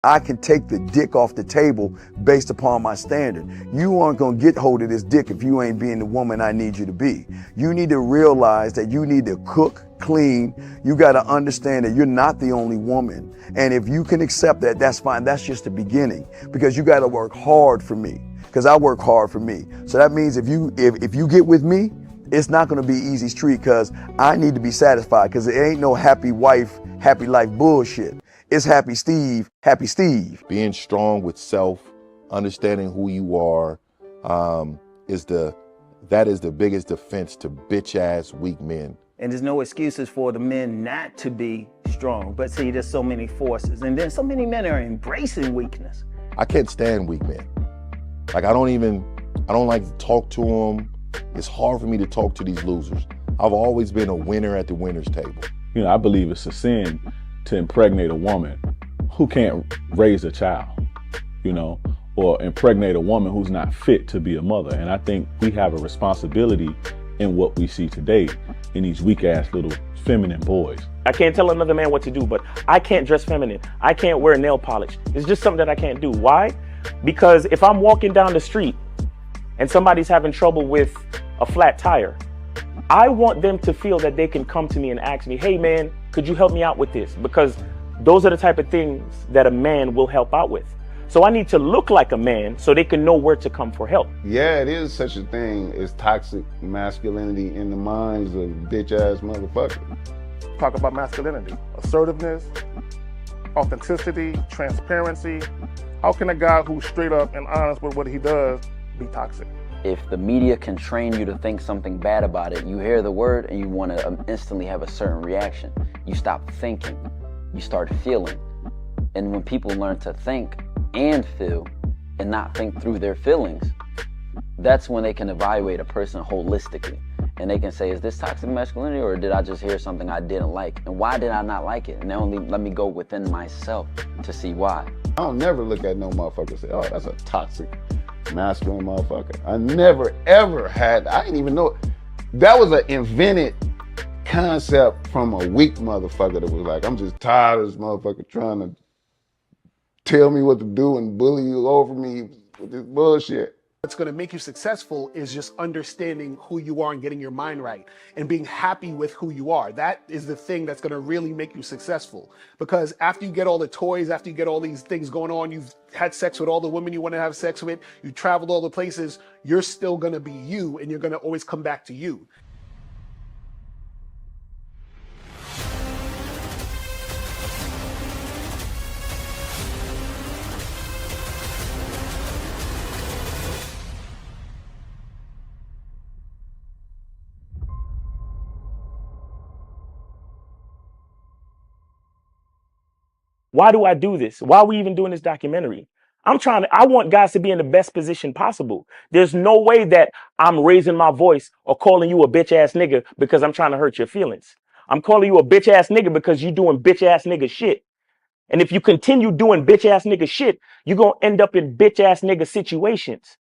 I can take the dick off the table based upon my standard. You aren't gonna get hold of this dick if you ain't being the woman I need you to be. You need to realize that you need to cook, clean. You gotta understand that you're not the only woman. And if you can accept that, that's fine. That's just the beginning, because you gotta work hard for me, because I work hard for me. So that means if you get with me, it's not gonna be easy street, because I need to be satisfied, because it ain't no happy wife, happy life bullshit. It's happy Steve, happy Steve. Being strong with self, understanding who you are, that is the biggest defense to bitch ass weak men. And there's no excuses for the men not to be strong. But see, there's so many forces, and then so many men are embracing weakness. I can't stand weak men. Like I don't like to talk to them. It's hard for me to talk to these losers. I've always been a winner at the winner's table. You know, I believe it's a sin to impregnate a woman who can't raise a child, you know, or impregnate a woman who's not fit to be a mother. And I think we have a responsibility in what we see today in these weak ass little feminine boys. I can't tell another man what to do, but I can't dress feminine. I can't wear nail polish. It's just something that I can't do. Why? Because if I'm walking down the street and somebody's having trouble with a flat tire, I want them to feel that they can come to me and ask me, hey man, could you help me out with this? Because those are the type of things that a man will help out with. So I need to look like a man so they can know where to come for help. Yeah, it is such a thing as toxic masculinity in the minds of bitch ass motherfuckers. Talk about masculinity, assertiveness, authenticity, transparency. How can a guy who's straight up and honest with what he does be toxic? If the media can train you to think something bad about it, you hear the word and you want to instantly have a certain reaction. You stop thinking, you start feeling. And when people learn to think and feel and not think through their feelings, that's when they can evaluate a person holistically. And they can say, is this toxic masculinity, or did I just hear something I didn't like? And why did I not like it? And only let me go within myself to see why. I don't never look at no motherfucker and say, oh, that's a toxic masculine motherfucker. I never ever had, I didn't even know, that was an invented concept from a weak motherfucker that was like, I'm just tired of this motherfucker trying to tell me what to do and bully you over me with this bullshit. What's going to make you successful is just understanding who you are and getting your mind right and being happy with who you are. That is the thing that's going to really make you successful. Because after you get all the toys, after you get all these things going on, you've had sex with all the women you want to have sex with, you traveled all the places, you're still going to be you, and you're going to always come back to you. Why do I do this? Why are we even doing this documentary? I want guys to be in the best position possible. There's no way that I'm raising my voice or calling you a bitch ass nigga because I'm trying to hurt your feelings. I'm calling you a bitch ass nigga because you're doing bitch ass nigga shit. And if you continue doing bitch ass nigga shit, you're going to end up in bitch ass nigga situations.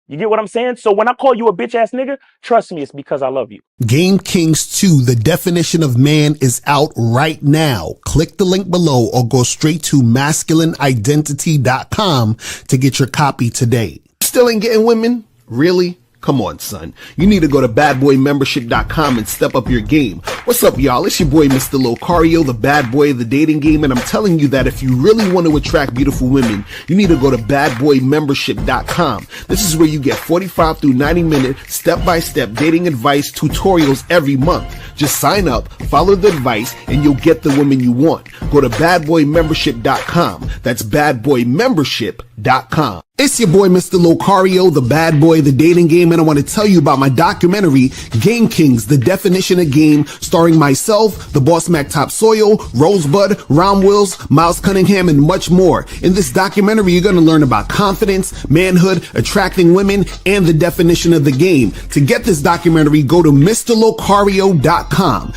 You get what I'm saying? So when I call you a bitch ass nigga, trust me, it's because I love you. Game Kings 2, The Definition of Man, is out right now. Click the link below or go straight to masculineidentity.com to get your copy today. Still ain't getting women? Really? Come on, son. You need to go to badboymembership.com and step up your game. What's up, y'all? It's your boy, Mr. Locario, the bad boy of the dating game, and I'm telling you that if you really want to attract beautiful women, you need to go to badboymembership.com. This is where you get 45 through 90-minute step-by-step dating advice tutorials every month. Just sign up, follow the advice, and you'll get the women you want. Go to badboymembership.com. That's badboymembership.com. It's your boy, Mr. Locario, the bad boy of the dating game, and I want to tell you about my documentary, Game Kings, The Definition of Game, starring myself, the Boss Mac Top Soil, Rosebud, Ron Wills, Miles Cunningham, and much more. In this documentary, you're going to learn about confidence, manhood, attracting women, and the definition of the game. To get this documentary, go to MrLocario.com.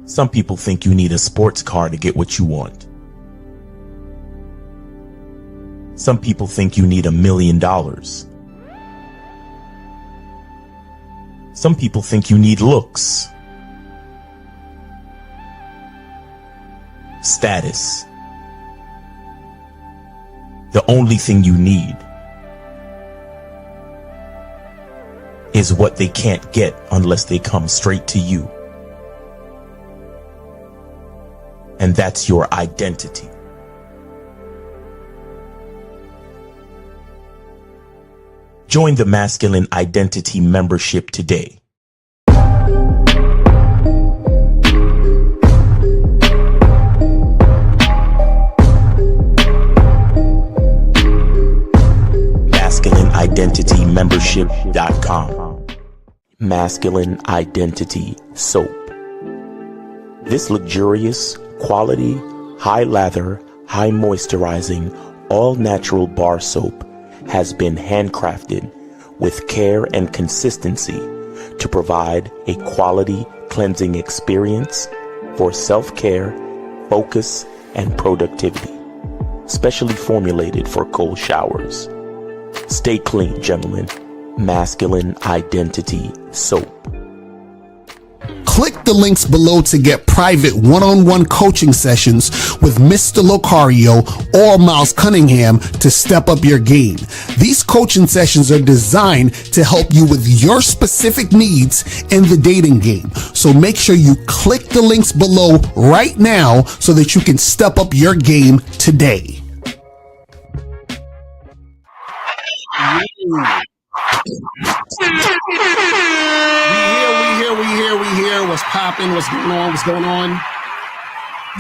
Some people think you need a sports car to get what you want. Some people think you need $1 million. Some people think you need looks, status. The only thing you need is what they can't get unless they come straight to you. And that's your identity. Join the Masculine Identity membership today. MasculineIdentityMembership.com. Masculine Identity Soap. This luxurious, quality, high lather, high moisturizing, all natural bar soap has been handcrafted with care and consistency to provide a quality cleansing experience for self-care, focus, and productivity. Specially formulated for cold showers. Stay clean, gentlemen. Masculine Identity Soap. Click the links below to get private one-on-one coaching sessions with Mr. Locario or Miles Cunningham to step up your game. These coaching sessions are designed to help you with your specific needs in the dating game. So make sure you click the links below right now so that you can step up your game today. We here. What's popping? What's going on?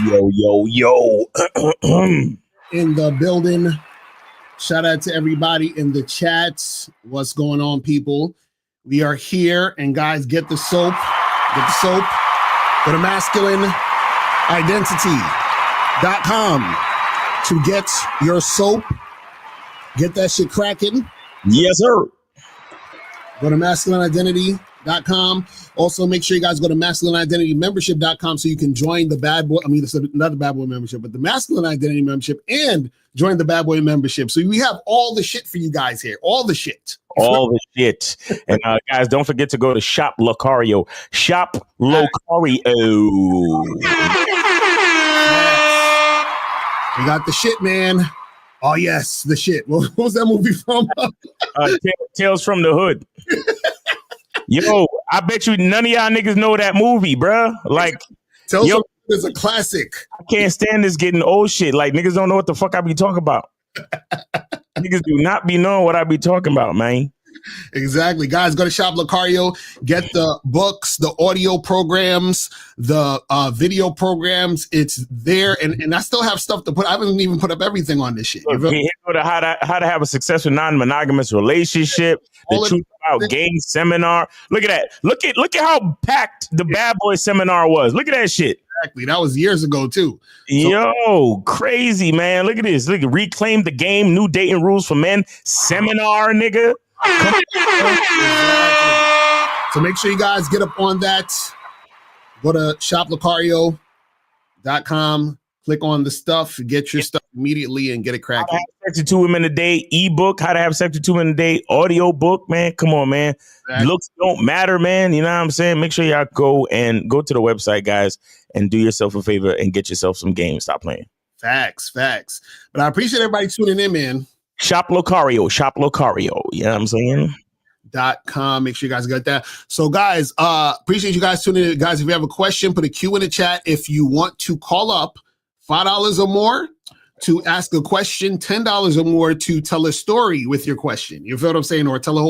Yo. In the building. Shout out to everybody in the chats. What's going on, people? We are here, and guys, get the soap. Go to masculineidentity.com to get your soap. Get that shit cracking. Yes, sir. Go to masculineidentity.com. Also, make sure you guys go to masculineidentitymembership.com so you can join the Bad Boy. Not the Bad Boy membership, but the Masculine Identity membership, and join the Bad Boy membership. So we have all the shit for you guys here. All the shit. And guys, don't forget to go to Shop Locario. Shop Locario. We got the shit, man. Oh, yes, the shit. What was that movie from? Tales from the Hood. Yo, I bet you none of y'all niggas know that movie, bruh. Like, Tales from the Hood is a classic. I can't stand this getting old shit. Like, niggas don't know what the fuck I be talking about. Niggas do not be knowing what I be talking about, man. Exactly. Guys, go to Shop Locario, get the books, the audio programs, the video programs. It's there. And I still have stuff to put. I haven't even put up everything on this shit. Look, go to how to have a successful non-monogamous relationship, the truth about game seminar. Look at that. Look at how packed the Bad Boy seminar was. Look at that shit. Exactly. That was years ago too. Yo, crazy, man. Look at this. Look at Reclaim the Game, New Dating Rules for Men seminar, nigga. So make sure you guys get up on that. Go to shoplocario.com, click on the stuff, get your stuff immediately, and get it cracking. How to have sex with 2 women a day, ebook, how to have sex with 2 women a day, audio book, man. Come on, man. Exactly. Looks don't matter, man. You know what I'm saying? Make sure y'all go to the website, guys, and do yourself a favor and get yourself some games. Stop playing. Facts. But I appreciate everybody tuning in, man. Shop Locario. You know what I'm saying? .com. Make sure you guys get that. So guys, appreciate you guys tuning in. Guys, if you have a question, put a Q in the chat. If you want to call up, $5 or more to ask a question, $10 or more to tell a story with your question. You feel what I'm saying? Or tell a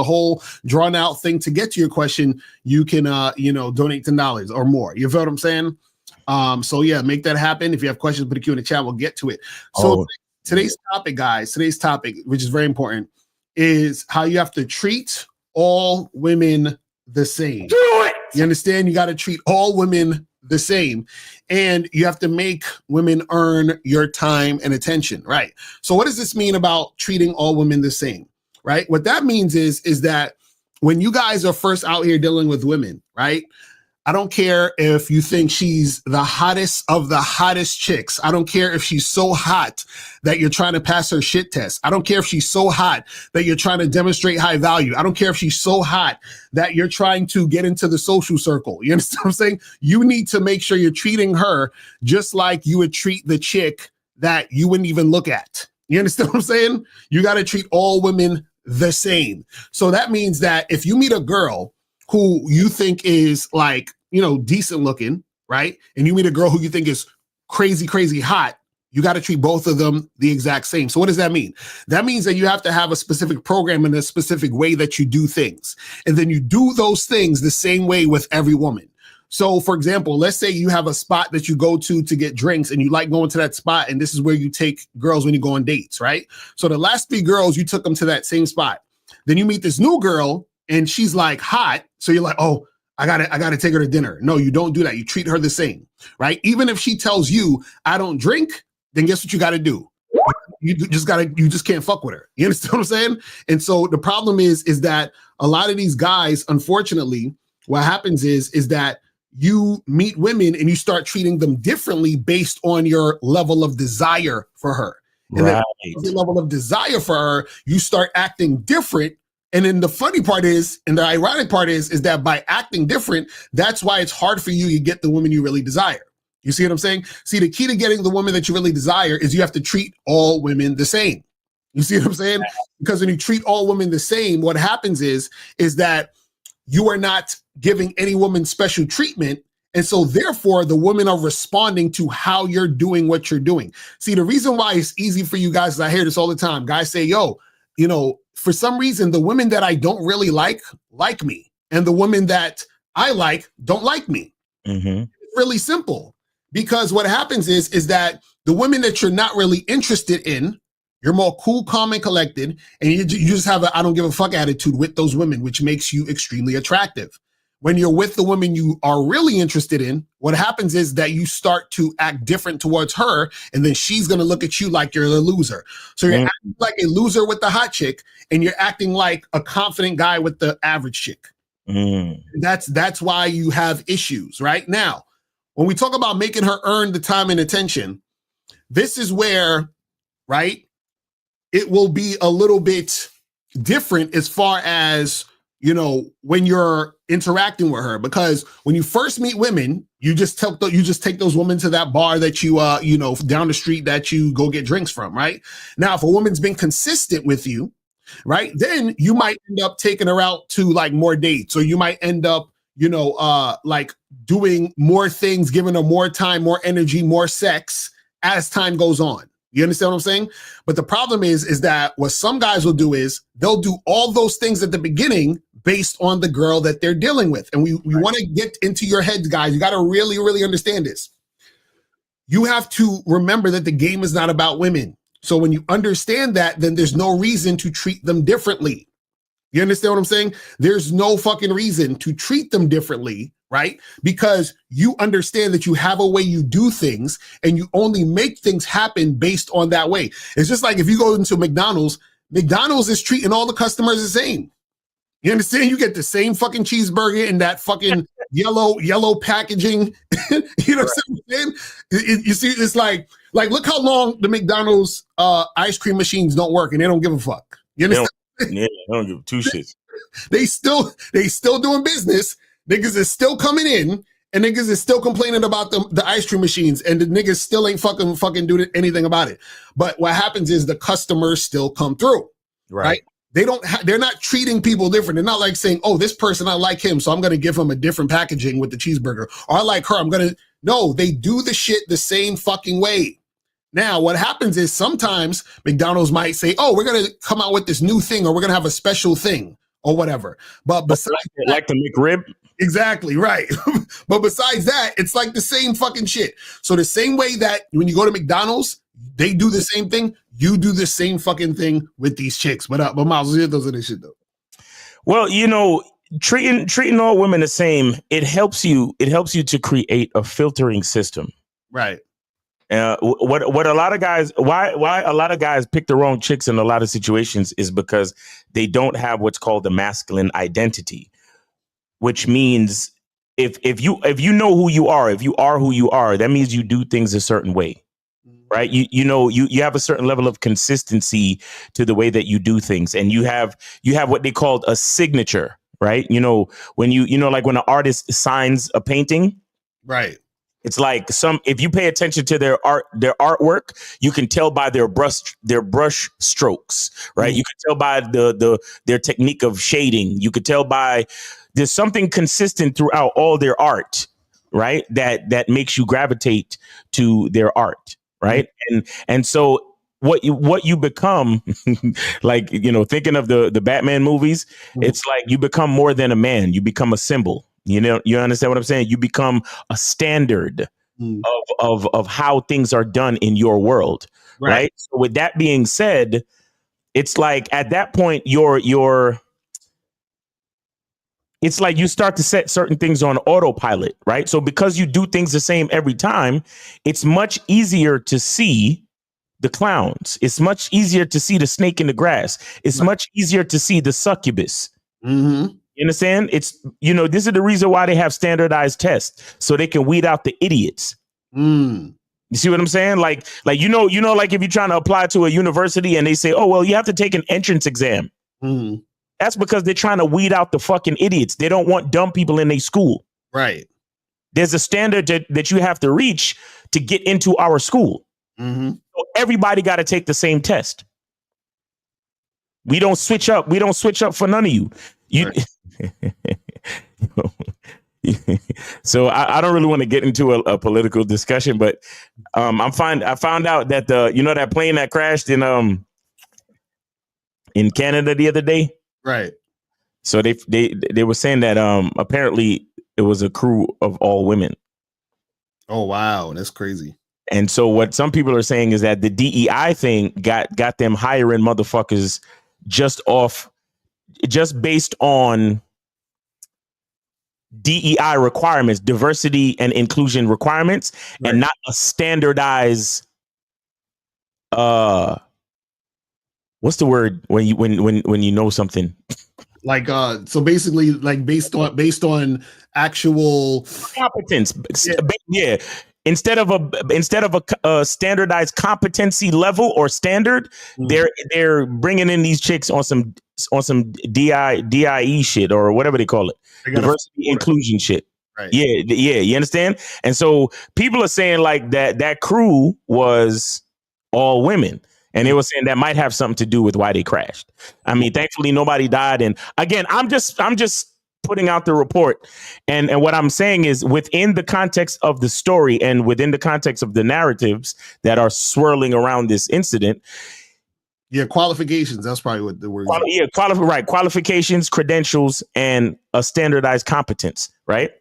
whole drawn out thing to get to your question. You can donate $10 or more. You feel what I'm saying? So yeah, make that happen. If you have questions, put a Q in the chat. We'll get to it. So today's topic, guys, which is very important, is how you have to treat all women the same. Do it. You understand? You got to treat all women the same, and you have to make women earn your time and attention, right? So what does this mean about treating all women the same, right? What that means is that when you guys are first out here dealing with women, right? I don't care if you think she's the hottest of the hottest chicks. I don't care if she's so hot that you're trying to pass her shit test. I don't care if she's so hot that you're trying to demonstrate high value. I don't care if she's so hot that you're trying to get into the social circle. You understand what I'm saying? You need to make sure you're treating her just like you would treat the chick that you wouldn't even look at. You understand what I'm saying? You got to treat all women the same. So that means that if you meet a girl who you think is like, you know, decent looking, right? And you meet a girl who you think is crazy, crazy hot, you got to treat both of them the exact same. So what does that mean? That means that you have to have a specific program in a specific way that you do things. And then you do those things the same way with every woman. So for example, let's say you have a spot that you go to get drinks and you like going to that spot. And this is where you take girls when you go on dates, right? So the last 3 girls, you took them to that same spot. Then you meet this new girl and she's like hot. So you're like, oh, I gotta take her to dinner. No, you don't do that. You treat her the same, right? Even if she tells you, I don't drink, then guess what you got to do? You just can't fuck with her. You understand what I'm saying? And so the problem is that a lot of these guys, unfortunately, what happens is that you meet women and you start treating them differently based on your level of desire for her. And then your level of desire for her, you start acting different. And then the funny part is, and the ironic part is that by acting different, that's why it's hard for you to get the woman you really desire. You see what I'm saying? See, the key to getting the woman that you really desire is you have to treat all women the same. You see what I'm saying? Because when you treat all women the same, what happens is that you are not giving any woman special treatment. And so therefore, the women are responding to how you're doing what you're doing. See, the reason why it's easy for you guys, I hear this all the time. Guys say, yo, you know, for some reason, the women that I don't really like me. And the women that I like don't like me. Mm-hmm. It's really simple. Because what happens is that the women that you're not really interested in, you're more cool, calm, and collected, and you just have a I don't give a fuck attitude with those women, which makes you extremely attractive. When you're with the woman you are really interested in, what happens is that you start to act different towards her, and then she's going to look at you like you're a loser. So you're acting like a loser with the hot chick, and you're acting like a confident guy with the average chick. That's why you have issues right now. When we talk about making her earn the time and attention, this is where, right, it will be a little bit different as far as, you know, when you're interacting with her, because when you first meet women, you just take those women to that bar that you, you know, down the street that you go get drinks from, right? Now, if a woman's been consistent with you, right, then you might end up taking her out to like more dates, or you might end up, you know, like doing more things, giving her more time, more energy, more sex as time goes on. You understand what I'm saying? But the problem is that what some guys will do is they'll do all those things at the beginning based on the girl that they're dealing with. And we want to get into your heads, guys. You got to really, really understand this. You have to remember that the game is not about women. So when you understand that, then there's no reason to treat them differently. You understand what I'm saying? There's no fucking reason to treat them differently, right? Because you understand that you have a way you do things, and you only make things happen based on that way. It's just like if you go into McDonald's is treating all the customers the same. You understand? You get the same fucking cheeseburger in that fucking yellow packaging. You know what I'm saying? You see, it's like look how long the McDonald's ice cream machines don't work, and they don't give a fuck. You understand? Yeah, I don't give 2 shits. They still doing business. Niggas is still coming in, and niggas is still complaining about the ice cream machines, and the niggas still ain't fucking doing anything about it. But what happens is the customers still come through, right? They're not treating people different. They're not like saying, oh, this person, I like him, so I'm going to give him a different packaging with the cheeseburger. Or I like her, no, they do the shit the same fucking way. Now, what happens is sometimes McDonald's might say, oh, we're going to come out with this new thing, or we're going to have a special thing or whatever. But besides like the McRib? Exactly, right. But besides that, it's like the same fucking shit. So the same way that when you go to McDonald's, they do the same thing, you do the same fucking thing with these chicks. But Miles, those are the shit though. Well, you know, treating all women the same, it helps you to create a filtering system. Right. What a lot of guys, why a lot of guys pick the wrong chicks in a lot of situations is because they don't have what's called the masculine identity, which means if you know who you are, if you are who you are, that means you do things a certain way. Right. You have a certain level of consistency to the way that you do things. And you have what they call a signature. Right. When like when an artist signs a painting. Right. It's like if you pay attention to their artwork, you can tell by their brush strokes. Right. You can tell by their technique of shading. You could tell by there's something consistent throughout all their art. Right. That makes you gravitate to their art. Right. And so what you become, like, thinking of the Batman movies, it's like you become more than a man. You become a symbol. You understand what I'm saying? You become a standard of how things are done in your world. Right. So with that being said, it's like at that point, it's like you start to set certain things on autopilot, right? So because you do things the same every time, it's much easier to see the clowns. It's much easier to see the snake in the grass. It's much easier to see the succubus. You understand? It's, this is the reason why they have standardized tests, so they can weed out the idiots. You see what I'm saying? Like, like if you're trying to apply to a university and they say, oh, well, you have to take an entrance exam. That's because they're trying to weed out the fucking idiots. They don't want dumb people in their school. Right. There's a standard that you have to reach to get into our school. So everybody got to take the same test. We don't switch up. We don't switch up for none of you. So I don't really want to get into a political discussion, but I found out that that plane that crashed in Canada the other day. Right. So they were saying that apparently it was a crew of all women. Oh wow, that's crazy. And so what some people are saying is that the DEI thing got them hiring motherfuckers just based on DEI requirements, diversity and inclusion requirements, and not a standardized what's the word when you know something? Like so basically like based on actual competence. Yeah. Instead of a standardized competency level or standard, they're bringing in these chicks on some DIE shit or whatever they call it, diversity inclusion shit. Right. Yeah, you understand? And so people are saying like that crew was all women. And they were saying that might have something to do with why they crashed. I mean, thankfully nobody died. And again, I'm just putting out the report. And what I'm saying is within the context of the story and within the context of the narratives that are swirling around this incident. Yeah, qualifications. That's probably what the word is. Yeah, qualifications, credentials, and a standardized competence, right?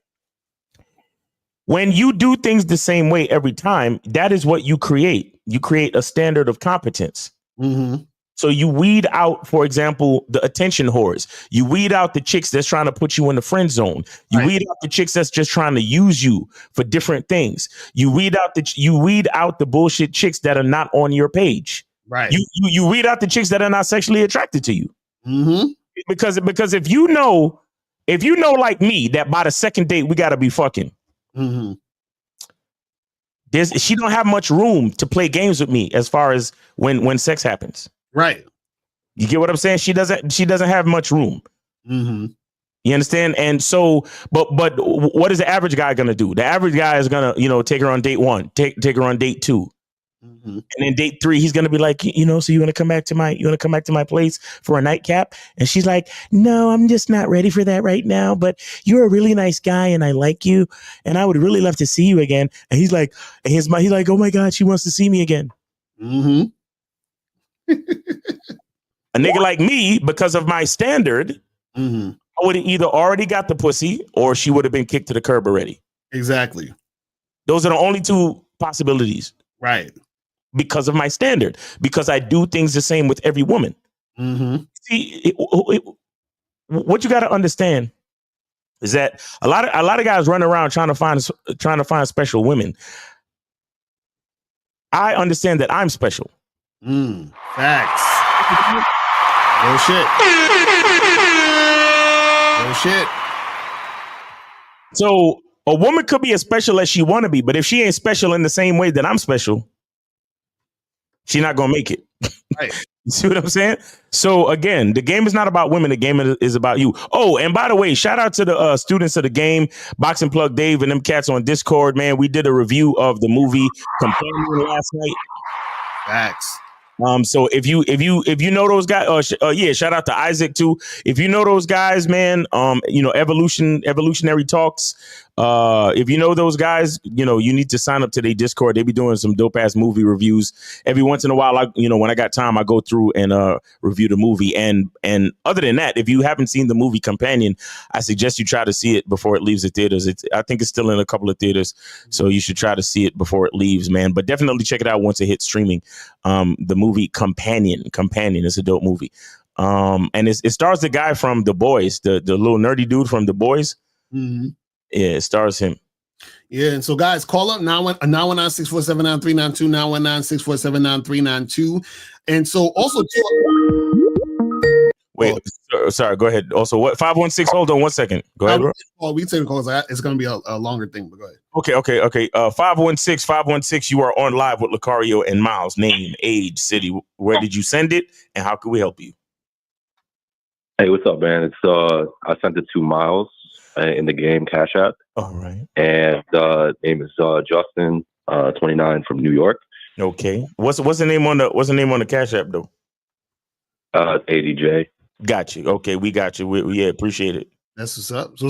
When you do things the same way every time, that is what you create. You create a standard of competence. So you weed out, for example, the attention whores. You weed out the chicks that's trying to put you in the friend zone. You weed out the chicks that's just trying to use you for different things. You weed out the bullshit chicks that are not on your page. Right. You weed out the chicks that are not sexually attracted to you. Because if you know like me that by the second date we gotta be fucking. She don't have much room to play games with me as far as when sex happens. Right. You get what I'm saying? She doesn't have much room. You understand? And so, but what is the average guy gonna do? The average guy is gonna, take her on date 1, take her on date 2. And then date 3, he's gonna be like, so you want to come back to my place for a nightcap? And she's like, no, I'm just not ready for that right now. But you're a really nice guy, and I like you, and I would really love to see you again. And he's like, he's like, oh my God, she wants to see me again. A nigga like me, because of my standard, I would have either already got the pussy or she would have been kicked to the curb already. Exactly. Those are the only two possibilities. Right. Because of my standard, because I do things the same with every woman. See, what you got to understand is that a lot of guys run around trying to find special women. I understand that I'm special. Facts. No shit. No shit. So a woman could be as special as she want to be, but if she ain't special in the same way that I'm special, she's not gonna make it. Right. You see what I'm saying? So again, the game is not about women. The game is about you. Oh, and by the way, shout out to the students of the game, Boxing Plug Dave and them cats on Discord. Man, we did a review of the movie Companion last night. Facts. So if you know those guys, yeah, shout out to Isaac too. If you know those guys, man, evolutionary talks. If you know those guys, you need to sign up to their Discord. They be doing some dope ass movie reviews every once in a while. When I got time, I go through and review the movie. And other than that, if you haven't seen the movie Companion, I suggest you try to see it before it leaves the theaters. I think it's still in a couple of theaters, so you should try to see it before it leaves, man. But definitely check it out once it hits streaming. The movie Companion is a dope movie. And it stars the guy from The Boys, the little nerdy dude from The Boys. Mm-hmm. Yeah, it stars him. Yeah, and so guys, call up 919-647-9392, 919-647-9392. And so also wait, sorry, go ahead. Also, what 516? Hold on 1 second. Go ahead, bro. We take calls. It's gonna be a longer thing, but go ahead. Okay. 516, you are on live with Locario and Miles. Name, age, city. Where did you send it, and how can we help you? Hey, what's up, man? It's I sent it to Miles in the game Cash App. All right. And name is Justin, 29 from New York. Okay. What's the name on the Cash App though? ADJ. Got you. Okay, we got you. We appreciate it. That's what's up. So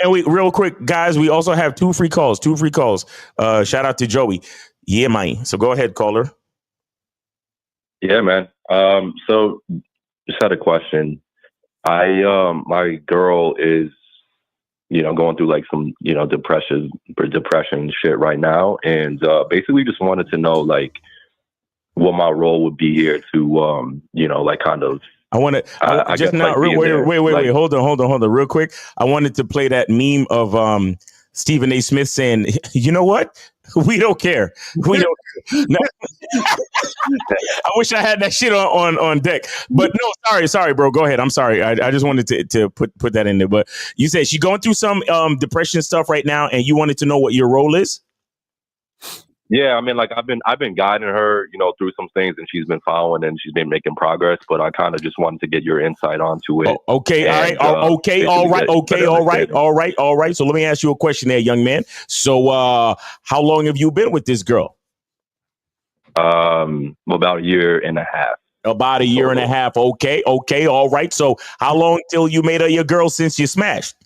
and we real quick, guys, we also have two free calls. Shout out to Joey. Yeah, man. So go ahead, caller. Yeah, man. So just had a question. My girl is, going through like some, depression shit right now. And basically just wanted to know like what my role would be here to, like kind of. I want to just now. Wait, hold on, real quick. I wanted to play that meme of Stephen A. Smith saying, "You know what? We don't care. We don't." No. I wish I had that shit on deck. But no, sorry, bro. Go ahead. I'm sorry. I just wanted to put that in there. But you said she's going through some depression stuff right now, and you wanted to know what your role is. Yeah, I mean, like I've been guiding her, through some things, and she's been following and she's been making progress. But I kind of just wanted to get your insight onto it. Oh, okay, and, all right. So let me ask you a question, there, young man. So, how long have you been with this girl? About a year and a half. About a year and a half. Okay, all right. So, how long till you made her your girl since you smashed?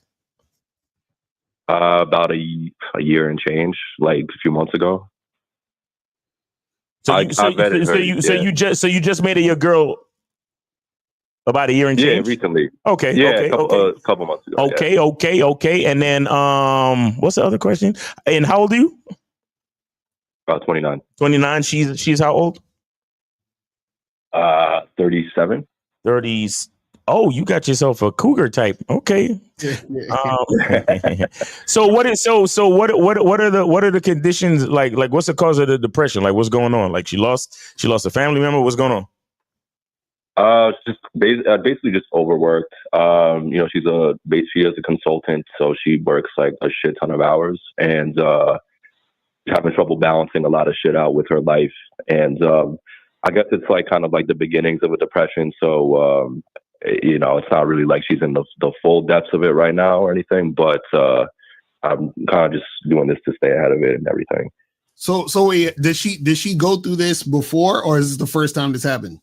About a year and change, like a few months ago. So you just made it your girl about a year and change? Yeah, recently. Okay. Yeah, a couple months ago. Okay. And then what's the other question? And how old are you? About 29. 29. She's how old? 37. 30s. Oh, you got yourself a cougar type. Okay. So what are the conditions like what's the cause of the depression? Like what's going on? Like she lost a family member. What's going on? Just basically just overworked. She is a consultant, so she works like a shit ton of hours and having trouble balancing a lot of shit out with her life. And I guess it's like kind of like the beginnings of a depression. So it's not really like she's in the full depths of it right now or anything, but I'm kind of just doing this to stay ahead of it and everything. So did she go through this before, or is this the first time this happened?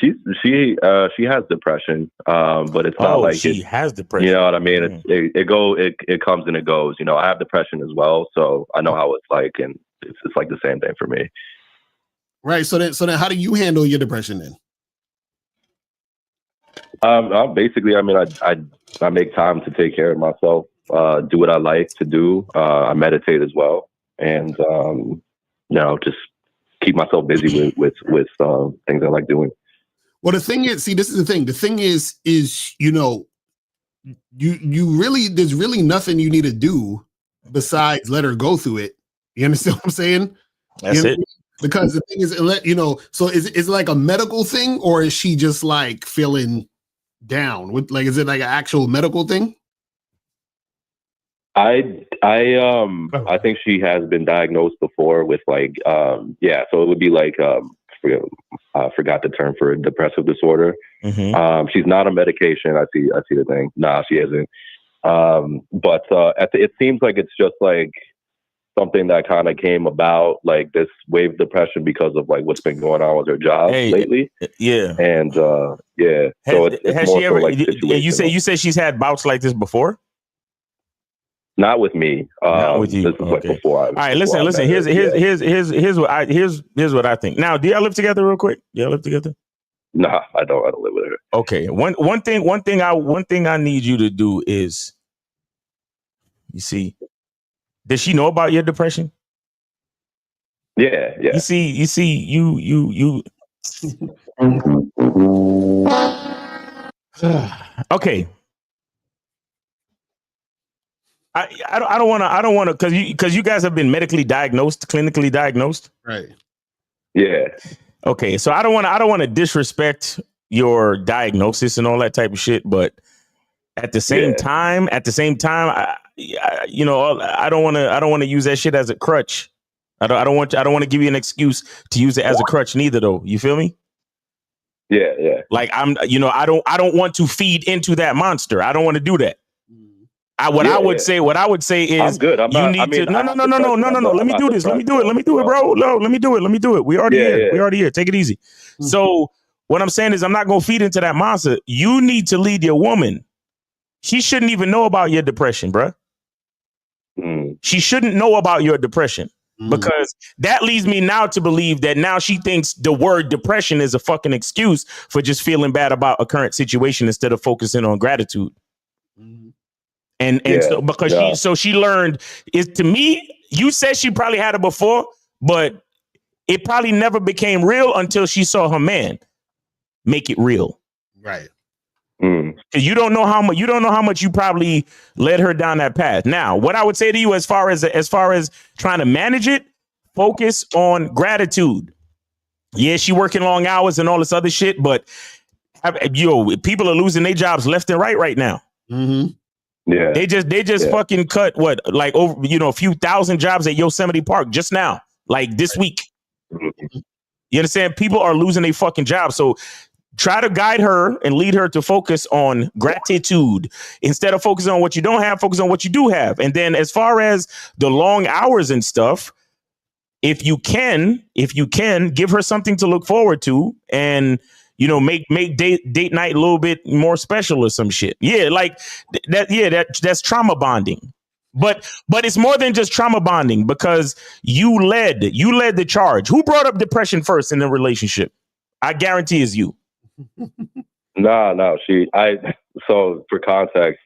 She has depression, but it's not like she has depression. You know what I mean? It comes and it goes. I have depression as well, so I know how it's like, and it's like the same thing for me. Right. So then, how do you handle your depression then? Basically, I mean, I make time to take care of myself, do what I like to do. I meditate as well, and just keep myself busy with things I like doing. Well, the thing is, this is the thing. The thing is you really, there's really nothing you need to do besides let her go through it. You understand what I'm saying? That's it. Because the thing is, so is it like a medical thing, or is she just like feeling down with, like, is it like an actual medical thing? I think she has been diagnosed before with like so it would be like I forgot the term for depressive disorder. Mm-hmm. She's not on medication. I see the thing. Nah, she isn't. But it seems like it's just like something that kind of came about, like this wave of depression because of like what's been going on with her job lately. Yeah. And so it's has more she ever? so like You say she's had bouts like this before? Not with me. Not with you. This is like before. All right, listen. Here's what I think. Now, do y'all live together real quick? Do y'all live together? Nah, I don't live with her. Okay. One thing I need you to do is, you see, does she know about your depression? Yeah. You see, you. Okay. I don't want to because you guys have been medically diagnosed, clinically diagnosed. Right. Yeah. Okay. So I don't want to disrespect your diagnosis and all that type of shit, but at the same time, I don't want to use that shit as a crutch. I don't want to give you an excuse to use it as a crutch neither, though. You feel me? Yeah. Like I don't want to feed into that monster. I don't want to do that. What I would say is, I'm good. I'm not. No. Let me do this. Let me do it, bro. No, let me do it. We already here. We already here. Take it easy. Mm-hmm. So what I'm saying is, I'm not gonna feed into that monster. You need to lead your woman. She shouldn't even know about your depression, bro. She shouldn't know about your depression. Because that leads me now to believe that now she thinks the word depression is a fucking excuse for just feeling bad about a current situation instead of focusing on gratitude. So because she learned is, to me, you said she probably had it before, but it probably never became real until she saw her man make it real. Right. Because you don't know how much you probably led her down that path. Now, what I would say to you as far as trying to manage it, focus on gratitude. Yeah, she working long hours and all this other shit, but people are losing their jobs left and right now. Mm-hmm. Yeah, they just fucking cut over a few thousand jobs at Yosemite Park just now, like this week. You understand? People are losing their fucking jobs, so try to guide her and lead her to focus on gratitude instead of focusing on what you don't have. Focus on what you do have, and then as far as the long hours and stuff, if you can, give her something to look forward to, and make date night a little bit more special or some shit. Yeah, like that. Yeah, that's trauma bonding. But it's more than just trauma bonding, because you led the charge. Who brought up depression first in the relationship? I guarantee is you. No. So for context,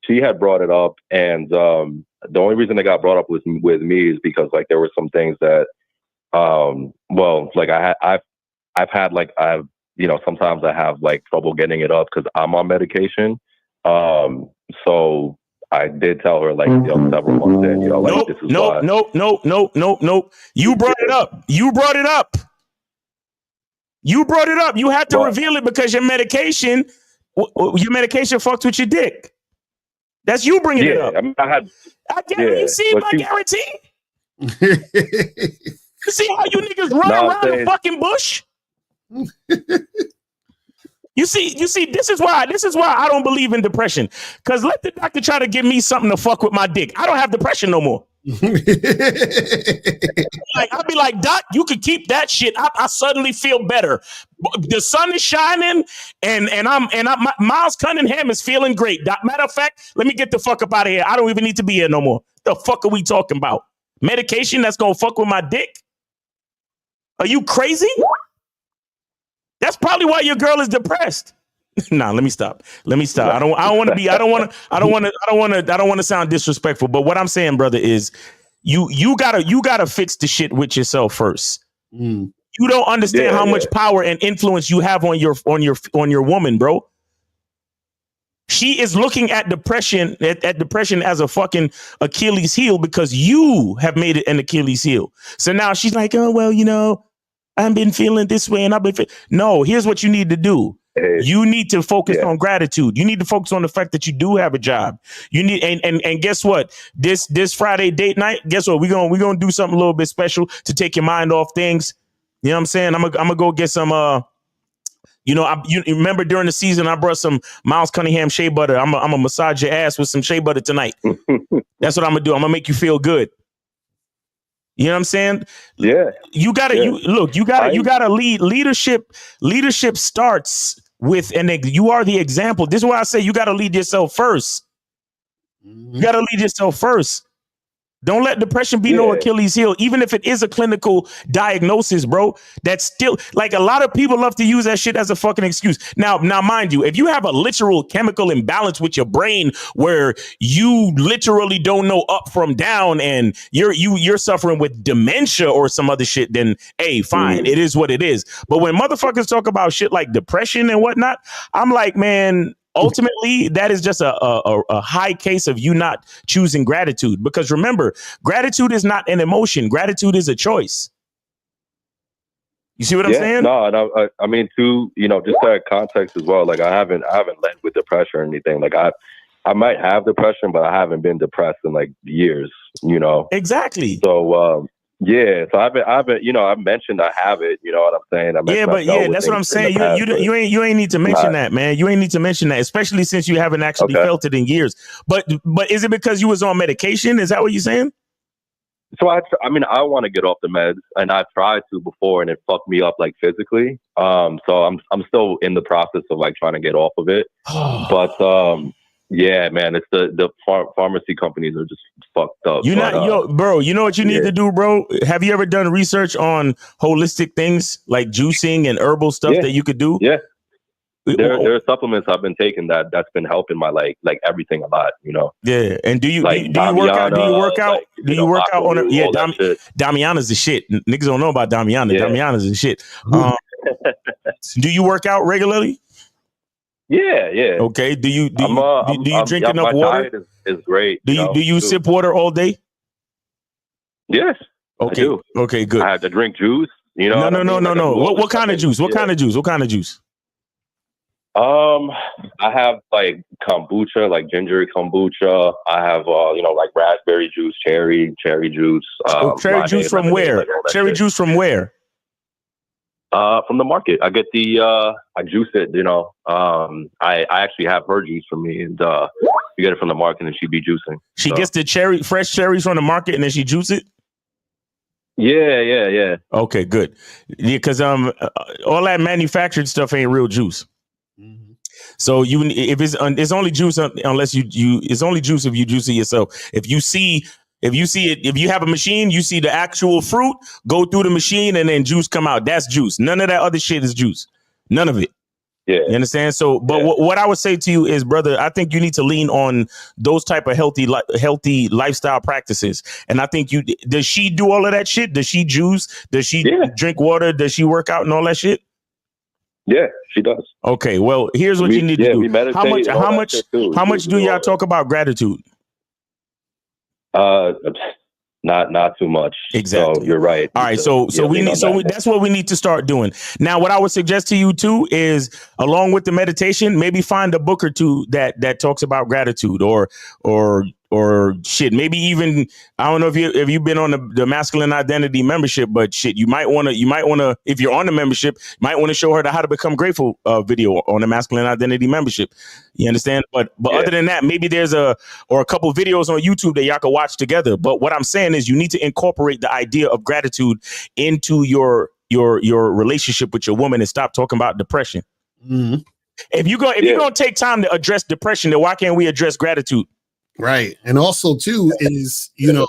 she had brought it up, and the only reason it got brought up with me is because like there were some things that sometimes I have like trouble getting it up because I'm on medication. So I did tell her like several months in, this is why. Nope. You brought it up. You brought it up. You had to reveal it because your medication fucked with your dick. That's you bringing it up. I mean, you see my guarantee? You see how you niggas run around the fucking bush? You see, this is why I don't believe in depression. Because let the doctor try to give me something to fuck with my dick. I don't have depression no more. Like I'll be like, Doc, you could keep that shit. I suddenly feel better. The sun is shining, and Miles Cunningham is feeling great. Doc, matter of fact, let me get the fuck up out of here. I don't even need to be here no more. The fuck are we talking about? Medication that's gonna fuck with my dick? Are you crazy? That's probably why your girl is depressed. Nah, let me stop. I don't want to sound disrespectful, but what I'm saying, brother, is you gotta fix the shit with yourself first. You don't understand how much power and influence you have on your woman, bro. She is looking at depression as a fucking Achilles heel because you have made it an Achilles heel. So now she's like, oh well, I've been feeling this way, and I've been. No, here's what you need to do. You need to focus on gratitude. You need to focus on the fact that you do have a job. You need and guess what? This Friday date night, guess what? We're gonna do something a little bit special to take your mind off things. You know what I'm saying? I'm gonna go get some you remember during the season I brought some Miles Cunningham shea butter. I'm gonna massage your ass with some shea butter tonight. That's what I'm gonna do. I'm gonna make you feel good. You know what I'm saying? Yeah. You gotta you gotta lead. Leadership starts with you are the example. This is why I say you gotta lead yourself first. You gotta lead yourself first. Don't let depression be no Achilles heel, even if it is a clinical diagnosis, bro. That's still like a lot of people love to use that shit as a fucking excuse. Now, mind you, if you have a literal chemical imbalance with your brain where you literally don't know up from down and you're suffering with dementia or some other shit, then hey, fine, it is what it is. But when motherfuckers talk about shit like depression and whatnot, I'm like, man. Ultimately, that is just a high case of you not choosing gratitude. Because remember, gratitude is not an emotion. Gratitude is a choice. You see what I'm saying? No, and I mean, too, just that context as well. Like, I haven't led with depression or anything. Like, I might have depression, but I haven't been depressed in like years. Exactly. So, so I've mentioned I have it. You know what I'm saying? That's what I'm saying. You ain't need to mention that, man. You ain't need to mention that, especially since you haven't actually felt it in years. But is it because you was on medication? Is that what you're saying? So I want to get off the meds, and I tried to before, and it fucked me up like physically. So I'm still in the process of like trying to get off of it. But yeah, man, it's the pharmacy companies are just fucked up. Bro, you know what you need to do, bro? Have you ever done research on holistic things like juicing and herbal stuff that you could do? Yeah. There are supplements I've been taking that's been helping my like everything a lot, Yeah, and do you work out? Do you work out on it? Yeah, Damiana's the shit. Niggas don't know about Damiana. Yeah. Damiana's the shit. Do you work out regularly? Yeah. Okay. Do you drink enough water? My diet is great. Do you sip water all day? Yes. Okay. I do. Okay. Good. I have to drink juice. No. What kind of juice? What kind of juice? I have like kombucha, like ginger kombucha. I have like raspberry juice, cherry juice. Cherry juice from where? Cherry juice from where? From the market. I get I juice it, I actually have her juice for me, and you get it from the market and she be juicing. She gets the fresh cherries from the market and then she juice it? Yeah. Okay, good. Yeah, because all that manufactured stuff ain't real juice. Mm-hmm. So if it's only juice unless it's only juice if you juice it yourself. If you see it, if you have a machine, you see the actual fruit go through the machine and then juice come out. That's juice. None of that other shit is juice. None of it. Yeah. You understand? So, but what I would say to you is, brother, I think you need to lean on those type of healthy lifestyle practices. And I think does she do all of that shit? Does she juice? Does she drink water? Does she work out and all that shit? Yeah, she does. Okay. Well, here's what you need to do. We meditate, how much do y'all talk about gratitude? Not too much. Exactly. So you're right. All right. So that's what we need to start doing. Now, what I would suggest to you too is, along with the meditation, maybe find a book or two that talks about gratitude or shit. Maybe even, I don't know if you've been on the masculine identity membership, but shit, you might want to, if you're on the membership, you might want to show her the How to Become Grateful video on the masculine identity membership. You understand? But other than that, maybe there's a couple videos on YouTube that y'all can watch together. But what I'm saying is you need to incorporate the idea of gratitude into your relationship with your woman and stop talking about depression. Mm-hmm. If you're going to take time to address depression, then why can't we address gratitude? Right. And also too is, you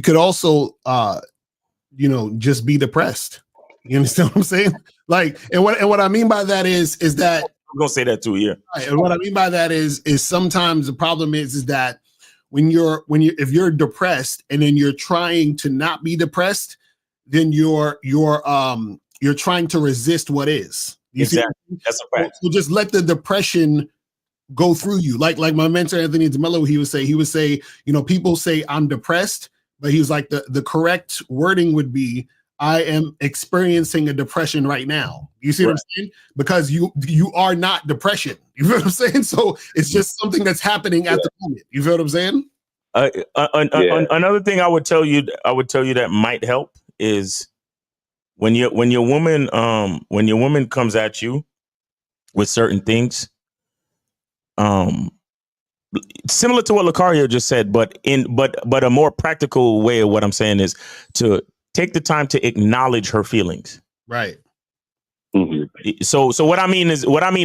could also, just be depressed. You understand what I'm saying? Like, and what I mean by that is that I'm going to say that too. Yeah. Right, and what I mean by that is sometimes the problem is that if you're depressed and then you're trying to not be depressed, then you're trying to resist what is. You exactly. See? That's a fact. So just let the depression go through you. Like my mentor, Anthony DeMello, he would say, people say I'm depressed, but he was like, the correct wording would be, I am experiencing a depression right now. You see what I'm saying? Because you are not depression. You feel what I'm saying? So it's just something that's happening at the moment. You feel what I'm saying? Another thing I would tell you that might help is when your woman comes at you with certain things, similar to what Locario just said, but a more practical way of what I'm saying is to take the time to acknowledge her feelings. Right. Mm-hmm. So what I mean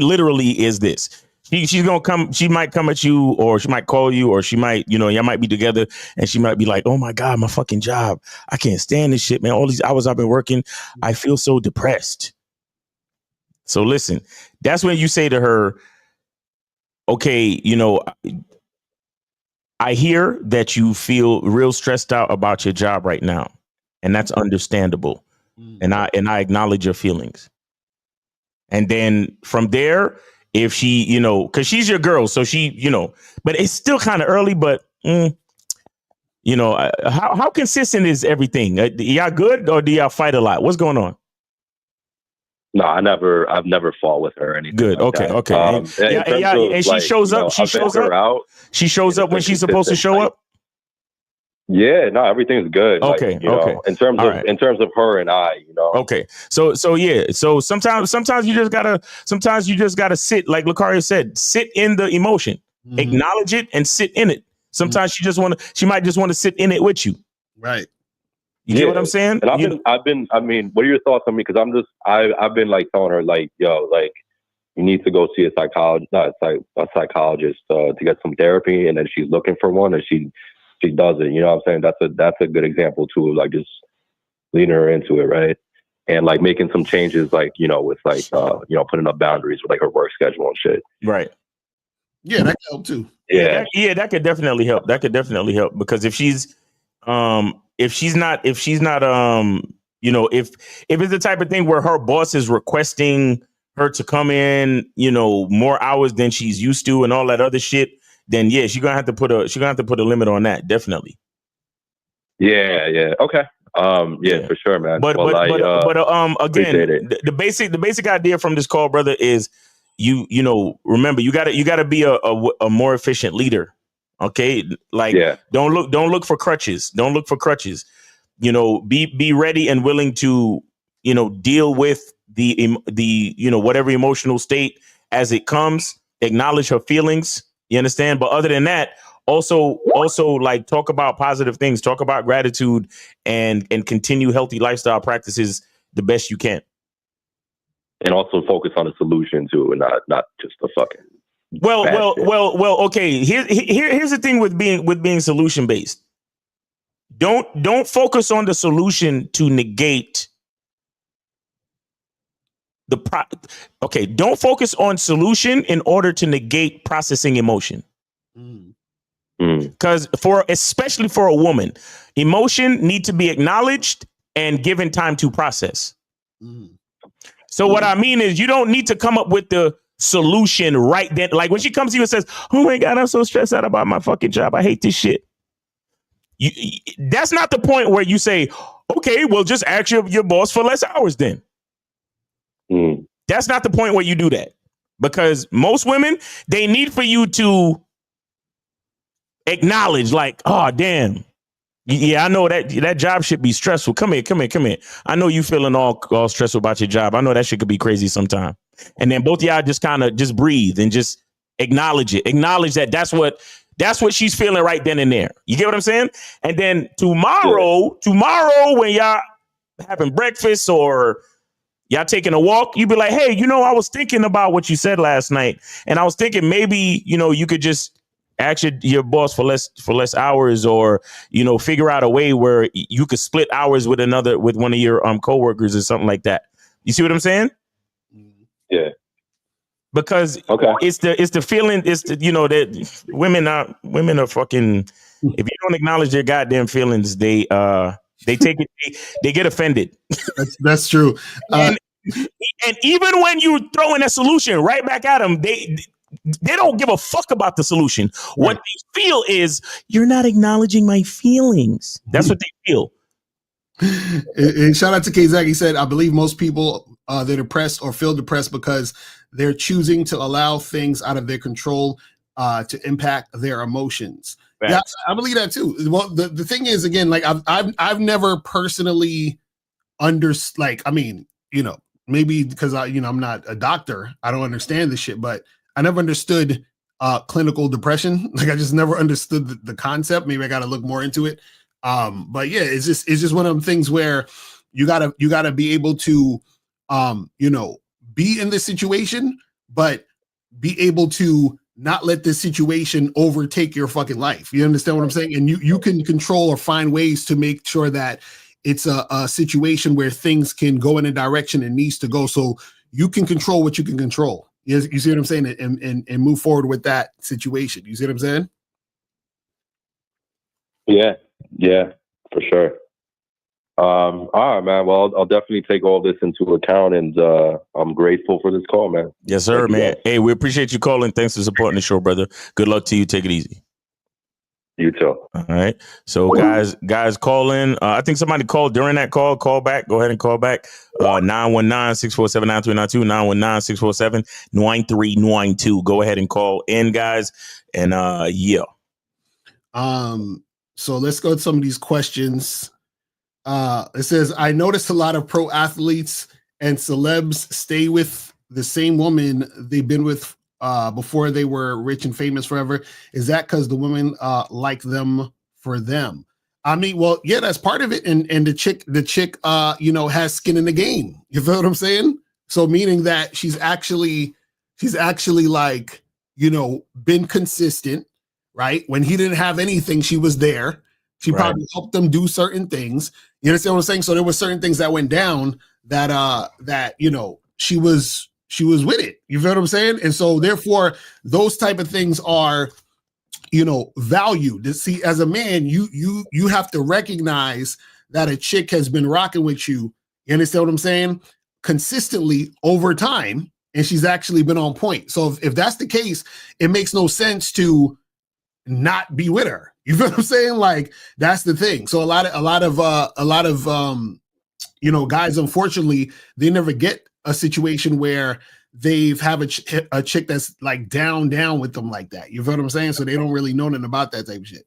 literally is this. She's gonna come. She might come at you, or she might call you, or she might, y'all might be together, and she might be like, "Oh my God, my fucking job! I can't stand this shit, man. All these hours I've been working, I feel so depressed." So listen, that's when you say to her, "Okay, I hear that you feel real stressed out about your job right now, and that's understandable. And I acknowledge your feelings." And then from there, if she, because she's your girl, so she, but it's still kind of early, but how consistent is everything? Y'all good, or do y'all fight a lot? What's going on? No, I've never fought with her or anything. Good. Like okay. that. Okay. And she shows up. She shows up. She shows up when she's supposed to show up. Yeah, no, everything's good. Okay. Like, in terms of her and I, Okay. So yeah. So sometimes you just gotta sit, like Locario said, sit in the emotion, acknowledge it, and sit in it. Sometimes she might just want to sit in it with you. Right. You get what I'm saying? And I mean, what are your thoughts on me? Because I've been like telling her, like, yo, like, you need to go see a psychologist to get some therapy, and then she's looking for one, and she does it. You know what I'm saying? That's a good example too, like just leading her into it, right? And like making some changes, like, with like putting up boundaries with like her work schedule and shit. Right. Yeah, that can help too. Yeah, that could definitely help. That could definitely help, because if it's the type of thing where her boss is requesting her to come in, more hours than she's used to and all that other shit, then yeah, she's gonna have to put a limit on that. Definitely. Yeah. Okay. For sure, man. But again, the basic idea from this call, brother, is remember, you gotta be a more efficient leader. Okay. Like, don't look for crutches. Don't look for crutches. Be ready and willing to, deal with the whatever emotional state as it comes. Acknowledge her feelings. You understand? But other than that, also like, talk about positive things, talk about gratitude, and continue healthy lifestyle practices the best you can. And also focus on a solution too, and not just a fucking. Well. Okay. Here's the thing with being solution based. Don't focus on the solution to negate don't focus on solution in order to negate processing emotion. Because especially for a woman, emotion need to be acknowledged and given time to process. So what I mean is, you don't need to come up with the solution right then. Like when she comes to you and says, "Oh my God, I'm so stressed out about my fucking job. I hate this shit." That's not the point where you say, "Okay, well, just ask your boss for less hours then." That's not the point where you do that, because most women, they need for you to acknowledge, like, "Oh, damn. Yeah, I know that job should be stressful. Come here. I know you feeling all stressful about your job. I know that shit could be crazy sometime." And then both of y'all just kind of just breathe and just acknowledge it. Acknowledge that that's what she's feeling right then and there. You get what I'm saying? And then tomorrow when y'all having breakfast or y'all taking a walk, you be like, "Hey, I was thinking about what you said last night, and I was thinking maybe, you could just ask your boss for less hours, or, figure out a way where you could split hours with one of your coworkers or something like that." You see what I'm saying? Yeah. Because it's the feeling, it's the, that women are fucking, if you don't acknowledge their goddamn feelings, they take it, they get offended. That's true. And even when you throw in a solution right back at them, they don't give a fuck about the solution. Right. What they feel is, "You're not acknowledging my feelings." That's what they feel. And shout out to Kazak. He said, I believe most people they're depressed or feel depressed because they're choosing to allow things out of their control to impact their emotions. Yeah, I believe that too. Well, the thing is, again, like I've never personally I mean, maybe because I'm not a doctor, I don't understand this shit, but I never understood clinical depression. Like I just never understood the concept. Maybe I got to look more into it. But yeah, it's just one of them things where you gotta be able to be in this situation, but be able to not let this situation overtake your fucking life. You understand what I'm saying? And you can control or find ways to make sure that it's a situation where things can go in a direction it needs to go. So you can control what you can control. You see what I'm saying? And move forward with that situation. You see what I'm saying? Yeah, for sure. All right, man. Well, I'll definitely take all this into account, and I'm grateful for this call, man. Yes, sir, man. Hey, we appreciate you calling. Thanks for supporting the show, brother. Good luck to you. Take it easy. You too. All right. So guys call in. I think somebody called during that call. Call back. Go ahead and call back. 919-647-9392. 919-647-9392. Go ahead and call in, guys. And yeah. So let's go to some of these questions. It says, I noticed a lot of pro athletes and celebs stay with the same woman they've been with before they were rich and famous forever. Is that because the women like them for them? I mean, well, yeah, that's part of it. And the chick, has skin in the game. You feel what I'm saying? So meaning that she's actually like, been consistent, right? When he didn't have anything, she was there. She probably helped them do certain things. You understand what I'm saying? So there were certain things that went down that she was with it. You feel what I'm saying? And so therefore, those type of things are, valued. To see, as a man, you have to recognize that a chick has been rocking with you. You understand what I'm saying? Consistently over time, and she's actually been on point. So if that's the case, it makes no sense to not be with her. You feel what I'm saying? Like that's the thing. So a lot of guys, unfortunately, they never get a situation where they've have a chick that's like down with them like that. You feel what I'm saying? So they don't really know nothing about that type of shit.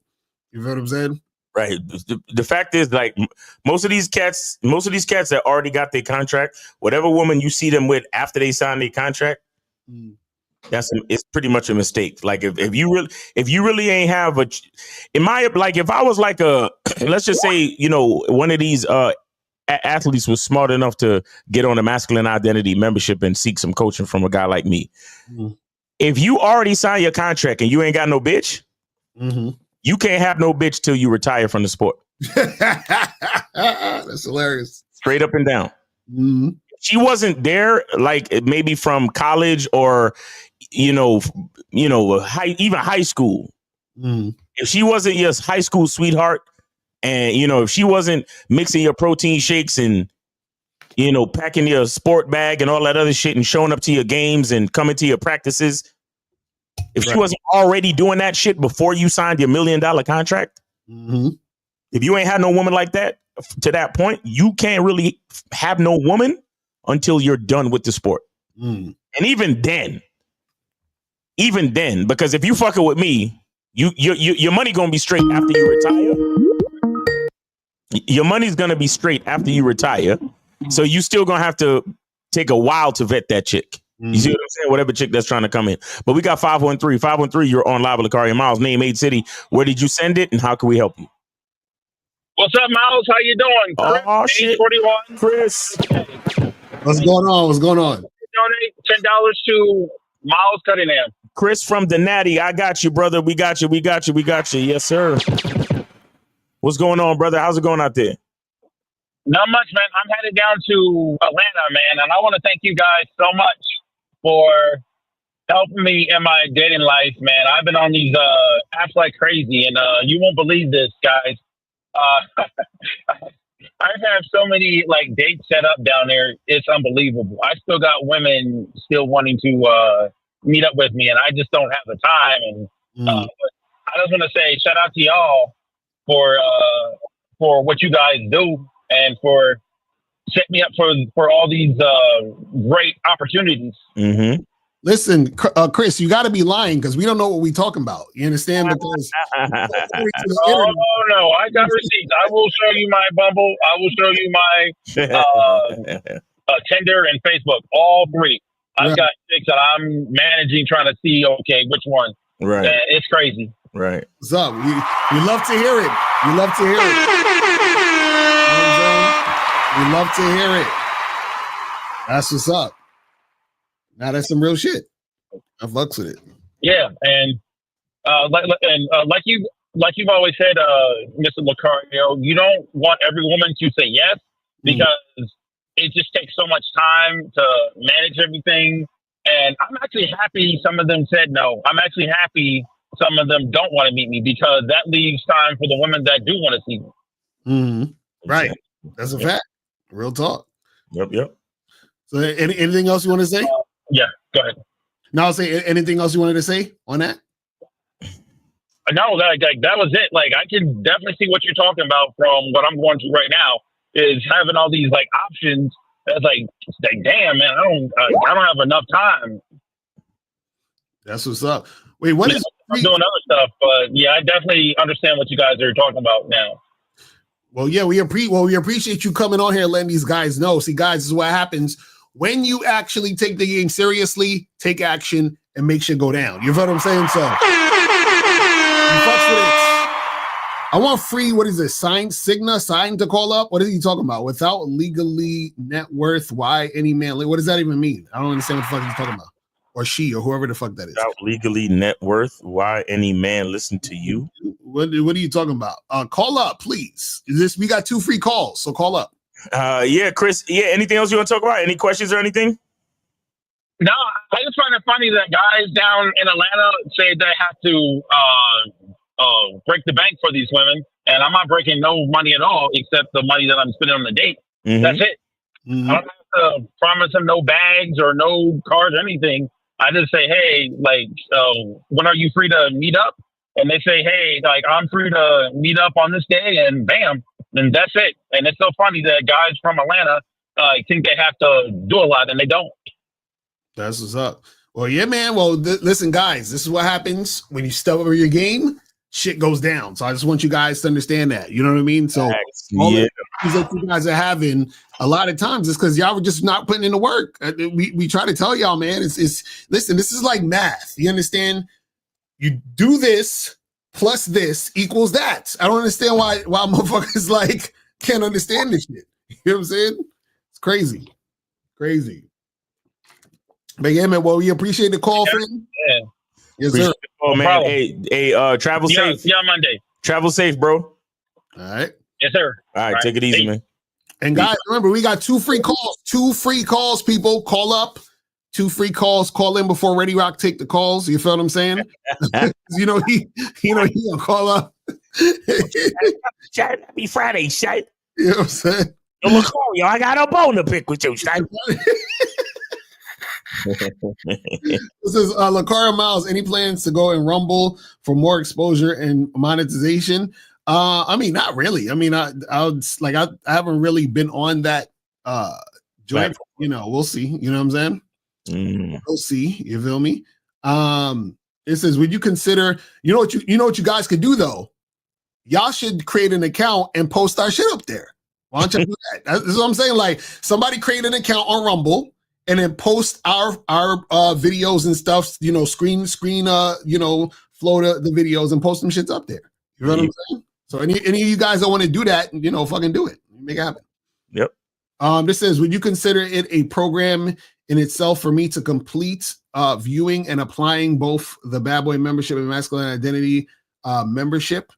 You feel what I'm saying? Right. The fact is, like, most of these cats that already got their contract, whatever woman you see them with after they sign their contract, it's pretty much a mistake. Like if you really ain't have if I was like let's just say, one of these athletes was smart enough to get on a masculine identity membership and seek some coaching from a guy like me. If you already signed your contract and you ain't got no bitch, you can't have no bitch till you retire from the sport. That's hilarious. Straight up and down. She wasn't there, like maybe from college or, even high school. If she wasn't your high school sweetheart, and if she wasn't mixing your protein shakes and packing your sport bag and all that other shit and showing up to your games and coming to your practices, if she wasn't already doing that shit before you signed your $1 million contract, if you ain't had no woman like that to that point, you can't really have no woman until you're done with the sport. And even then, because if you fucking with me, your money gonna be straight after you retire. Your money's gonna be straight after you retire. So you still gonna have to take a while to vet that chick. You see what I'm saying? Whatever chick that's trying to come in. But we got 513. You're on live with Locario Miles. Name, age, city. Where did you send it, and how can we help you? What's up, Miles? How you doing? Chris, oh shit, 41. Chris. What's going on? Donate $10 to Miles Cunningham. Chris from the Natty. I got you, brother. We got you. Yes, sir. What's going on, brother? How's it going out there? Not much, man. I'm headed down to Atlanta, man, and I want to thank you guys so much for helping me in my dating life, man. I've been on these apps like crazy, and you won't believe this, guys. I've had so many dates set up down there. It's unbelievable. I still got women still wanting to meet up with me, and I just don't have the time. And but I just want to say shout out to y'all for what you guys do. and for setting me up for all these great opportunities. Mm-hmm. Listen, Chris, you got to be lying because we don't know what we're talking about. You understand? Because oh no, I got receipts. I will show you my Bumble. I will show you my Tinder and Facebook. All three. I've got chicks that I'm managing, trying to see. Okay, which one? Right. And it's crazy. Right. What's up? We love to hear it. We love to hear it. You know what I'm saying? We love to hear it. That's what's up. Now that's some real shit. I fucks with it. Yeah, and like you've always said, Mr. Locario, you don't want every woman to say yes because it just takes so much time to manage everything. And I'm actually happy some of them said no. I'm actually happy some of them don't want to meet me because that leaves time for the women that do want to see me. Mm-hmm. Right. That's a fact. Real talk. Yep. So anything else you want to say? Yeah, go ahead. No, I'll say anything else you wanted to say on that? No, that was it. Like, I can definitely see what you're talking about from what I'm going through right now is having all these like options. That's like damn, man, I don't have enough time. That's what's up. Wait, what is I'm doing other stuff, but yeah, I definitely understand what you guys are talking about now. Well, yeah, we appreciate you coming on here and letting these guys know. See, guys, this is what happens when you actually take the game seriously, take action, and make shit go down. You know what I'm saying? So, I want free. What is it? Sign to call up. What is he talking about? Without legally net worth, why any man? What does that even mean? I don't understand what the fuck he's talking about, or she, or whoever the fuck that is. Without legally net worth, why any man listen to you? What are you talking about? Call up, please. We got 2 free calls, so call up. Yeah, Chris. Yeah, anything else you want to talk about? Any questions or anything? No, I just find it funny that guys down in Atlanta say they have to break the bank for these women, and I'm not breaking no money at all except the money that I'm spending on the date. Mm-hmm. That's it. Mm-hmm. I don't have to promise them no bags or no cars or anything. I just say, hey, like, when are you free to meet up? And they say, hey, like, I'm free to meet up on this day, and bam, and that's it. And it's so funny that guys from Atlanta think they have to do a lot, and they don't. That's what's up. Well, yeah, man. Well, listen, guys, this is what happens when you step over your game. Shit goes down. So I just want you guys to understand that. You know what I mean? So all the things that you guys are having a lot of times is because y'all were just not putting in the work. We try to tell y'all, man, it's listen, this is like math. You understand? You do this plus this equals that. I don't understand why motherfuckers like can't understand this shit. You know what I'm saying? It's crazy. Crazy. But yeah, man, well, we appreciate the call, friend. Yeah. Yes, sir. Oh, man. Hey, travel safe. Yeah, Monday. Travel safe, bro. All right. Yes, sir. All right, take it easy, man. And guys, remember, we got 2 free calls. 2 free calls, people. Call up. 2 free calls. Call in before Ready Rock take the calls. You feel what I'm saying? he gonna call up. Shit, happy Friday, shit. You know what I'm saying? Yo, Locario, I got a bone to pick with you, shit. This is Locario Miles. Any plans to go and Rumble for more exposure and monetization? I mean, not really. I mean, I haven't really been on that joint. You know, we'll see. You know what I'm saying? We'll see. You feel me? It says, would you consider? You know what you guys could do though? Y'all should create an account and post our shit up there. Why don't you do that? That's what I'm saying. Like, somebody create an account on Rumble and then post our videos and stuff, you know, screen, you know, flow the videos and post them shits up there. You know what I'm saying? So any of you guys that want to do that, you know, fucking do it. Make it happen. Yep. This says, would you consider it a program in itself for me to complete viewing and applying both the Bad Boy membership and Masculine Identity membership?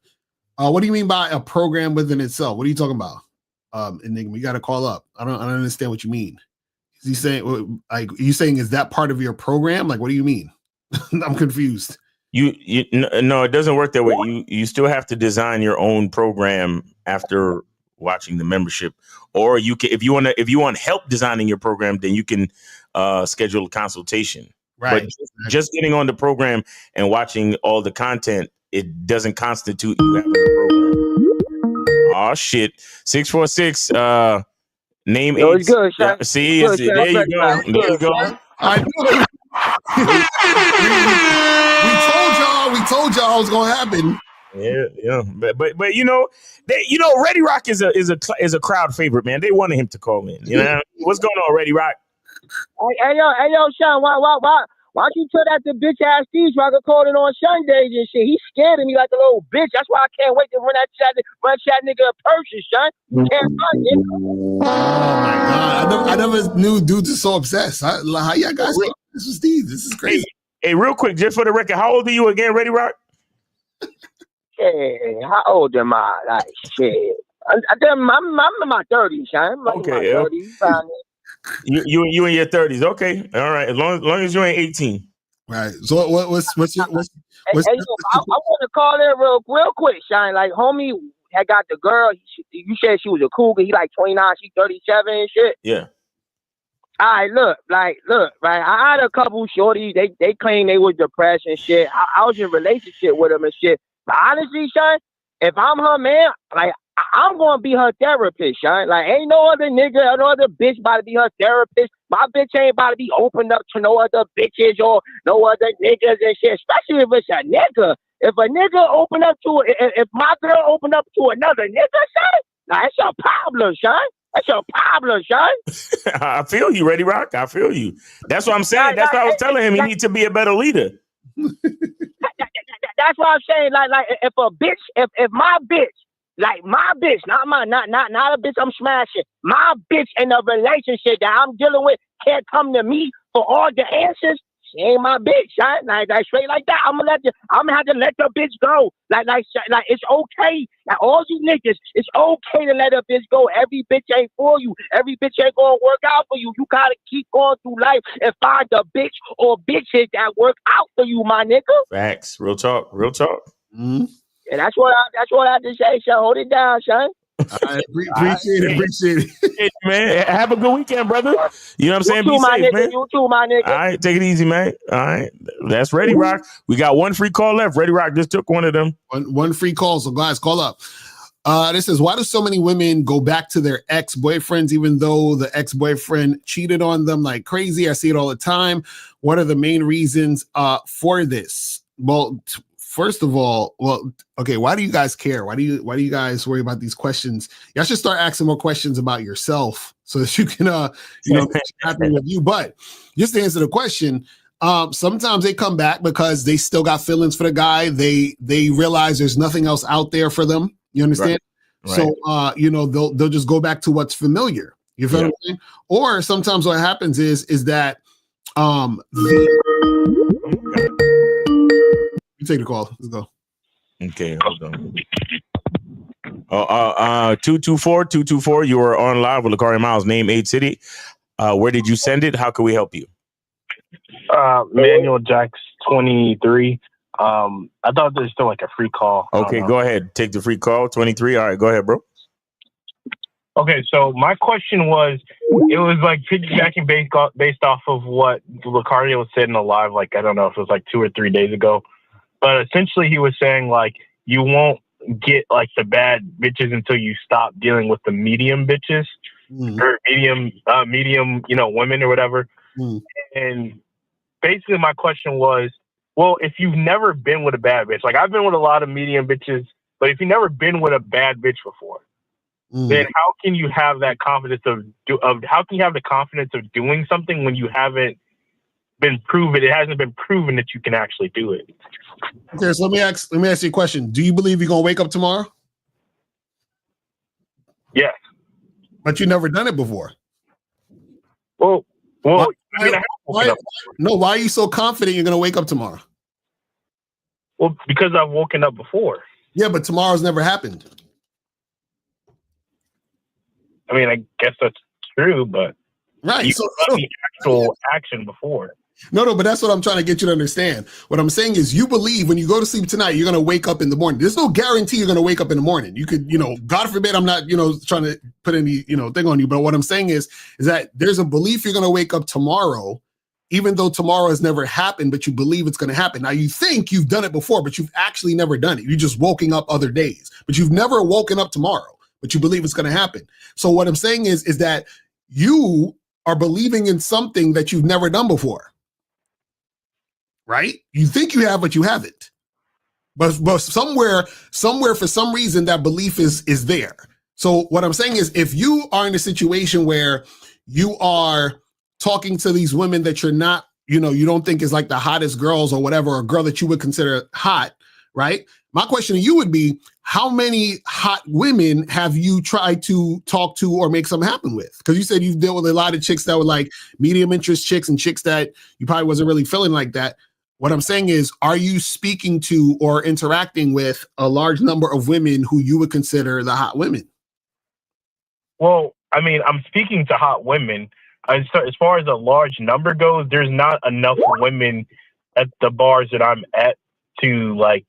What do you mean by a program within itself? What are you talking about? Enigma, you got to call up. I don't understand what you mean. Is he saying, like, are you saying, is that part of your program? Like, what do you mean? I'm confused. No, it doesn't work that way. You still have to design your own program after watching the membership, or you can, if you want help designing your program, then you can schedule a consultation. Right. But just getting on the program and watching all the content, it doesn't constitute you having a program. Oh shit. 646. Name Yo, 8. it's good, Sean. Yeah, see, Good, there Sean. you go. It's There you good, go. Sean. I knew it. we told y'all it was gonna happen. Yeah. But you know, Ready Rock is a crowd favorite, man. They wanted him to call in. You know what's going on, Ready Rock? Hey, yo, Sean, why don't you tell that to bitch ass Steve Rocker calling on Sundays and shit? He's scared of me like a little bitch. That's why I can't wait to run that nigga a purchase, Sean. You can't run, nigga. Oh my god, I never knew dudes are so obsessed. How y'all guys so obsessed with Steve? This is crazy. Hey, real quick, just for the record, how old are you again, Ready Rock? Hey, how old am I? Like shit. I'm in my 30s, Sean. I'm like Okay, in my 30s. You in your 30s? Okay, all right. As long as you ain't 18. Right. So what's Hey, yo, I want to call in real quick, Shine. Like, homie had got the girl. You said she was a cougar. He like 29, she 37 and shit. Yeah. All right, look, right. I had a couple shorties. They claim they was depressed and shit. I was in a relationship with them and shit. But honestly, Shine, if I'm her man, like, I'm gonna be her therapist, Shine. Like, ain't no other nigga or no other bitch about to be her therapist. My bitch ain't about to be opened up to no other bitches or no other niggas and shit. Especially if it's a nigga. If a nigga open up to if my girl open up to another nigga, Shine, now that's your problem, Shine. That's your problem, Shine. I feel you, Ready Rock. I feel you. That's what I'm saying. That's what I was telling him. He needs to be a better leader. That's what I'm saying. Like if a bitch, if my bitch, like my bitch, not a bitch I'm smashing. My bitch in a relationship that I'm dealing with can't come to me for all the answers. She ain't my bitch, right? Like straight like that. I'm gonna have to let the bitch go. Like it's okay. Like all you niggas, it's okay to let a bitch go. Every bitch ain't for you. Every bitch ain't gonna work out for you. You gotta keep going through life and find a bitch or bitches that work out for you, my nigga. Facts. Real talk. Mm-hmm. And that's what I have to say, son. Hold it down, son. I appreciate it. Hey, man, have a good weekend, brother. You know what I'm saying? You too, Be my safe, nigga. man. You too, my nigga. All right, take it easy, man. All right, that's Ready Rock. We got one free call left. Ready Rock just took one of them. One free call. So guys, call up. This says, why do so many women go back to their ex-boyfriends even though the ex-boyfriend cheated on them like crazy? I see it all the time. What are the main reasons for this? Well, first of all, okay, why do you guys care? Why do you guys worry about these questions? Y'all should start asking more questions about yourself so that you can happen with you. But just to answer the question, sometimes they come back because they still got feelings for the guy. They realize there's nothing else out there for them. You understand? Right. So they'll just go back to what's familiar. You feel what I'm saying? Or sometimes what happens is that you take the call. Let's go. Okay, hold on. 224. You are on live with Locario Miles. Name 8 City. Where did you send it? How can we help you? Manuel Jacks 23. I thought there's still like a free call. Okay, go ahead. Take the free call. 23. All right, go ahead, bro. Okay, so my question was, it was like piggybacking based off of what Locario said in the live, like, I don't know if it was like 2 or 3 days ago. But essentially he was saying like, you won't get like the bad bitches until you stop dealing with the medium bitches or medium, women or whatever. And basically my question was, well, if you've never been with a bad bitch, like I've been with a lot of medium bitches, but if you've never been with a bad bitch before, then how can you have that confidence how can you have the confidence of doing something when you haven't been proven? It hasn't been proven that you can actually do it. Okay, so let me ask you a question. Do you believe you're gonna wake up tomorrow? Yes. But you've never done it before. Well, why are you so confident you're gonna wake up tomorrow? Well, because I've woken up before. Yeah, but tomorrow's never happened. I mean, I guess that's true, but right. You've done the actual action before. No, but that's what I'm trying to get you to understand. What I'm saying is you believe when you go to sleep tonight, you're going to wake up in the morning. There's no guarantee you're going to wake up in the morning. You could, God forbid, I'm not, trying to put any, thing on you. But what I'm saying is that there's a belief you're going to wake up tomorrow, even though tomorrow has never happened, but you believe it's going to happen. Now you think you've done it before, but you've actually never done it. You just woken up other days, but you've never woken up tomorrow. but you believe it's going to happen. So what I'm saying is that you are believing in something that you've never done before, right? You think you have, but you haven't. But somewhere for some reason that belief is there. So what I'm saying is, if you are in a situation where you are talking to these women that you're not, you don't think is like the hottest girls or whatever, or a girl that you would consider hot, right? My question to you would be, how many hot women have you tried to talk to or make something happen with? Because you said you've dealt with a lot of chicks that were like medium interest chicks and chicks that you probably wasn't really feeling like that. What I'm saying is, are you speaking to or interacting with a large number of women who you would consider the hot women? Well, I mean, I'm speaking to hot women. As far as a large number goes, there's not enough women at the bars that I'm at to like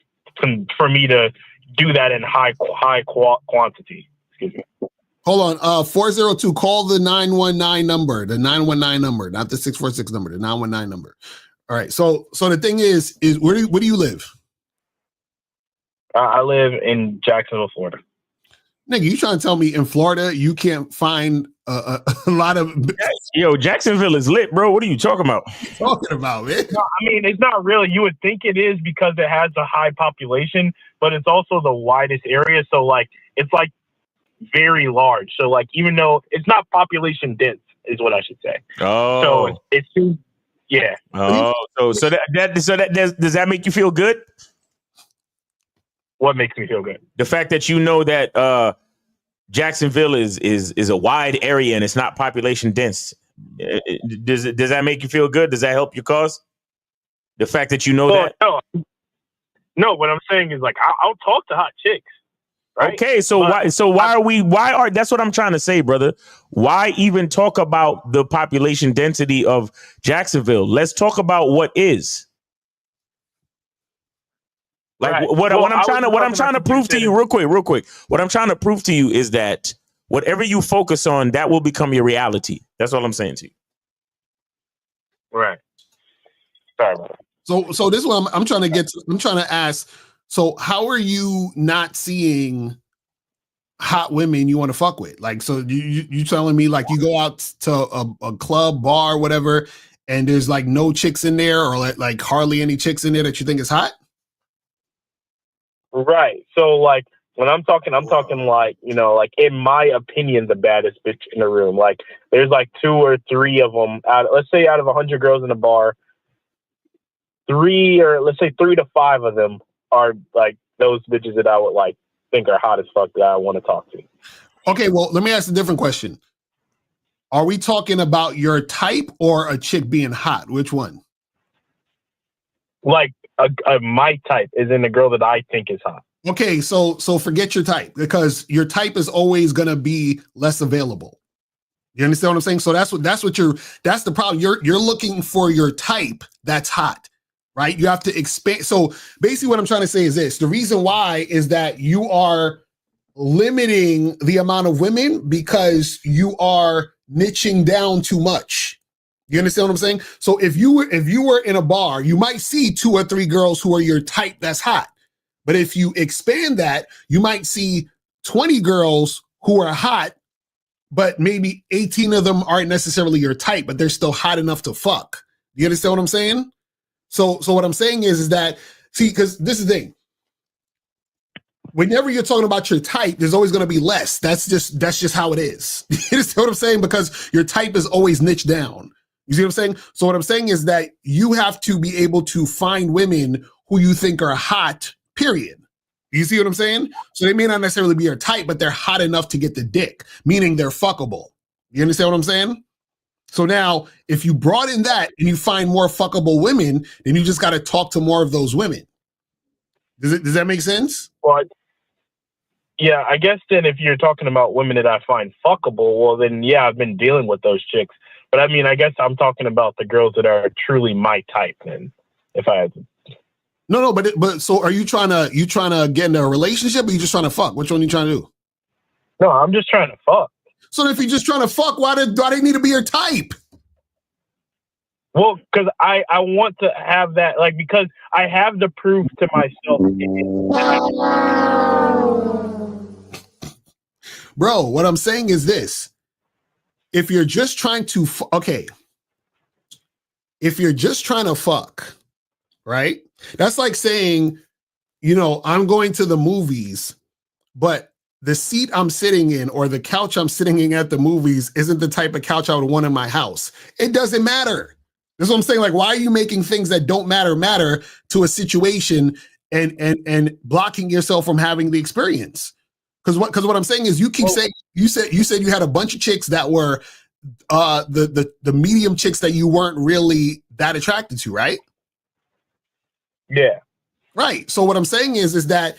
for me to do that in high quantity. Excuse me. Hold on, 402. Call the 919 number, not the 646 number, the 919 number. All right. So the thing is where do you live? I live in Jacksonville, Florida. Nigga, you trying to tell me in Florida you can't find a lot of... Yo, Jacksonville is lit, bro. What are you talking about? What are you talking about, man? No, I mean, it's not really. You would think it is because it has a high population, but it's also the widest area. So, like, it's, like, very large. So, like, even though it's not population dense is what I should say. Oh. So, it's yeah. Oh, so that does that make you feel good? What makes me feel good? The fact that you know that Jacksonville is a wide area and it's not population dense. Does that make you feel good? Does that help your cause? The fact that you know that? No, what I'm saying is, like, I'll talk to hot chicks. Right? Okay, so that's what I'm trying to say, brother. Why even talk about the population density of Jacksonville? Let's talk about what is. Like right. what I'm trying to prove to you real quick. What I'm trying to prove to you is that whatever you focus on, that will become your reality. That's all I'm saying to you. Right. Sorry about that. So this is what I'm trying to get to. I'm trying to ask, so how are you not seeing hot women you want to fuck with? Like, so you telling me, like, you go out to a club, bar, whatever, and there's like no chicks in there, or like hardly any chicks in there that you think is hot? Right. So, like, when I'm talking like, like, in my opinion, the baddest bitch in the room. Like, there's like 2 or 3 of them let's say out of 100 girls in the bar, 3 to 5 of them are like those bitches that I would like think are hot as fuck that I want to talk to. Okay, well, let me ask a different question. Are we talking about your type or a chick being hot? Which one? Like my type is in the girl that I think is hot. Okay, so forget your type, because your type is always gonna be less available. You understand what I'm saying? So that's the problem. You're looking for your type that's hot, right? You have to expand. So basically what I'm trying to say is this: the reason why is that you are limiting the amount of women because you are niching down too much. You understand what I'm saying? So if you were in a bar, you might see 2 or 3 girls who are your type that's hot. But if you expand that, you might see 20 girls who are hot, but maybe 18 of them aren't necessarily your type, but they're still hot enough to fuck. You understand what I'm saying? So what I'm saying is that, see, because this is the thing. Whenever you're talking about your type, there's always going to be less. That's just how it is. You understand what I'm saying? Because your type is always niched down. You see what I'm saying? So what I'm saying is that you have to be able to find women who you think are hot, period. You see what I'm saying? So they may not necessarily be your type, but they're hot enough to get the dick, meaning they're fuckable. You understand what I'm saying? So now, if you broaden that and you find more fuckable women, then you just got to talk to more of those women. Does that make sense? Well, yeah, I guess then if you're talking about women that I find fuckable, well then, yeah, I've been dealing with those chicks. But I mean, I guess I'm talking about the girls that are truly my type. Then, if I had to. No, but so are you trying to get into a relationship, or you just trying to fuck? Which one are you trying to do? No, I'm just trying to fuck. So if you're just trying to fuck, why do they need to be your type? Well, because I want to have that, like, because I have to prove to myself. Bro, what I'm saying is this. If you're just trying to, if you're just trying to fuck, right? That's like saying, you know, I'm going to the movies, but the seat I'm sitting in or the couch I'm sitting in at the movies isn't the type of couch I would want in my house. It doesn't matter. That's what I'm saying. Like, why are you making things that don't matter to a situation and blocking yourself from having the experience? Because what I'm saying is you keep saying you said you had a bunch of chicks that were the medium chicks that you weren't really that attracted to, right? Yeah. Right. So what I'm saying is that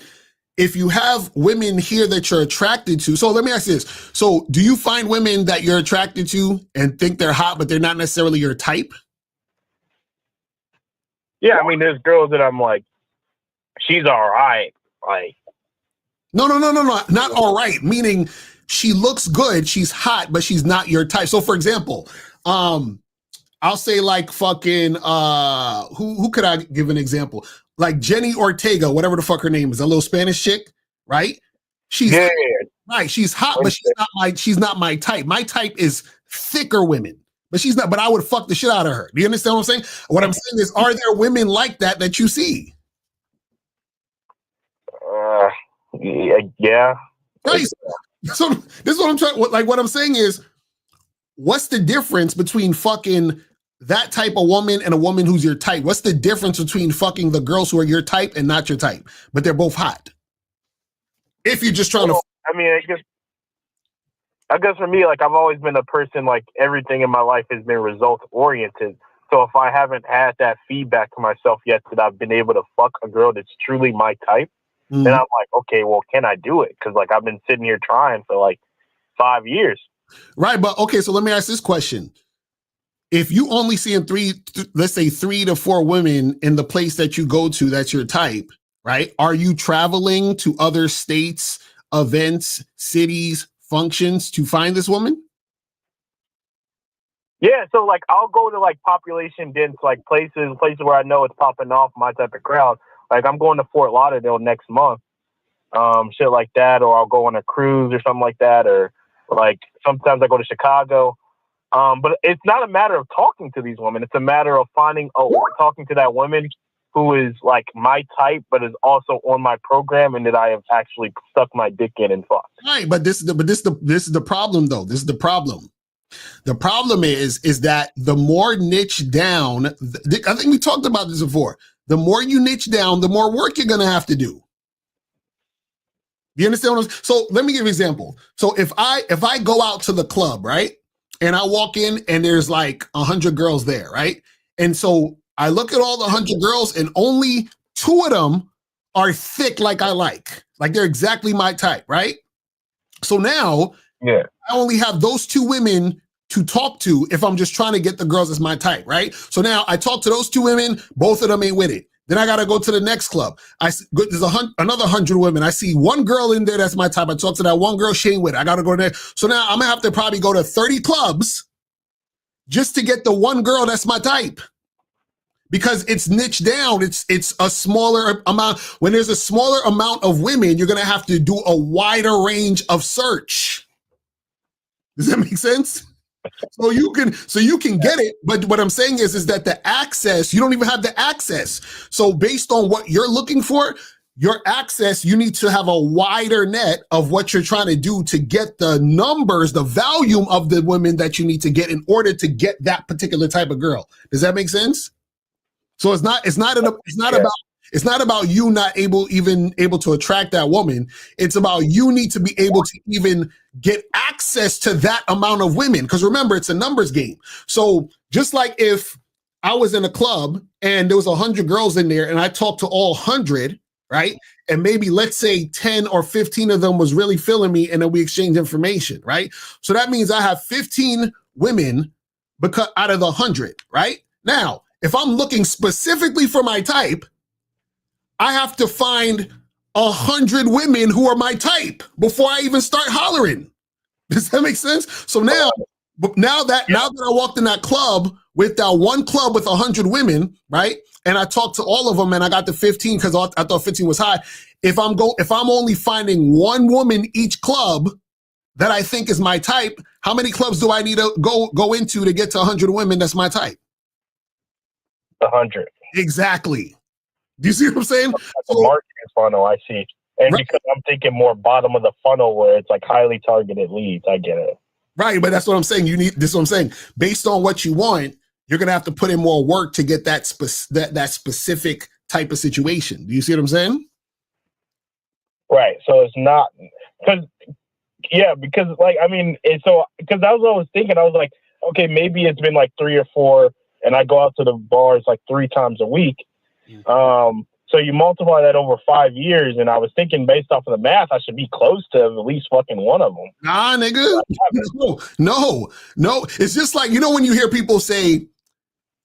if you have women here that you're attracted to, so let me ask you this. So do you find women that you're attracted to and think they're hot, but they're not necessarily your type? Yeah, I mean, there's girls that I'm like, she's all right. Like, No, not all right. Meaning she looks good, she's hot, but she's not your type. So for example, I'll say like fucking who could I give an example? Like Jenny Ortega, whatever the fuck her name is, a little Spanish chick, right? She's right, she's hot, but she's not my type. My type is thicker women. But she's not, but I would fuck the shit out of her. Do you understand what I'm saying? What I'm saying is, are there women like that you see? Yeah. Right. So this is what I'm trying. What I'm saying is, what's the difference between fucking that type of woman and a woman who's your type? What's the difference between fucking the girls who are your type and not your type, but they're both hot? If you're just trying to. I mean, I guess for me, like, I've always been a person, like, everything in my life has been result oriented. So if I haven't had that feedback to myself yet that I've been able to fuck a girl that's truly my type, then I'm like, okay, well, can I do it? Because, like, I've been sitting here trying for like 5 years. Right. But okay, so let me ask this question. If you only seeing let's say 3 to 4 women in the place that you go to, that's your type, right? Are you traveling to other states, events, cities, functions to find this woman? Yeah, so like I'll go to like population dense like places where I know it's popping off, my type of crowd. Like I'm going to Fort Lauderdale next month, shit like that, or I'll go on a cruise or something like that, or like sometimes I go to Chicago. But it's not a matter of talking to these women; it's a matter of talking to that woman who is like my type, but is also on my program, and that I have actually stuck my dick in and fucked. Right, but this is the problem, though. This is the problem. The problem is that the more niche down, I think we talked about this before. The more you niche down, the more work you're gonna have to do. You understand what I'm saying? So let me give you an example. So if I go out to the club, right, and I walk in and there's like 100 girls there, right, and so I look at all the 100 girls and only 2 of them are thick like I like they're exactly my type, right? So now, I only have those 2 women to talk to if I'm just trying to get the girls as my type, right? So now I talk to those 2 women, both of them ain't with it. Then I got to go to the next club. There's another 100 women. I see 1 girl in there that's my type. I talk to that 1 girl, she ain't with it. I got to go there. So now I'm going to have to probably go to 30 clubs just to get the 1 girl that's my type. Because it's niched down, it's a smaller amount. When there's a smaller amount of women, you're going to have to do a wider range of search. Does that make sense? So you can get it, but what I'm saying is that the access, you don't even have the access. So based on what you're looking for, your access, you need to have a wider net of what you're trying to do to get the numbers, the volume of the women that you need to get in order to get that particular type of girl. Does that make sense? So it's not about you not able to attract that woman. It's about you need to be able to even get access to that amount of women. Because remember, it's a numbers game. So just like if I was in a club and there was 100 girls in there and I talked to all 100, right? And maybe let's say 10 or 15 of them was really feeling me and then we exchange information, right? So that means I have 15 women because out of the 100, right? Now, if I'm looking specifically for my type, I have to find 100 women who are my type before I even start hollering. Does that make sense? So now that I walked in that club with that 1 club with 100 women, right? And I talked to all of them and I got to 15 because I thought 15 was high. If I'm only finding 1 woman each club, that I think is my type, how many clubs do I need to go into to get to 100 women that's my type? 100. Exactly. Do you see what I'm saying? The marketing funnel, I see. And because I'm thinking more bottom of the funnel where it's like highly targeted leads, I get it. Right, but that's what I'm saying. This is what I'm saying. Based on what you want, you're gonna have to put in more work to get that specific type of situation. Do you see what I'm saying? Right. So it's not because like I mean, so because that was what I was thinking. I was like, okay, maybe it's been like 3 or 4, and I go out to the bars like 3 times a week. So you multiply that over 5 years, and I was thinking based off of the math, I should be close to at least fucking one of them. Nah, nigga. No. It's just like, you know, when you hear people say,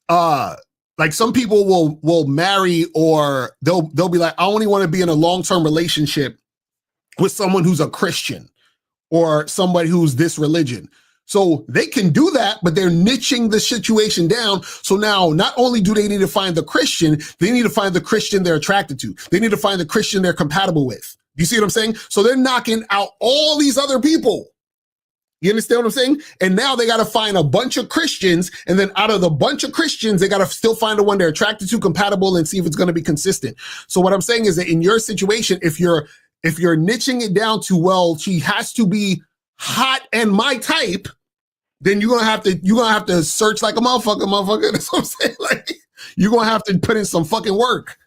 like some people will marry, or they'll be like, I only want to be in a long-term relationship with someone who's a Christian or somebody who's this religion. So they can do that, but they're niching the situation down. So now not only do they need to find the Christian, they need to find the Christian they're attracted to. They need to find the Christian they're compatible with. Do you see what I'm saying? So they're knocking out all these other people. You understand what I'm saying? And now they got to find a bunch of Christians. And then out of the bunch of Christians, they got to still find the one they're attracted to, compatible, and see if it's going to be consistent. So what I'm saying is that in your situation, if you're niching it down to, well, she has to be hot and my type, then you're gonna have to search like a motherfucker. That's what I'm saying. Like, you're gonna have to put in some fucking work.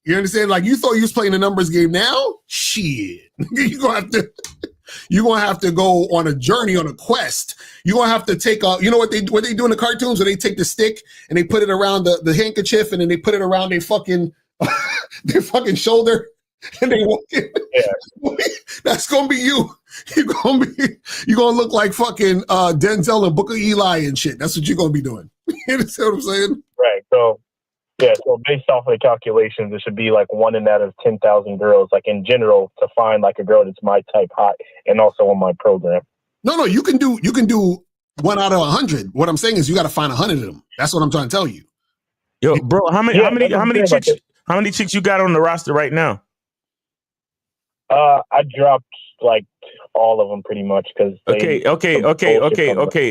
You understand? Like, you thought you was playing a numbers game. Now, shit, you're gonna have to go on a journey, on a quest. You're gonna have to take you know what they do in the cartoons, where they take the stick and they put it around the handkerchief, and then they put it around their fucking shoulder. And they walk in. Yeah. That's gonna be you. You're gonna look like fucking Denzel and Book of Eli and shit. That's what you're gonna be doing. You understand what I'm saying? Right. So yeah. So based off of the calculations, it should be like 1 out of 10,000 girls, like in general, to find like a girl that's my type, hot, and also on my program. No. You can do 1 out of 100. What I'm saying is you got to find 100 of them. That's what I'm trying to tell you. Yo, bro, how many chicks you got on the roster right now? I dropped like all of them pretty much because. Okay.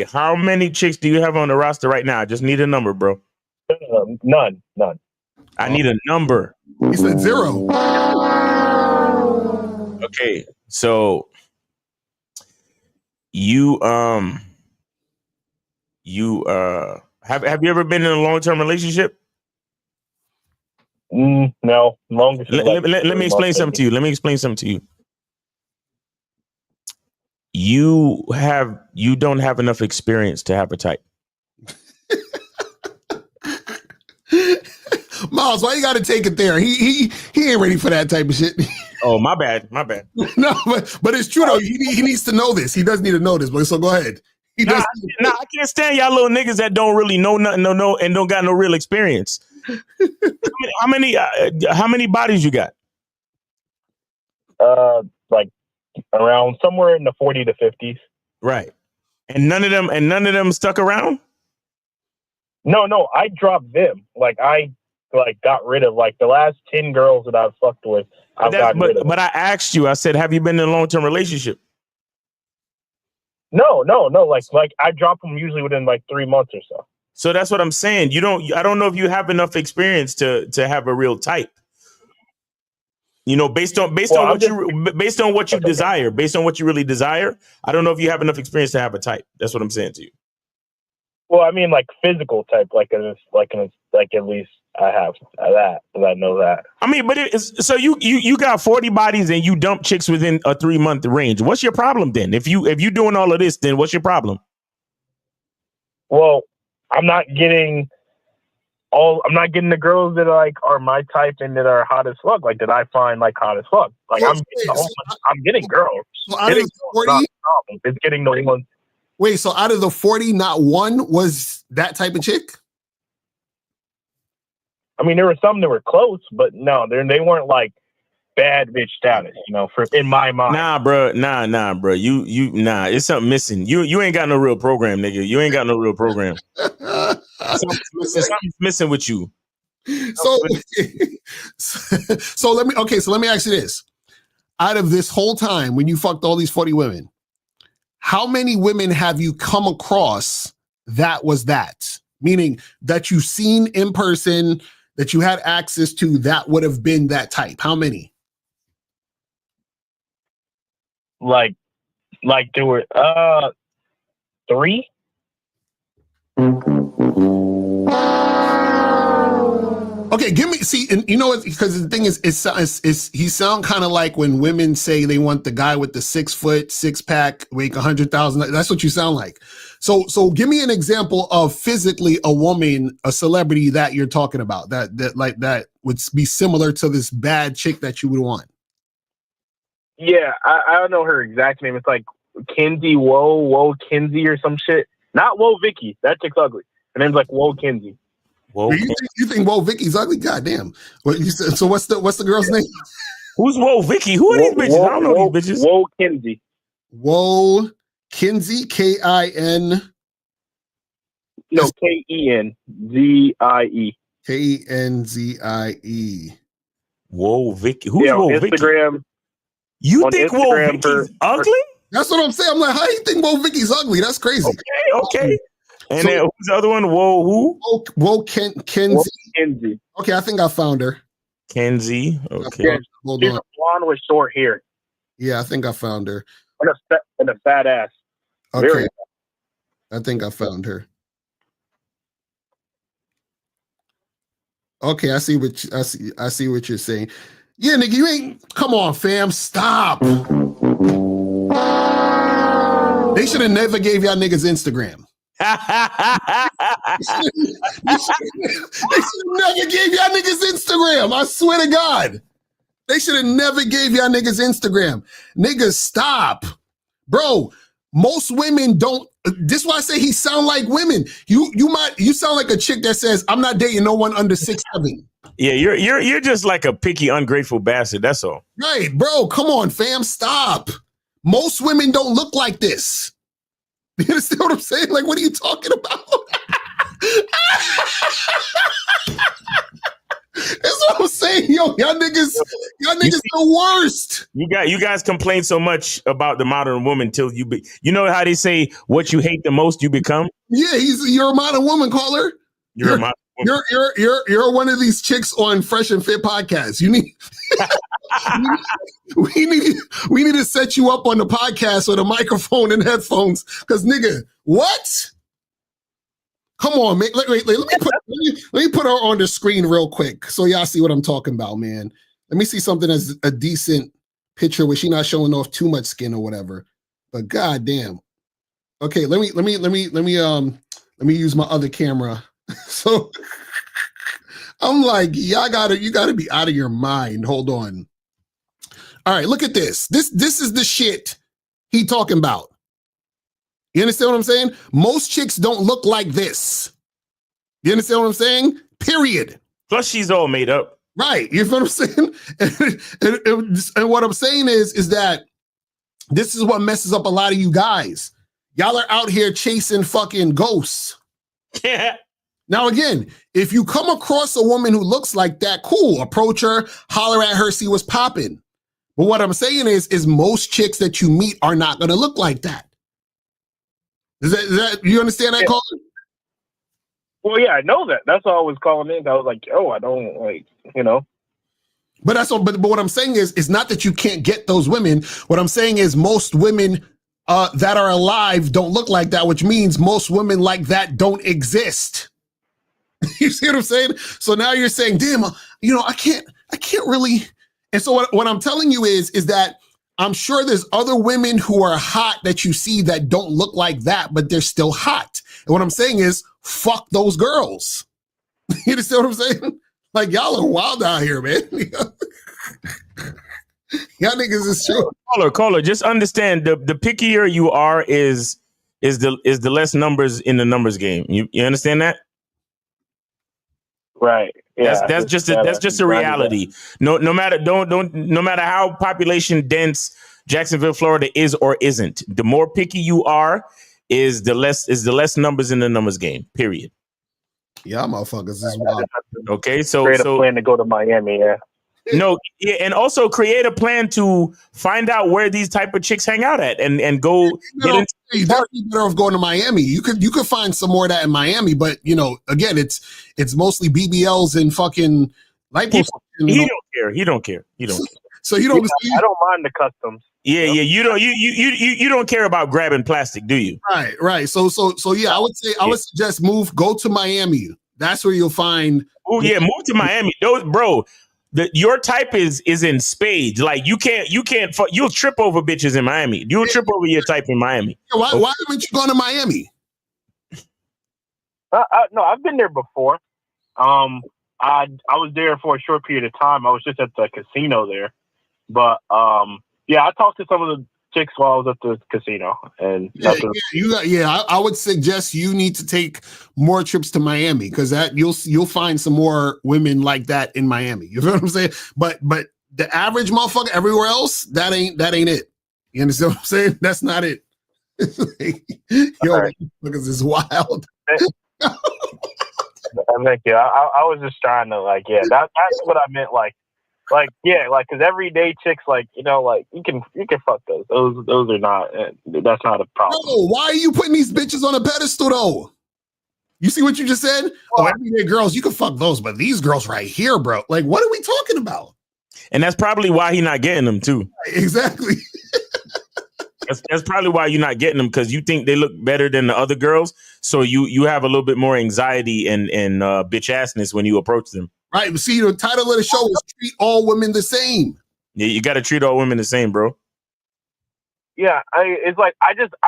How many chicks do you have on the roster right now? I just need a number, bro. None. I need a number. He said 0. Okay, so you have you ever been in a long-term relationship? No, longest. Let me explain something to you. You don't have enough experience to have a type. Miles, why you got to take it there? He ain't ready for that type of shit. Oh, my bad. No, but it's true though. He needs to know this. He does need to know this. But so go ahead. I can't stand y'all little niggas that don't really know nothing, and don't got no real experience. How many bodies you got? Like around somewhere in the 40 to 50s. Right. And none of them stuck around? No, I dropped them. Like I got rid of like the last 10 girls that I've fucked with. But I asked you, I said, have you been in a long-term relationship? No. Like I drop them usually within like 3 months or so. So that's what I'm saying. I don't know if you have enough experience to have a real type. You know, based on what you desire, based on what you really desire. I don't know if you have enough experience to have a type. That's what I'm saying to you. Well, I mean, like physical type, like at least I have that, because I know that. I mean, but so you got 40 bodies and you dump chicks within a 3-month range. What's your problem then? If you doing all of this, then what's your problem? Well, I'm not getting the girls that are my type and that are hot as fuck. Like that I find like hot as fuck. Like I'm getting girls. So out of the 40, it's getting the ones. Wait, so out of the 40, not one was that type of chick? I mean, there were some that were close, but no, they weren't like bad bitch status, you know, in my mind. Nah, bro. You it's something missing. You ain't got no real program, nigga. You ain't got no real program. Something's missing with you. So let me ask you this. Out of this whole time, when you fucked all these 40 women, how many women have you come across that was that? Meaning that you've seen in person, that you had access to, that would have been that type. How many? Like there were 3. Okay, give me, see, and you know what, because the thing is, he sound kind of like when women say they want the guy with the 6 foot, 6-pack, weight 100,000. That's what you sound like. So give me an example of physically a woman, a celebrity that you're talking about, that would be similar to this bad chick that you would want. Yeah, I don't know her exact name. It's like Kinsey Woe Kinsey or some shit. Not Woe Vicky. That chick's ugly. Her name's like Woe Kinsey. Whoa, you think Woe Vicky's ugly? Goddamn. What you said, so what's the girl's name? Who's Woe Vicky? Who are these bitches? I don't know these bitches. Woe Kinsey. Woe Kinsey, K-I-N. No, Kenzie. Kenzie. Woe Vicky. Who's Woe Vicky? Instagram. You think Woe Vicky's ugly? That's what I'm saying. I'm like, how do you think Woe Vicky's ugly? That's crazy. Okay. And then who's the other one? Whoa, who? Kenzie. Okay, I think I found her. Kenzie. Okay. Hold She's on. a blonde with short hair. Yeah, I think I found her. And a fat ass. Okay. I think I found her. Okay, I see what you're saying. Yeah, nigga, you ain't. Come on, fam, stop. They should have never gave y'all niggas Instagram. They should never gave y'all niggas Instagram. I swear to God. They should have never gave y'all niggas Instagram. Niggas, stop. Bro, most women don't. This is why I say he sound like women. You sound like a chick that says, I'm not dating no one under 6'7". Yeah, you're just like a picky, ungrateful bastard. That's all. Right, bro. Come on, fam. Stop. Most women don't look like this. You understand what I'm saying? Like, what are you talking about? That's what I'm saying. Yo, y'all niggas the worst. You guys complain so much about the modern woman till you know how they say what you hate the most you become? Yeah, you're a modern woman, caller. You're a modern woman. You're one of these chicks on Fresh and Fit podcast. You need we need to set you up on the podcast with a microphone and headphones. Cause nigga, what? Come on, man. Wait, let me put her on the screen real quick so y'all see what I'm talking about, man. Let me see something as a decent picture where she's not showing off too much skin or whatever. But goddamn. Okay, let me use my other camera. So I'm like, you gotta be out of your mind. Hold on. All right, look at this. This is the shit he talking about. You understand what I'm saying? Most chicks don't look like this. You understand what I'm saying? Period. Plus, she's all made up. Right. You know what I'm saying? And what I'm saying is that this is what messes up a lot of you guys. Y'all are out here chasing fucking ghosts. Yeah. Now, again, if you come across a woman who looks like that, cool. Approach her, holler at her, see what's popping. But what I'm saying is most chicks that you meet are not going to look like that. Is that you understand that, yeah. Colin? Well, yeah, I know that. That's why I was calling in. I was like, oh, I don't like, you know. But that's all. But what I'm saying is not that you can't get those women. What I'm saying is most women that are alive don't look like that, which means most women like that don't exist. You see what I'm saying? So now you're saying, damn, I can't really. And so what I'm telling you is that I'm sure there's other women who are hot that you see that don't look like that, but they're still hot. And what I'm saying is, fuck those girls. You understand what I'm saying? Like, y'all are wild out here, man. Y'all niggas is true. Caller, just understand the pickier you are is the less numbers in the numbers game. You understand that? Right. Yeah. That's just a reality. No matter how population dense Jacksonville, Florida is or isn't, the more picky you are, is the less numbers in the numbers game. Period. Yeah, motherfuckers is wild. Okay, so plan to go to Miami. Yeah. No, yeah, and also create a plan to find out where these type of chicks hang out at, and go get into. You definitely better off going to Miami. You could find some more of that in Miami, but again, it's mostly BBLs and fucking lipo. He don't care. He don't care. He don't care. So you don't. I don't mind the customs. Yeah, yeah. You don't care about grabbing plastic, do you? Right. So yeah, I would suggest go to Miami. That's where you'll find. Oh yeah, move to Miami. Those bro, your type is in spades. Like you can't you'll trip over bitches in Miami. You'll trip over your type in Miami. Why haven't you gone to Miami? No, I've been there before. I was there for a short period of time. I was just at the casino there, but yeah, I talked to some of the chicks while I was at the casino, and I would suggest you need to take more trips to Miami because that you'll find some more women like that in Miami. You know what I'm saying? But the average motherfucker everywhere else, that ain't it. You understand what I'm saying? That's not it. Because it's wild. Thank you. I was just trying to that's what I meant. Because everyday chicks, you can fuck those. Those are not. That's not a problem. No, why are you putting these bitches on a pedestal though? You see what you just said? Everyday girls, you can fuck those, but these girls right here, bro. Like, what are we talking about? And that's probably why he's not getting them too. Exactly. That's probably why you're not getting them, because you think they look better than the other girls. So you have a little bit more anxiety and bitch assness when you approach them. Right. But see, the title of the show is Treat All Women the Same. Yeah, you got to treat all women the same, bro. Yeah, I'm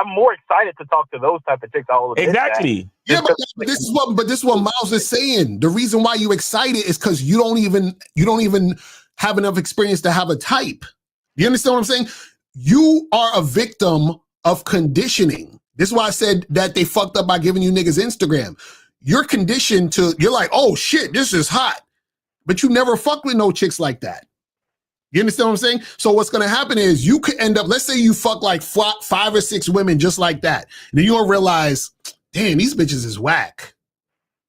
more excited to talk to those type of chicks. Exactly. Yeah, but this is what Miles is saying. The reason why you excited is because you don't even have enough experience to have a type. You understand what I'm saying? You are a victim of conditioning. This is why I said that they fucked up by giving you niggas Instagram. You're conditioned you're like, oh shit, this is hot. But you never fuck with no chicks like that. You understand what I'm saying? So what's going to happen is you could end up, let's say you fuck like 5 or 6 women just like that. And then you'll realize, damn, these bitches is whack.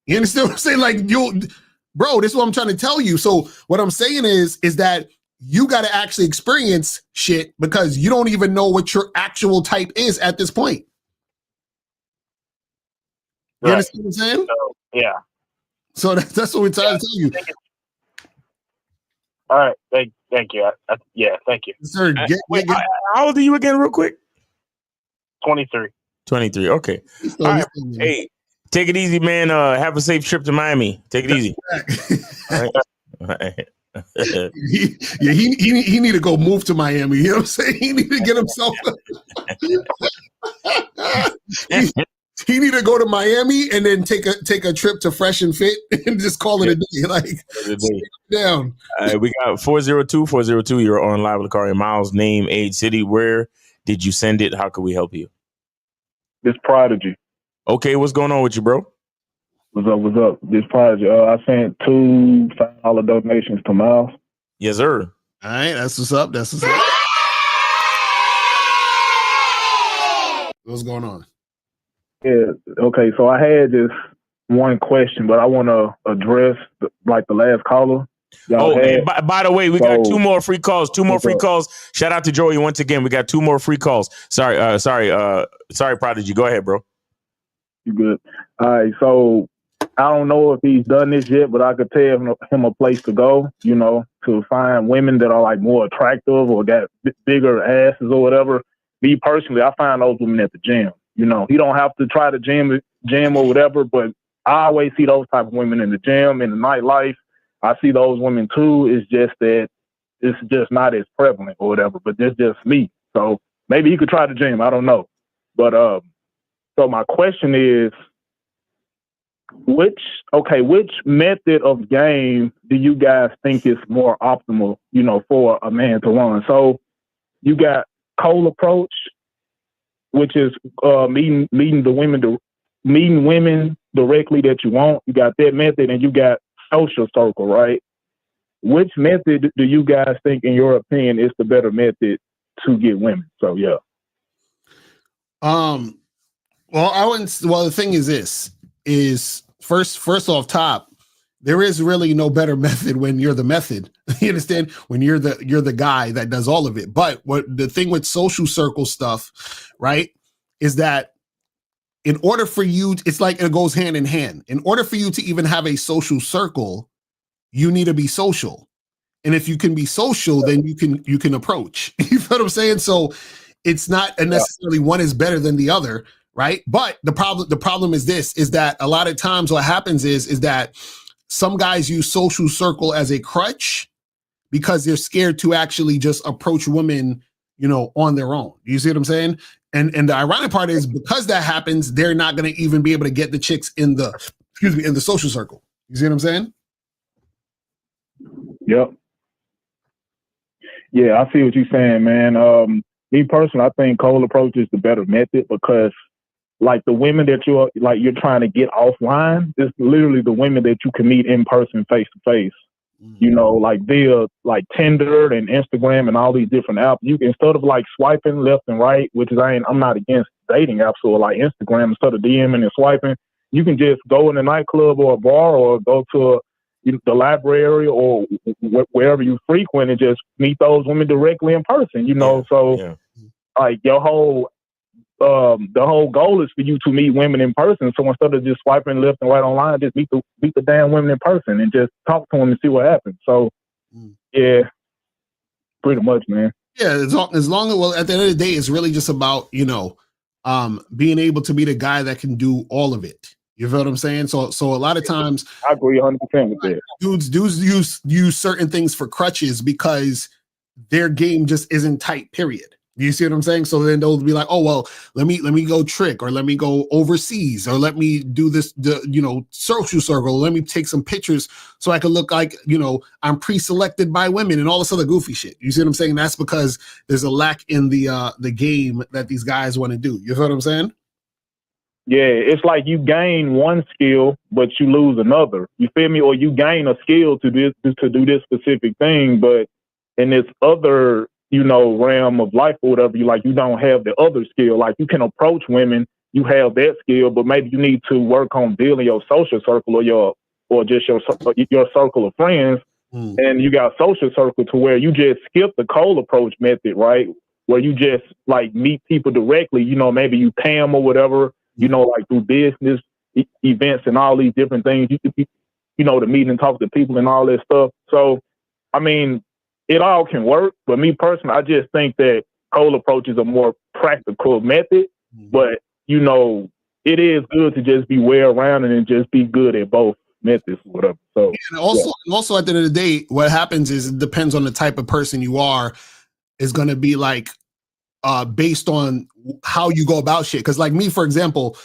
You understand what I'm saying? Like bro, this is what I'm trying to tell you. So what I'm saying is that you got to actually experience shit because you don't even know what your actual type is at this point. You understand what I'm saying? So, yeah. So that's what we're trying to tell you. All right. Thank you. Thank you. Sir, how old are you again, real quick? 23. 23. Okay. All right. Hey, take it easy, man. Have a safe trip to Miami. Take it easy. All right. He need to go move to Miami. You know what I'm saying? He need to get himself. He need to go to Miami and then take a trip to Fresh and Fit and just call it a day. Like, down. We got 402. You're on live with Locario. Miles, name, age, city. Where did you send it? How can we help you? This Prodigy. Okay, what's going on with you, bro? What's up? This Prodigy. I sent 2 $5 donations to Miles. Yes, sir. All right, that's what's up. What's going on? Yeah. Okay. So I had just one question, but I want to address the last caller. Hey, by the way, we got 2 more free calls. 2 more free calls. Shout out to Joey once again. We got 2 more free calls. Sorry, Prodigy. Go ahead, bro. You good? All right. So I don't know if he's done this yet, but I could tell him a place to go. To find women that are more attractive or got bigger asses or whatever. Me personally, I find those women at the gym. He don't have to try to gym or whatever, but I always see those type of women in the gym, in the nightlife. I see those women too. It's just that it's just not as prevalent or whatever, but that's just me. So maybe he could try the gym. I don't know. But so my question is, which method of game do you guys think is more optimal, for a man to run? So you got cold approach, which is meeting women directly that you want. You got that method, and you got social circle, right? Which method do you guys think, in your opinion, is the better method to get women? So yeah. Well, the thing is this: first off top, there is really no better method when you're the method. You understand? When you're the guy that does all of it. But what the thing with social circle stuff, right, is that in order for you, it's like it goes hand in hand. In order for you to even have a social circle, you need to be social. And if you can be social, then you can approach. You know what I'm saying? So it's not necessarily one is better than the other, right? But the problem is this, is that a lot of times what happens is that some guys use social circle as a crutch because they're scared to actually just approach women, on their own. You see what I'm saying? And the ironic part is because that happens, they're not going to even be able to get the chicks in the social circle. You see what I'm saying? Yep. Yeah, I see what you're saying, man. Me personally, I think cold approach is the better method because, like, the women that you're trying to get offline is literally the women that you can meet in person, face to face. Like via like Tinder and Instagram and all these different apps. You can, instead of like swiping left and right, which is I'm not against dating apps or like Instagram, instead of DMing and swiping, you can just go in a nightclub or a bar or go to the library or wherever you frequent and just meet those women directly in person. Like your whole the whole goal is for you to meet women in person. So instead of just swiping left and right online, just meet the damn women in person and just talk to them and see what happens. So yeah, pretty much, man. Yeah, as long as at the end of the day, it's really just about being able to be the guy that can do all of it. You feel what I'm saying? So a lot of times, I agree 100% with that. Dudes use certain things for crutches because their game just isn't tight. Period. You see what I'm saying? So then they'll be like, oh, well, let me go trick, or let me go overseas, or let me do this, social circle. Let me take some pictures so I can look like, I'm pre-selected by women and all this other goofy shit. You see what I'm saying? That's because there's a lack in the game that these guys want to do. You feel what I'm saying? Yeah, it's like you gain one skill, but you lose another. You feel me? Or you gain a skill to do this specific thing, but in this other realm of life or whatever, you don't have the other skill. Like you can approach women, you have that skill, but maybe you need to work on building your social circle or just your circle of friends. And you got social circle to where you just skip the cold approach method, right? Where you just like meet people directly, maybe you pay them or whatever, like through business events and all these different things, to meet and talk to people and all that stuff. So, I mean, it all can work, but me personally, I just think that cold approach is a more practical method. But it is good to just be well-rounded and just be good at both methods, or whatever. So, and also at the end of the day, what happens is it depends on the type of person you are. Is going to be like based on how you go about shit. Because like me, for example,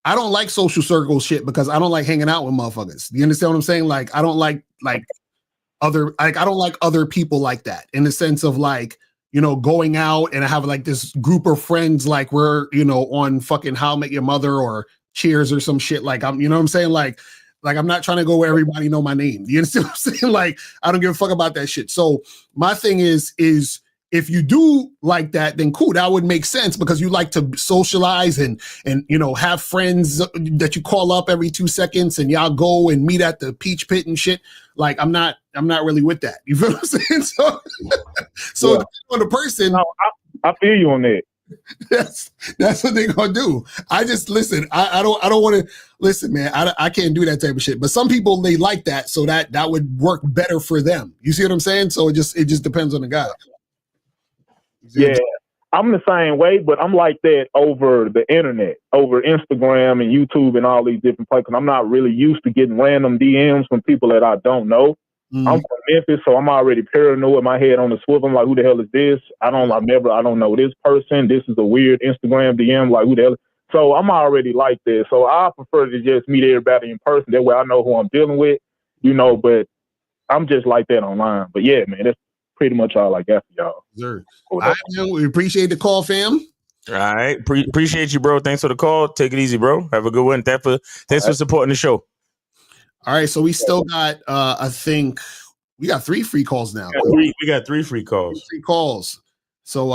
I don't like social circle shit because I don't like hanging out with motherfuckers. You understand what I'm saying? Like I don't like I don't like other people like that, in the sense of like, going out and I have like this group of friends, like we're, on fucking How I Met Your Mother or Cheers or some shit. Like I'm, you know what I'm saying? Like I'm not trying to go where everybody know my name. You understand what I'm saying? Like, I don't give a fuck about that shit. So my thing is if you do like that, then cool, that would make sense because you like to socialize and have friends that you call up every 2 seconds and y'all go and meet at the Peach Pit and shit. Like I'm not really with that. You feel what I'm saying? So yeah. On the person, no, I feel you on that. That's what they're gonna do. I just listen. I don't want to listen, man. I can't do that type of shit. But some people, they like that, so that would work better for them. You see what I'm saying? So it just depends on the guy. Yeah, I'm the same way, but I'm like that over the internet, over Instagram and YouTube and all these different places. I'm not really used to getting random DMs from people that I don't know. I'm from Memphis, so I'm already paranoid. My head on the swivel. I'm like, who the hell is this? I don't know this person. This is a weird Instagram DM. Like, who the hell? So I'm already like this. So I prefer to just meet everybody in person. That way I know who I'm dealing with, but I'm just like that online. But yeah, man, that's pretty much all I got for y'all. Sure. All right, man, we appreciate the call, fam. All right. Appreciate you, bro. Thanks for the call. Take it easy, bro. Have a good one. Thanks for supporting the show. All right. So we still got, I think we got 3 free calls now. We got 3 free calls. 3 calls. So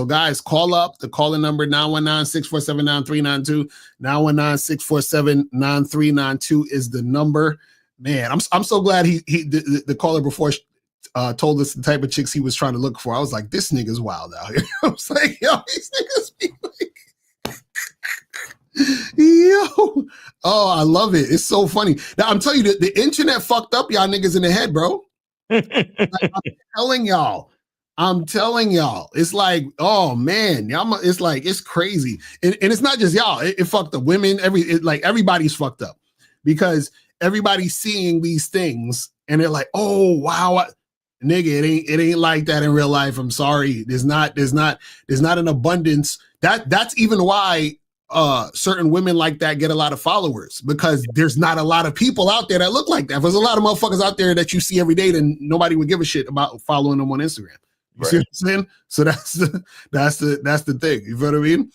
guys, call up. The calling number 919-647-9392. 919-647-9392 is the number. Man, I'm so glad the caller before told us the type of chicks he was trying to look for. I was like, this nigga's wild out here. I was like, yo, these niggas be like, yo. Oh, I love it. It's so funny. Now I'm telling you, the internet fucked up y'all niggas in the head, bro. Like, I'm telling y'all. It's like, oh man, y'all. It's like it's crazy, and it's not just y'all. It fucked up women. Everybody's fucked up because everybody's seeing these things, and they're like, oh wow, nigga, it ain't like that in real life. I'm sorry. There's not an abundance. That's even why certain women like that get a lot of followers, because there's not a lot of people out there that look like that. If there's a lot of motherfuckers out there that you see every day, then nobody would give a shit about following them on Instagram. You see what I'm saying? So that's the thing. You feel what I mean?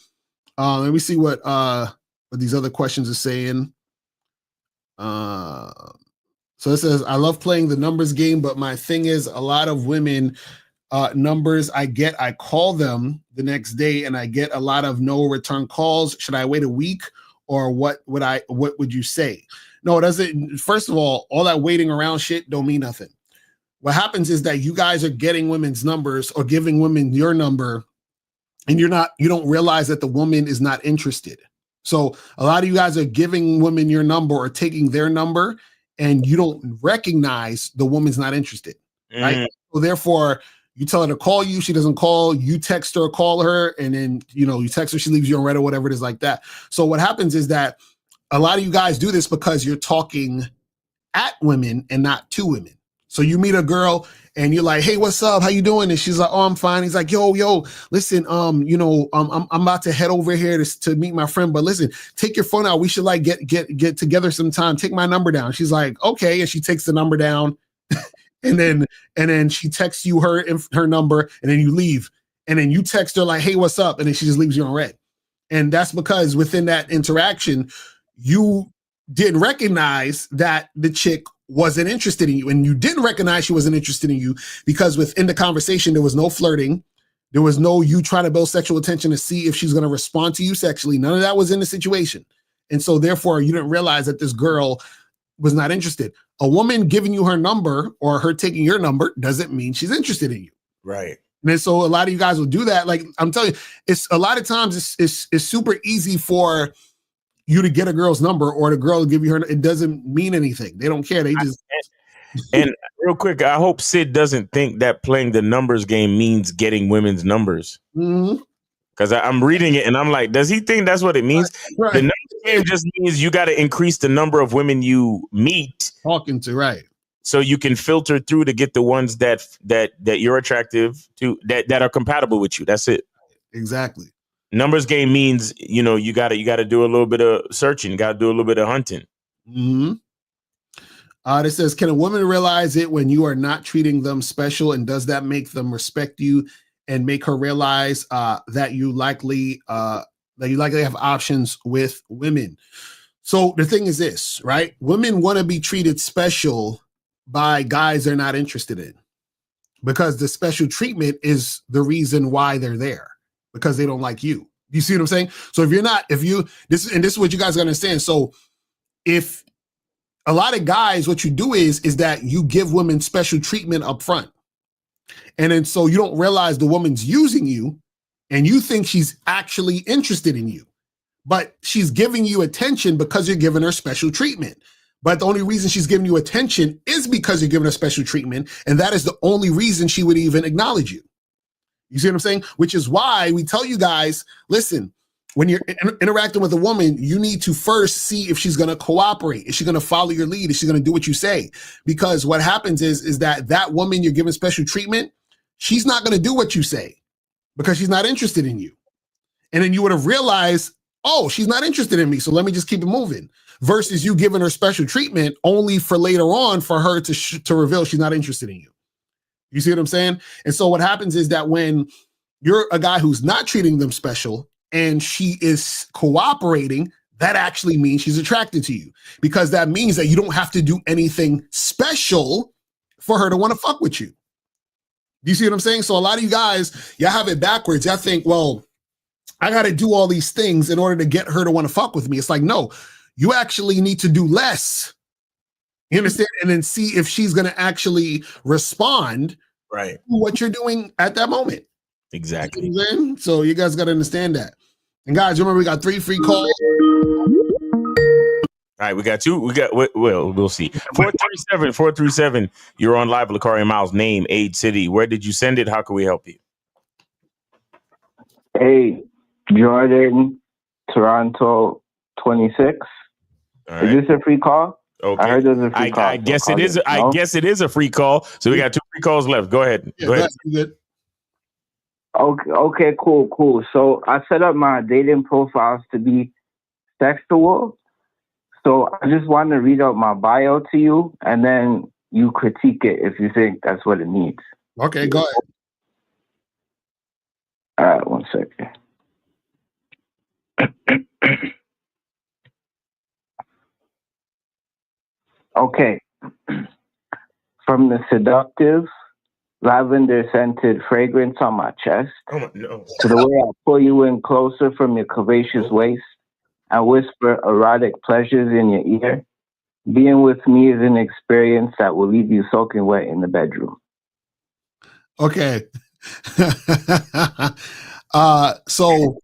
Let me see what these other questions are saying. So it says, I love playing the numbers game, but my thing is a lot of women numbers I call them the next day and I get a lot of no return calls. Should I wait a week, or what would you say? No, it doesn't. First of all that waiting around shit don't mean nothing. What happens is that you guys are getting women's numbers or giving women your number, and you don't realize that the woman is not interested. So a lot of you guys are giving women your number or taking their number, and you don't recognize the woman's not interested, right? So therefore, you tell her to call you, she doesn't call, you text her, call her, and then, you text her, she leaves you on red or whatever it is like that. So what happens is that a lot of you guys do this because you're talking at women and not to women. So you meet a girl and you're like, hey, what's up? How you doing? And she's like, oh, I'm fine. He's like, yo, listen, I'm about to head over here to meet my friend, but listen, take your phone out. We should like get together sometime. Take my number down. She's like, okay. And she takes the number down. And then she texts you her number, and then you leave. And then you text her like, hey, what's up? And then she just leaves you on red. And that's because within that interaction, you didn't recognize that the chick wasn't interested in you. And you didn't recognize she wasn't interested in you because within the conversation, there was no flirting. There was no you trying to build sexual attention to see if she's going to respond to you sexually. None of that was in the situation. And so therefore, you didn't realize that this girl was not interested. A woman giving you her number or her taking your number doesn't mean she's interested in you. Right. And so a lot of you guys will do that. Like I'm telling you, it's a lot of times it's super easy for you to get a girl's number or the girl to give you her. It doesn't mean anything. They don't care. They just. And real quick, I hope Sid doesn't think that playing the numbers game means getting women's numbers. Because I'm reading it and I'm like, does he think that's what it means? Right. The numbers game just means you got to increase the number of women you meet. Talking to, right. So you can filter through to get the ones that you're attractive to, that are compatible with you. That's it. Exactly. Numbers game means, you got to do a little bit of searching, got to do a little bit of hunting. It says, can a woman realize it when you are not treating them special, and does that make them respect you and make her realize that you likely have options with women? So the thing is this, right? Women want to be treated special by guys they're not interested in, because the special treatment is the reason why they're there, because they don't like you. You see what I'm saying? So this is what you guys understand. So if a lot of guys, what you do is that you give women special treatment up front. And then so you don't realize the woman's using you and you think she's actually interested in you, but she's giving you attention because you're giving her special treatment. But the only reason she's giving you attention is because you're giving her special treatment. And that is the only reason she would even acknowledge you. You see what I'm saying? Which is why we tell you guys, listen, when you're interacting with a woman, you need to first see if she's going to cooperate. Is she going to follow your lead? Is she going to do what you say? Because what happens is that woman you're giving special treatment, she's not going to do what you say because she's not interested in you. And then you would have realized, oh, she's not interested in me, so let me just keep it moving. Versus you giving her special treatment only for later on for her to reveal she's not interested in you. You see what I'm saying? And so what happens is that when you're a guy who's not treating them special and she is cooperating, that actually means she's attracted to you, because that means that you don't have to do anything special for her to want to fuck with you. Do you see what I'm saying? So a lot of you guys, y'all have it backwards. Y'all think, well, I got to do all these things in order to get her to want to fuck with me. It's like, no, you actually need to do less You understand? And then see if she's going to actually respond right to what you're doing at that moment. Exactly. You know what I'm saying? So you guys got to understand that. And guys, remember we got 3 free calls. All right, we got 2. We got well, we'll see. 437. You're on live. Locario Miles. Name, age, city. Where did you send it? How can we help you? Hey, Jordan, Toronto, 26. All right. Is this a free call? Okay. I heard there's a free call. I guess it is. I guess it is a free call. So we got 2 free calls left. Go ahead. Yeah, go ahead. Good. Okay, cool. So I set up my dating profiles to be sexual. So I just want to read out my bio to you, and then you critique it if you think that's what it needs. Okay, go ahead. All right, 1 second. Okay. From the seductive, lavender-scented fragrance on my chest, no. to the way I pull you in closer from your curvaceous waist and whisper erotic pleasures in your ear, being with me is an experience that will leave you soaking wet in the bedroom. Okay. So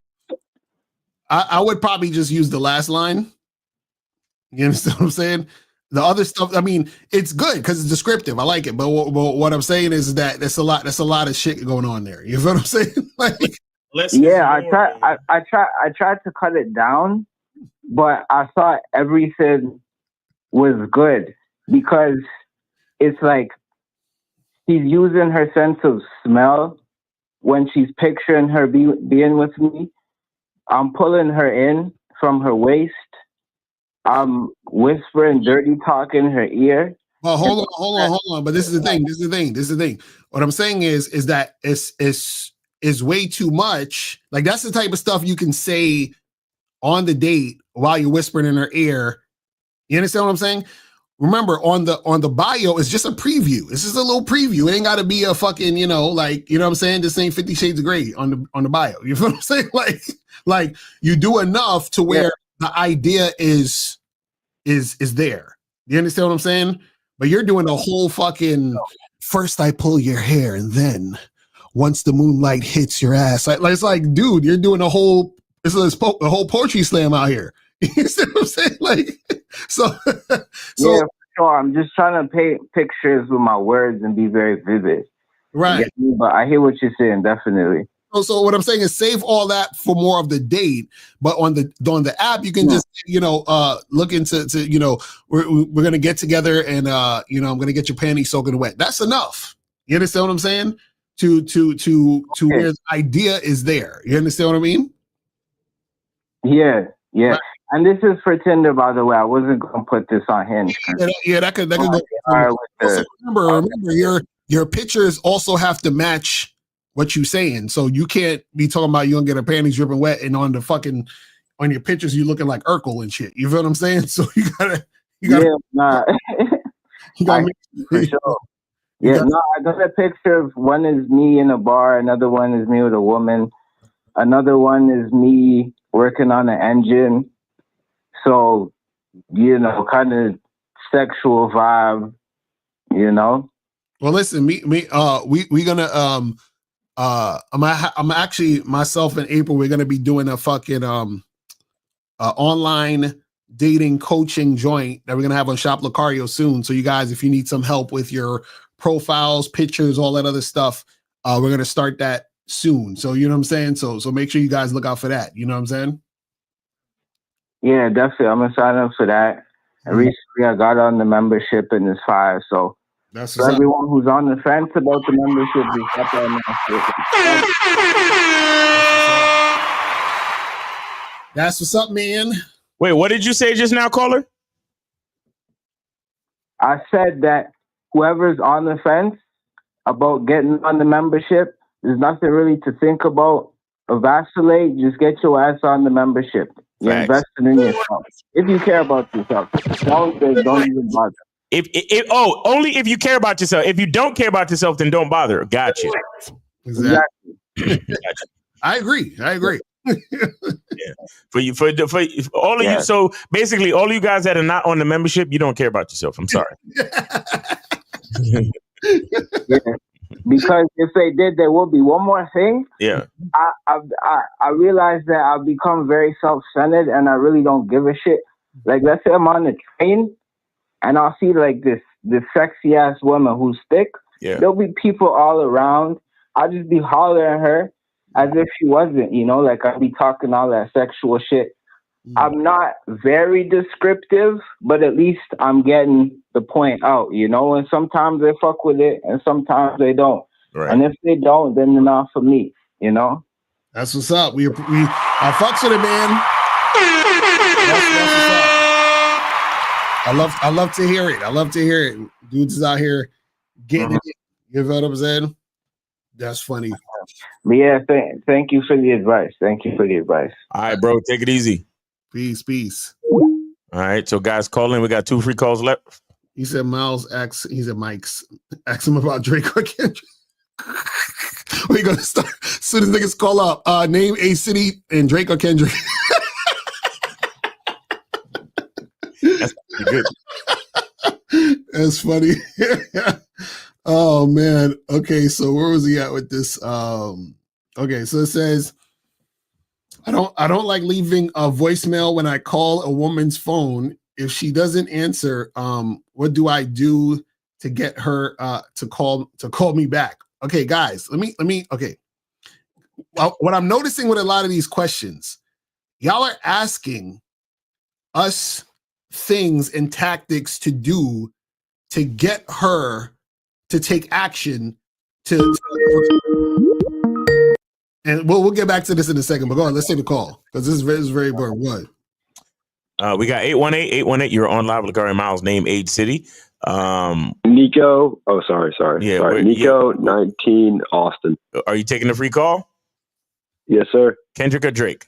I would probably just use the last line. You understand what I'm saying? The other stuff, I mean, it's good because it's descriptive. I like it, but what I'm saying is that there's a lot of shit going on there. You know what I'm saying? Like, I tried to cut it down, but I thought everything was good because it's like she's using her sense of smell when she's picturing her being with me. I'm pulling her in from her waist. I'm whispering dirty talk in her ear. Well, hold on. But this is the thing. What I'm saying is that it's way too much. Like, that's the type of stuff you can say on the date while you're whispering in her ear. You understand what I'm saying? Remember, on the bio, it's just a preview. It's just a little preview. It ain't got to be a fucking, like, you know what I'm saying? This ain't 50 Shades of Grey on the bio. You know what I'm saying? Like you do enough to where the idea is there. You understand what I'm saying? But you're doing the whole fucking first I pull your hair and then once the moonlight hits your ass. It's like, dude, you're doing a whole poetry slam out here. You see what I'm saying? Like, so yeah, for sure. I'm just trying to paint pictures with my words and be very vivid. Right. But I hear what you're saying, definitely. So what I'm saying is save all that for more of the date, but on the app you can just look into we're gonna get together and I'm gonna get your panties soaking wet. That's enough. You understand what I'm saying? To where the idea is there. You understand what I mean? Yeah. Right. And this is for Tinder, by the way. I wasn't gonna put this on Hinge. That could go. Also, remember your pictures also have to match what you saying. So you can't be talking about you gonna get her panties dripping wet and on your pictures you looking like Urkel and shit. You feel what I'm saying? So you gotta for sure. I got a picture of one is me in a bar, another one is me with a woman, another one is me working on an engine. So, kind of sexual vibe, Well, listen, we gonna I'm actually, myself and April, we're gonna be doing a fucking online dating coaching joint that we're gonna have on Shop Locario soon. So you guys, if you need some help with your profiles, pictures, all that other stuff, we're gonna start that soon. So you know what I'm saying? So make sure you guys look out for that. You know what I'm saying? Yeah, definitely. I'm gonna sign up for that. And recently I got on the membership and it's fire. So that's for everyone who's on the fence about the membership, just got that. That's what's up, man. Wait, what did you say just now, caller? I said that whoever's on the fence about getting on the membership, there's nothing really to think about or vacillate. Just get your ass on the membership. You're investing in yourself. If you care about yourself, don't even bother. Only if you care about yourself. If you don't care about yourself, then don't bother. Gotcha. Exactly. I agree. Yeah. For all of you. So basically, all you guys that are not on the membership, you don't care about yourself. I'm sorry. Yeah. Because if they did, there would be one more thing. Yeah. I realized that I've become very self-centered and I really don't give a shit. Like, let's say I'm on the train and I'll see like this sexy ass woman who's thick. Yeah. There'll be people all around. I'll just be hollering at her as if she wasn't, you know, like I'll be talking all that sexual shit. I'm not very descriptive, but at least I'm getting the point out, you know, and sometimes they fuck with it and sometimes they don't. Right. And if they don't, then they're not for me, you know? That's what's up. I fucks with it, man. That's what's up. I love to hear it. I love to hear it. Dudes is out here getting it. You know what I'm saying? That's funny. But yeah, thank you for the advice. Thank you for the advice. All right, bro. Take it easy. Peace. All right. So guys, call in. We got 2 free calls left. He said Mike's ask him about Drake or Kendrick. We're gonna start as soon as niggas call up. Name a city in Drake or Kendrick. That's pretty good. That's funny. Oh man. Okay, so where was he at with this? Okay, so it says I don't like leaving a voicemail when I call a woman's phone. If she doesn't answer, what do I do to get her to call me back? Okay, guys, let me okay. Well, what I'm noticing with a lot of these questions, y'all are asking us things and tactics to do to get her to take action and we'll get back to this in a second, but go on, let's take the call because this is very important. What? We got 818. You're on live with Locario Miles, name, age, city. Nico. Oh, sorry. Yeah, sorry. Nico, 19, Austin. Are you taking the free call? Yes, sir. Kendrick or Drake?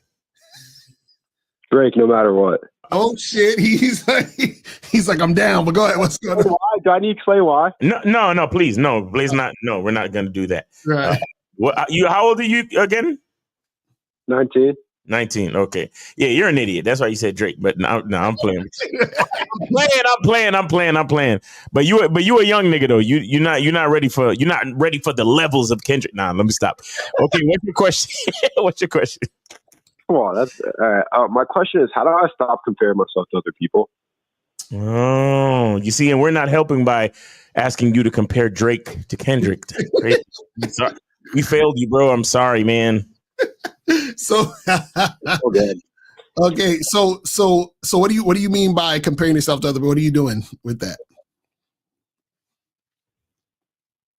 Drake, no matter what. Oh shit, he's like I'm down, but go ahead. What's going on? Why? Do I need to explain why? No, please not. No, we're not going to do that. Right. How old are you again? 19. 19. Okay. Yeah, you're an idiot. That's why you said Drake. But no, I'm playing. I'm playing. But you a young nigga though. You're not ready for the levels of Kendrick. Nah, let me stop. Okay, what's your question? What's your question? Come on, that's all right. My question is, how do I stop comparing myself to other people? Oh, you see, and we're not helping by asking you to compare Drake to Kendrick. We failed you, bro. I'm sorry, man. So okay, so what do you mean by comparing yourself to other people? What are you doing with that?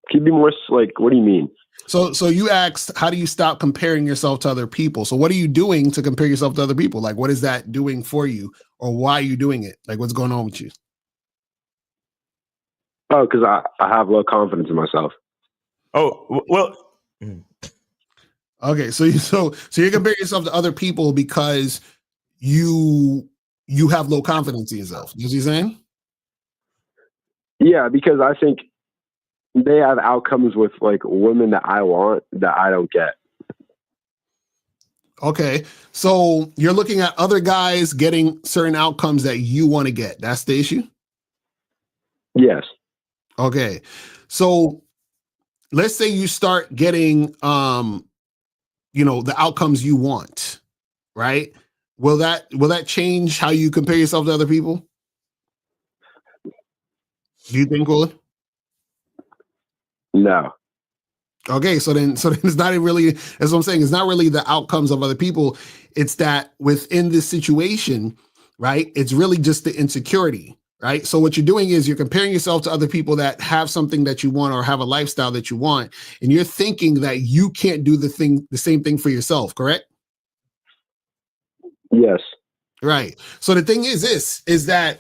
Can you be more like, what do you mean? So you asked, how do you stop comparing yourself to other people? So what are you doing to compare yourself to other people? Like, what is that doing for you, or why are you doing it? Like, what's going on with you? Oh, because I have low confidence in myself. Oh, well. Okay, so you're comparing yourself to other people because you have low confidence in yourself. You know what you're saying? Yeah, because I think they have outcomes with like women that I want that I don't get. Okay, so you're looking at other guys getting certain outcomes that you want to get. That's the issue? Yes. Okay, so let's say you start getting the outcomes you want, right? Will that change how you compare yourself to other people? Do you think, Colin? No. Okay, so then it's not really, that's what I'm saying, it's not really the outcomes of other people. It's that within this situation, right? It's really just the insecurity, right? So what you're doing is you're comparing yourself to other people that have something that you want or have a lifestyle that you want, and you're thinking that you can't do the same thing for yourself, correct? Yes. Right. So the thing is that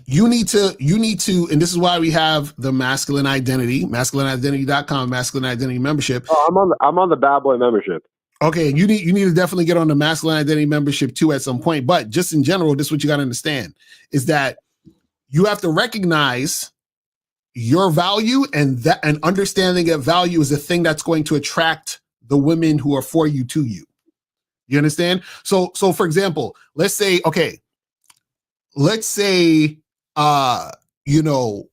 you need to, and this is why we have the masculine identity, masculineidentity.com, masculine identity membership. Oh, I'm on the Bad Boy membership. Okay, you need to definitely get on the masculine identity membership too at some point. But just in general, this is what you got to understand is that you have to recognize your value, and understanding that value is the thing that's going to attract the women who are for you to you. You understand? So for example, let's say you know,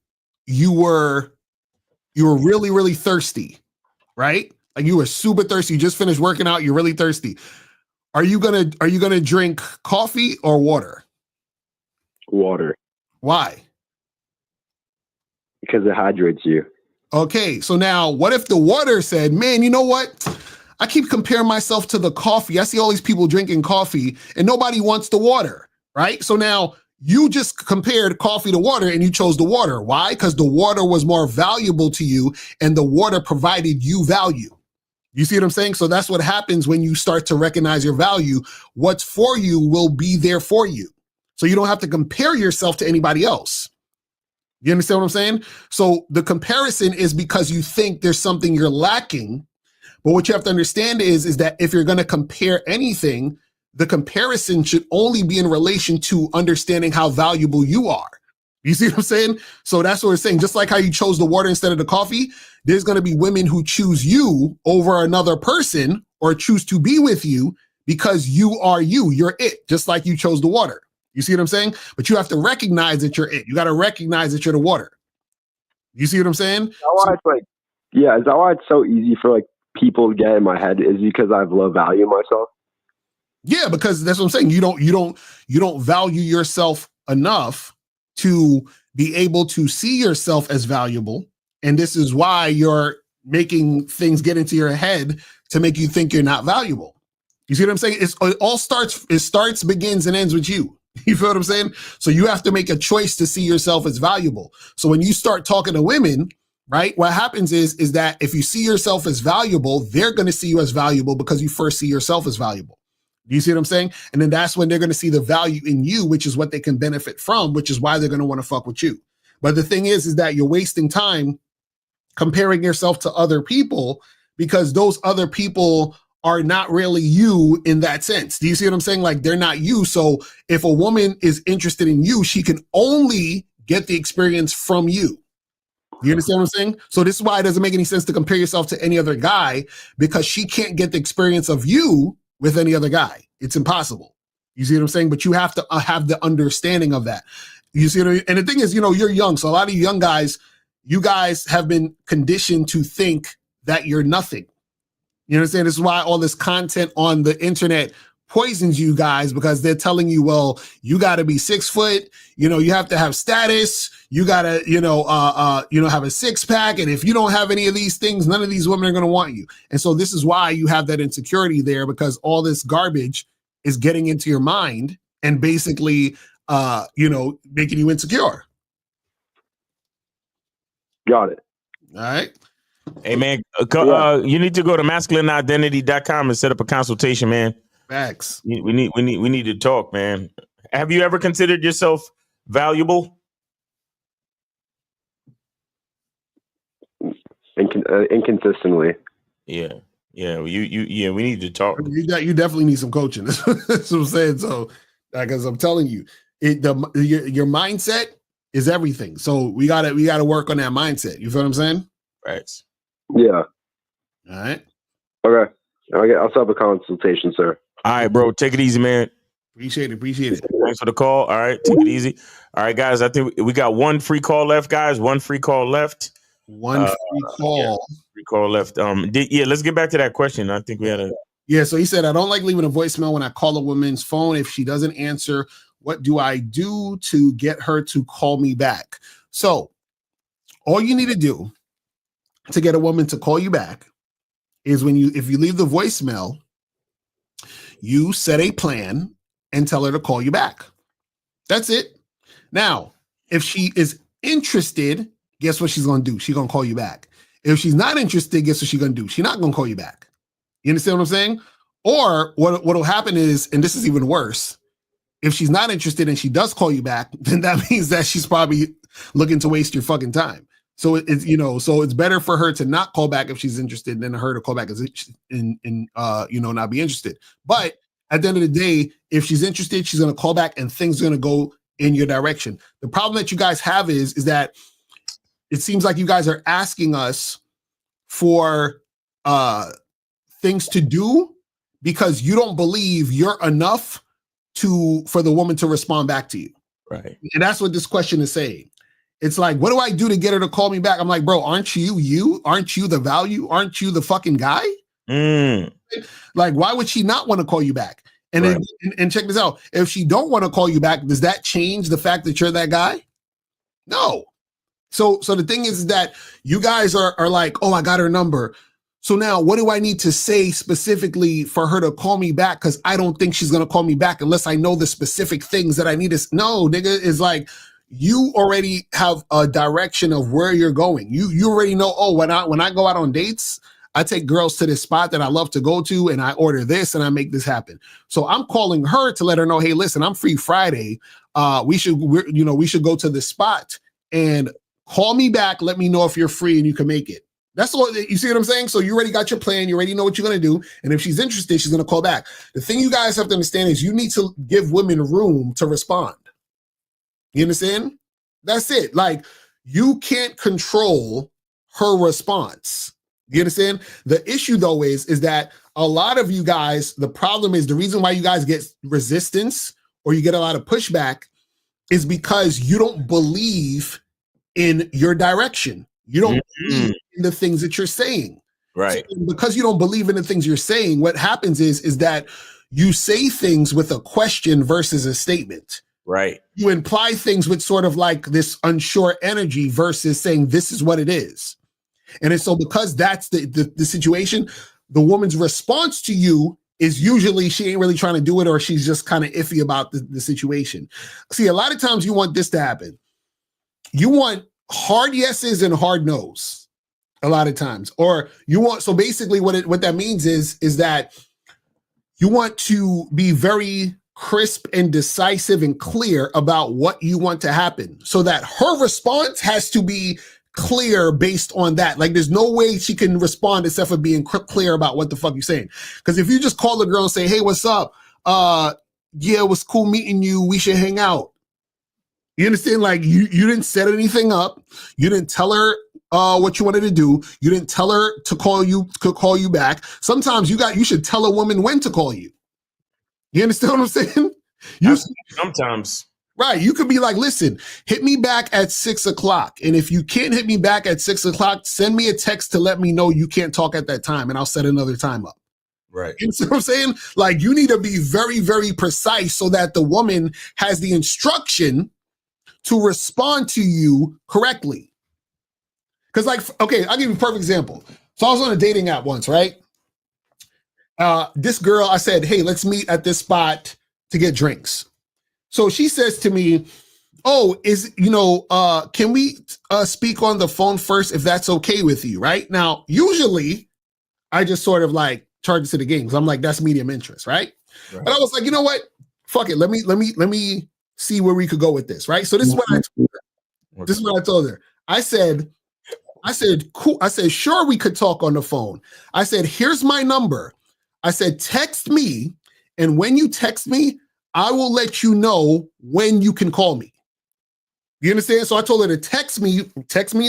you were really, really thirsty, right? Like you were super thirsty. You just finished working out. You're really thirsty. Are you gonna drink coffee or water? Water. Why? Because it hydrates you. Okay, so now what if the water said, man, you know what? I keep comparing myself to the coffee. I see all these people drinking coffee and nobody wants the water, right? So now you just compared coffee to water and you chose the water. Why? Because the water was more valuable to you and the water provided you value. You see what I'm saying? So that's what happens when you start to recognize your value. What's for you will be there for you. So you don't have to compare yourself to anybody else. You understand what I'm saying? So the comparison is because you think there's something you're lacking. But what you have to understand is that if you're going to compare anything, the comparison should only be in relation to understanding how valuable you are. You see what I'm saying? So that's what we're saying. Just like how you chose the water instead of the coffee, there's going to be women who choose you over another person or choose to be with you because you are you. You're it, just like you chose the water. You see what I'm saying? But you have to recognize that you're it. You got to recognize that you're the water. You see what I'm saying? Is that why it's so easy for like people to get in my head is because I've low value myself? Yeah, because that's what I'm saying. You don't value yourself enough to be able to see yourself as valuable. And this is why you're making things get into your head to make you think you're not valuable. You see what I'm saying? It starts, begins, and ends with you. You feel what I'm saying? So you have to make a choice to see yourself as valuable. So when you start talking to women, right, what happens is that if you see yourself as valuable, they're going to see you as valuable because you first see yourself as valuable. Do you see what I'm saying? And then that's when they're going to see the value in you, which is what they can benefit from, which is why they're going to want to fuck with you. But the thing is that you're wasting time comparing yourself to other people because those other people are not really you in that sense. Do you see what I'm saying? Like they're not you. So if a woman is interested in you, she can only get the experience from you. You understand what I'm saying? So this is why it doesn't make any sense to compare yourself to any other guy because she can't get the experience of you with any other guy. It's impossible. You see what I'm saying? But you have to have the understanding of that. You see what I mean? And the thing is, you know, you're young. So a lot of you young guys, you guys have been conditioned to think that you're nothing. You understand? This is why all this content on the internet poisons you guys because they're telling you, well, you got to be 6 foot, you know, you have to have status, you got to, have a six pack. And if you don't have any of these things, none of these women are going to want you. And so this is why you have that insecurity there because all this garbage is getting into your mind and basically, making you insecure. Got it. All right. Hey man, you need to go to masculineidentity.com and set up a consultation, man. Facts. We need to talk, man. Have you ever considered yourself valuable? Inconsistently. Yeah. We need to talk. You definitely need some coaching. That's what I'm saying. So, because I'm telling you, your mindset is everything. So we gotta work on that mindset. You feel what I'm saying? Right. Yeah. All right. Okay. I'll set up a consultation, sir. All right, bro. Take it easy, man. Appreciate it. Thanks for the call. All right. Take it easy. All right, guys. I think we got one free call left, guys. One free call left. Free call. Free call left. Let's get back to that question. I think we had a. Yeah. So he said, I don't like leaving a voicemail when I call a woman's phone. If she doesn't answer, what do I do to get her to call me back? So all you need to do to get a woman to call you back is if you leave the voicemail, you set a plan and tell her to call you back. That's it. Now, if she is interested, guess what she's going to do? She's going to call you back. If she's not interested, guess what she's going to do? She's not going to call you back. You understand what I'm saying? Or what'll happen is, and this is even worse, if she's not interested and she does call you back, then that means that she's probably looking to waste your fucking time. So it's better for her to not call back if she's interested than her to call back and not be interested. But at the end of the day, if she's interested, she's going to call back and things are going to go in your direction. The problem that you guys have is that it seems like you guys are asking us for things to do because you don't believe you're enough for the woman to respond back to you. Right. And that's what this question is saying. It's like, what do I do to get her to call me back? I'm like, bro, aren't you? Aren't you the value? Aren't you the fucking guy? Like, why would she not want to call you back? And Right. and check this out. If she don't want to call you back, does that change the fact that you're that guy? No. So the thing is that you guys are like, oh, I got her number. So now what do I need to say specifically for her to call me back? Because I don't think she's going to call me back unless I know the specific things that I need to. No, nigga, is like, you already have a direction of where you're going. You already know, oh, when I go out on dates, I take girls to this spot that I love to go to and I order this and I make this happen. So I'm calling her to let her know, hey, listen, I'm free Friday. We should go to this spot and call me back. Let me know if you're free and you can make it. That's all. You see what I'm saying? So you already got your plan. You already know what you're going to do. And if she's interested, she's going to call back. The thing you guys have to understand is you need to give women room to respond. You understand? That's it. Like, you can't control her response. You understand? The issue, though, is that a lot of you guys, the problem is the reason why you guys get resistance or you get a lot of pushback is because you don't believe in your direction. You don't believe in the things that you're saying. Right. So because you don't believe in the things you're saying, what happens is that you say things with a question versus a statement. Right. You imply things with sort of like this unsure energy versus saying this is what it is. And it's so because that's the situation, the woman's response to you is usually she ain't really trying to do it or she's just kind of iffy about the situation. See, a lot of times you want this to happen. You want hard yeses and hard nos a lot of times. Or you want, so basically what that means is that you want to be very crisp and decisive and clear about what you want to happen so that her response has to be clear based on that. Like, there's no way she can respond except for being clear about what the fuck you're saying. Because if you just call the girl and say, hey, what's up? Yeah, it was cool meeting you. We should hang out. You understand? Like, you didn't set anything up. You didn't tell her what you wanted to do. You didn't tell her to call you back. Sometimes you should tell a woman when to call you. You understand what I'm saying? Sometimes. Right. You could be like, listen, hit me back at 6:00. And if you can't hit me back at 6:00, send me a text to let me know you can't talk at that time and I'll set another time up. Right. You see what I'm saying? Like, you need to be very, very precise so that the woman has the instruction to respond to you correctly. Because, like, okay, I'll give you a perfect example. So I was on a dating app once, right? This girl, I said, hey, let's meet at this spot to get drinks. So she says to me, oh, can we speak on the phone first if that's okay with you, right? Now, usually I just sort of like charge it to the game because I'm like, that's medium interest, right? But I was like, you know what? Fuck it. Let me see where we could go with this, right? So this is what I told her. This is what I told her. I said, cool. I said, sure, we could talk on the phone. I said, here's my number. I said, text me. And when you text me, I will let you know when you can call me. You understand? So I told her to text me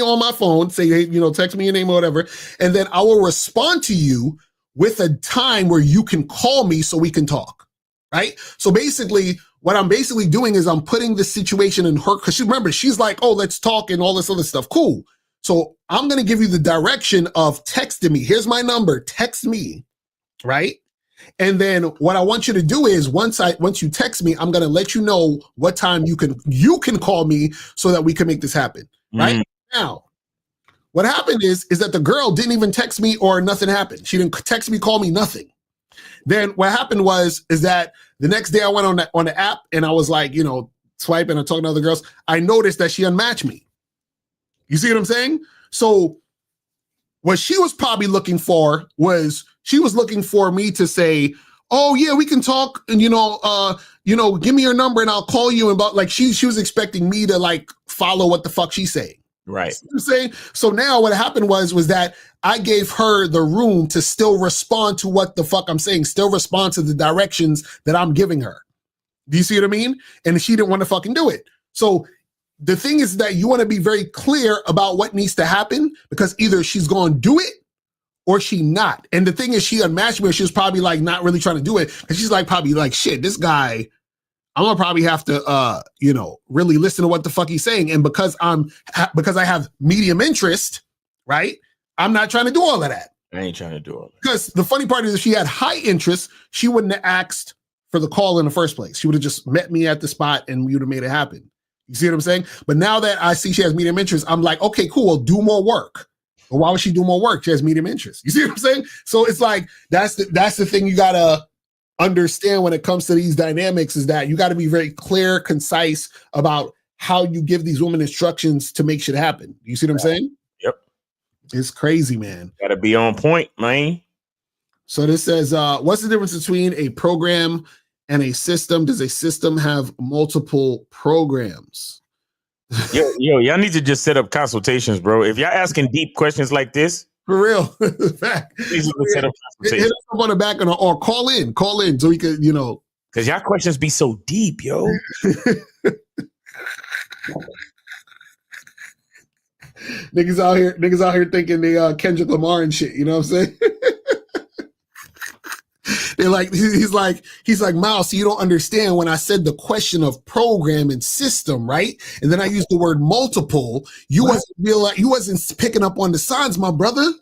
on my phone, say, hey, text me your name or whatever. And then I will respond to you with a time where you can call me so we can talk. Right? So basically, what I'm basically doing is I'm putting the situation in her, because remember, she's like, oh, let's talk and all this other stuff. Cool. So I'm going to give you the direction of texting me. Here's my number. Text me. Right? And then what I want you to do is once you text me, I'm going to let you know what time you can call me so that we can make this happen. Right? Now, what happened is that the girl didn't even text me or nothing happened. She didn't text me, call me, nothing. Then what happened is that the next day I went on the app and I was like, swiping and talking to other girls. I noticed that she unmatched me. You see what I'm saying? So what she was probably looking for was she was looking for me to say, oh yeah, we can talk and give me your number and I'll call you. About like she was expecting me to like follow what the fuck she's saying. Right. You know what I'm saying? So now what happened was that I gave her the room to still respond to what the fuck I'm saying, still respond to the directions that I'm giving her. Do you see what I mean? And she didn't want to fucking do it. So the thing is that you want to be very clear about what needs to happen because either she's going to do it or she not? And the thing is, she unmatched me. She was probably like not really trying to do it. And she's like, probably like, shit, this guy, I'm gonna probably have to, really listen to what the fuck he's saying. And because I have medium interest, right? I'm not trying to do all of that. I ain't trying to do all that. Because the funny part is, if she had high interest, she wouldn't have asked for the call in the first place. She would have just met me at the spot and we would have made it happen. You see what I'm saying? But now that I see she has medium interest, I'm like, okay, cool, well, do more work. But why would she do more work? She has medium interest. You see what I'm saying? So it's like, that's the thing you gotta understand when it comes to these dynamics, is that you gotta be very clear, concise about how you give these women instructions to make shit happen. You see what I'm saying? Yep. It's crazy, man. Gotta be on point, man. So this says, what's the difference between a program and a system? Does a system have multiple programs? Yo, y'all need to just set up consultations, bro. If y'all asking deep questions like this, for real, please set up hit consultations. us up on the back or call in so we could, because y'all questions be so deep, yo. Niggas out here thinking they Kendrick Lamar and shit. You know what I'm saying? They're like, he's like, Miles, so you don't understand when I said the question of program and system, right? And then I used the word multiple. You wasn't picking up on the signs, my brother.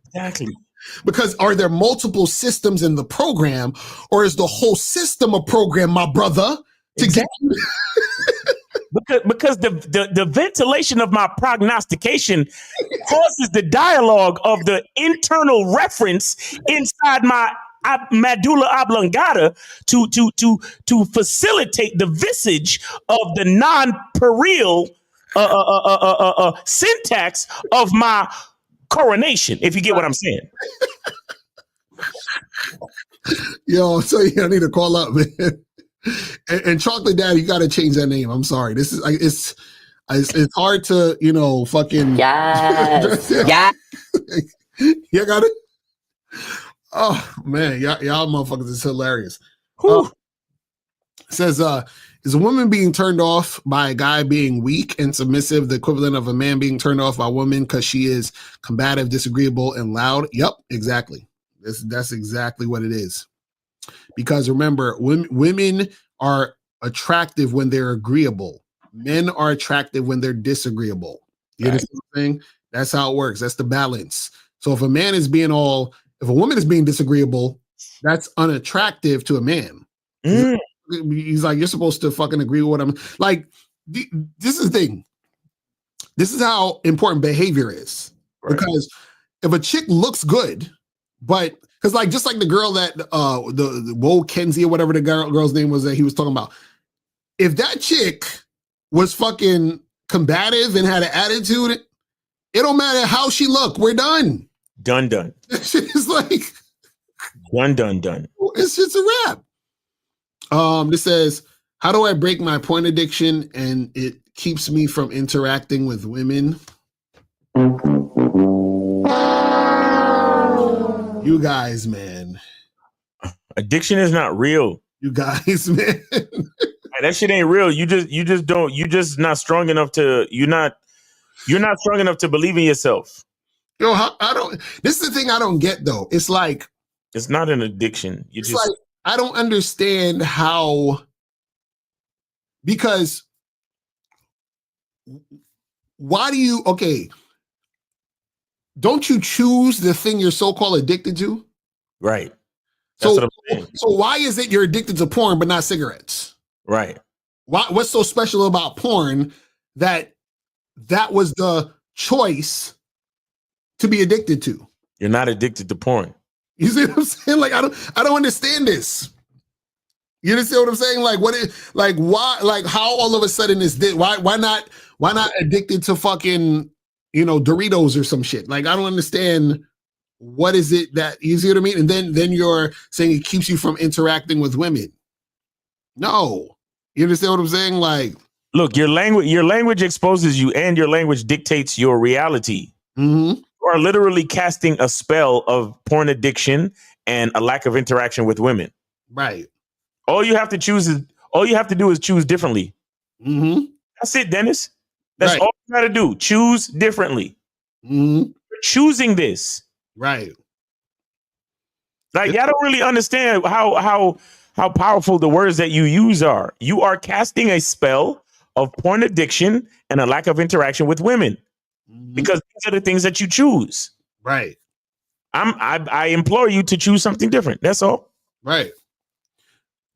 Exactly. Because are there multiple systems in the program, or is the whole system a program, my brother? Exactly. Because the ventilation of my prognostication causes the dialogue of the internal reference inside my medulla oblongata to facilitate the visage of the non-perial syntax of my coronation, if you get what I'm saying. Yo, so I need to call up, man. And Chocolate Daddy, you got to change that name. I'm sorry. This is it's hard to fucking yes. You got it. Oh man, y'all motherfuckers is hilarious. Says is a woman being turned off by a guy being weak and submissive the equivalent of a man being turned off by a woman because she is combative, disagreeable, and loud? Yep, exactly. That's exactly what it is. Because remember, women are attractive when they're agreeable. Men are attractive when they're disagreeable. You understand what I'm saying? That's how it works. That's the balance. So if a woman is being disagreeable, that's unattractive to a man. He's like, you're supposed to fucking agree with what I'm like. This is the thing. This is how important behavior is. Right. Because if a chick looks good, but because just like the girl that the Woe Kenzie or whatever the girl's name was that he was talking about, if that chick was fucking combative and had an attitude, it don't matter how she looked. We're done. Done. It's like done. It's just a wrap. This says, how do I break my porn addiction and it keeps me from interacting with women? You guys, man. Addiction is not real. You guys, man. That shit ain't real. You just not strong enough to, you're not strong enough to believe in yourself. Yo, this is the thing I don't get though. It's like, it's not an addiction. I don't understand how, because why do you, don't you choose the thing you're so-called addicted to? Right. That's what I'm saying. So why is it you're addicted to porn but not cigarettes? Right. What's so special about porn that was the choice to be addicted to? You're not addicted to porn. You see what I'm saying? Like, I don't understand this. You understand what I'm saying? Like, why, how all of a sudden is this? Why not addicted to fucking, Doritos or some shit? Like, I don't understand. What is it that, you see what I mean? And then you're saying it keeps you from interacting with women. No. You understand what I'm saying? Like, look, your language exposes you and your language dictates your reality. Mm-hmm. You are literally casting a spell of porn addiction and a lack of interaction with women. Right. All you have to do is choose differently. Mm-hmm. That's it, Dennis. That's right. all you got to do. Choose differently. Mm-hmm. choosing this. Right. Like y'all don't really understand how powerful the words that you use are. You are casting a spell of porn addiction and a lack of interaction with women because these are the things that you choose. Right. I implore you to choose something different. That's all. Right.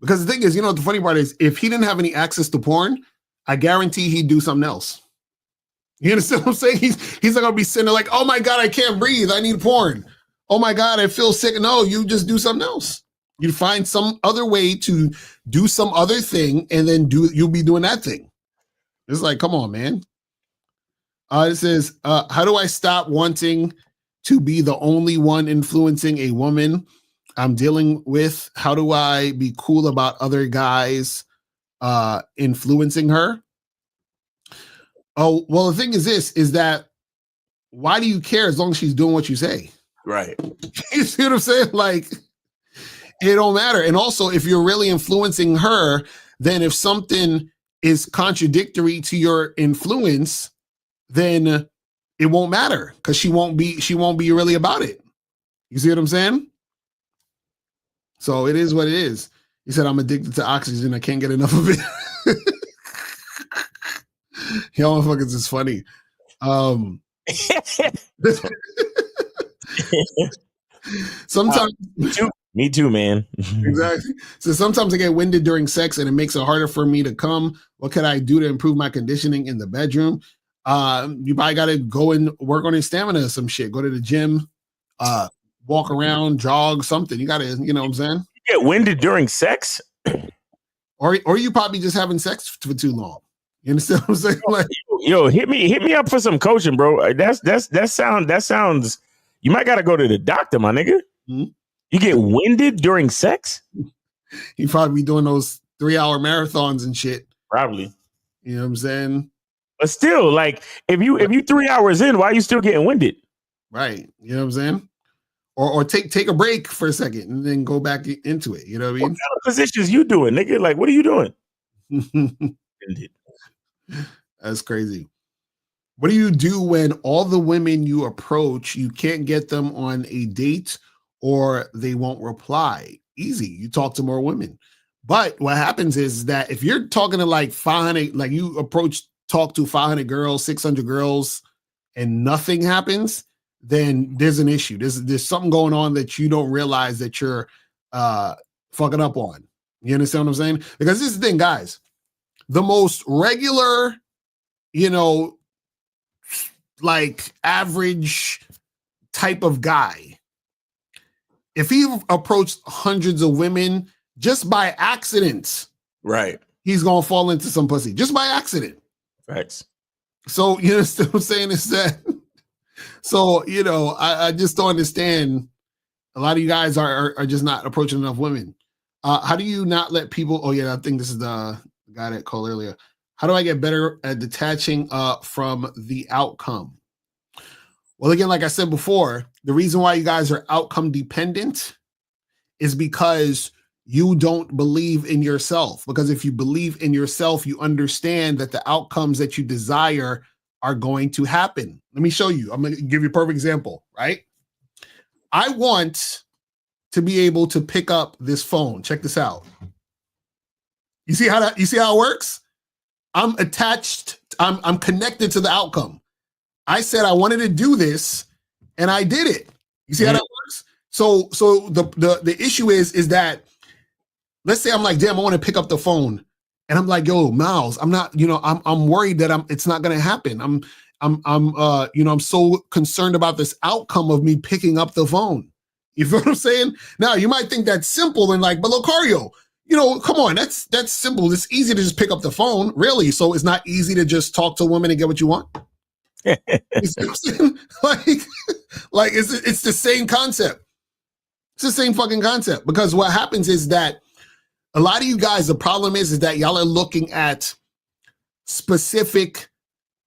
Because the thing is, the funny part is, if he didn't have any access to porn, I guarantee he'd do something else. You understand what I'm saying? He's not gonna be sitting there like, oh my God, I can't breathe. I need porn. Oh my God, I feel sick. No, you just do something else. You find some other way to do some other thing, and then you'll be doing that thing. It's like, come on, man. It says, how do I stop wanting to be the only one influencing a woman I'm dealing with? How do I be cool about other guys influencing her? Oh, well, the thing is this, is that why do you care as long as she's doing what you say? Right. You see what I'm saying? Like, it don't matter. And also, if you're really influencing her, then if something is contradictory to your influence, then it won't matter because she won't be really about it. You see what I'm saying? So it is what it is. He said, I'm addicted to oxygen. I can't get enough of it. Y'all motherfuckers is funny. Sometimes me too, man. Exactly. So sometimes I get winded during sex and it makes it harder for me to come. What can I do to improve my conditioning in the bedroom? You probably got to go and work on your stamina or some shit. Go to the gym, walk around, jog, something. You got to, you know what I'm saying? You get winded during sex? Or you probably just having sex for too long. You understand what I'm saying? Like, yo, hit me up for some coaching, bro. That sounds. You might got to go to the doctor, my nigga. Mm-hmm. You get winded during sex? You probably be doing those 3-hour marathons and shit. Probably. You know what I'm saying? But still, like, if you 3 hours in, why are you still getting winded? Right. You know what I'm saying? Or take a break for a second and then go back into it. You know what I mean? What kind of positions you doing, nigga? Like, what are you doing? That's crazy. What do you do when all the women you approach, you can't get them on a date or they won't reply? Easy. You talk to more women. But what happens is that if you're talking to like 500, like you talk to 500 girls, 600 girls, and nothing happens, then there's an issue. There's something going on that you don't realize that you're fucking up on. You understand what I'm saying? Because this is the thing, guys. The most regular, like average type of guy, if he approached hundreds of women just by accident, right, he's gonna fall into some pussy just by accident. Facts. So you know what I'm saying is that. So I just don't understand. A lot of you guys are just not approaching enough women. How do you not let people? Oh yeah, I think this is the guy that called earlier. How do I get better at detaching from the outcome? Well, again, like I said before, the reason why you guys are outcome dependent is because you don't believe in yourself. Because if you believe in yourself, you understand that the outcomes that you desire are going to happen. Let me show you. I'm going to give you a perfect example, right? I want to be able to pick up this phone. Check this out. You see how it works? I'm attached. I'm connected to the outcome. I said I wanted to do this, and I did it. You see how that works? So the issue is that, let's say I'm like, damn, I want to pick up the phone, and I'm like, yo, Miles, I'm not, I'm worried that it's not gonna happen. I'm so concerned about this outcome of me picking up the phone. You feel what I'm saying? Now you might think that's simple and like, but Locario, come on, that's simple. It's easy to just pick up the phone, really. So it's not easy to just talk to a woman and get what you want. You see what I'm saying? Like it's the same concept. It's the same fucking concept, because what happens is that a lot of you guys, the problem is that y'all are looking at specific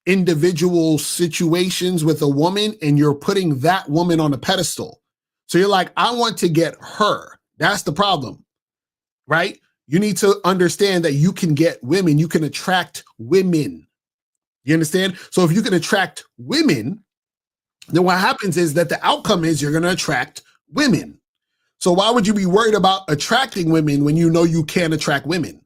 individual situations with a woman and you're putting that woman on a pedestal. So you're like, I want to get her. That's the problem, right? You need to understand that you can get women. You can attract women. You understand? So if you can attract women, then what happens is that the outcome is you're going to attract women. So why would you be worried about attracting women when you know you can attract women?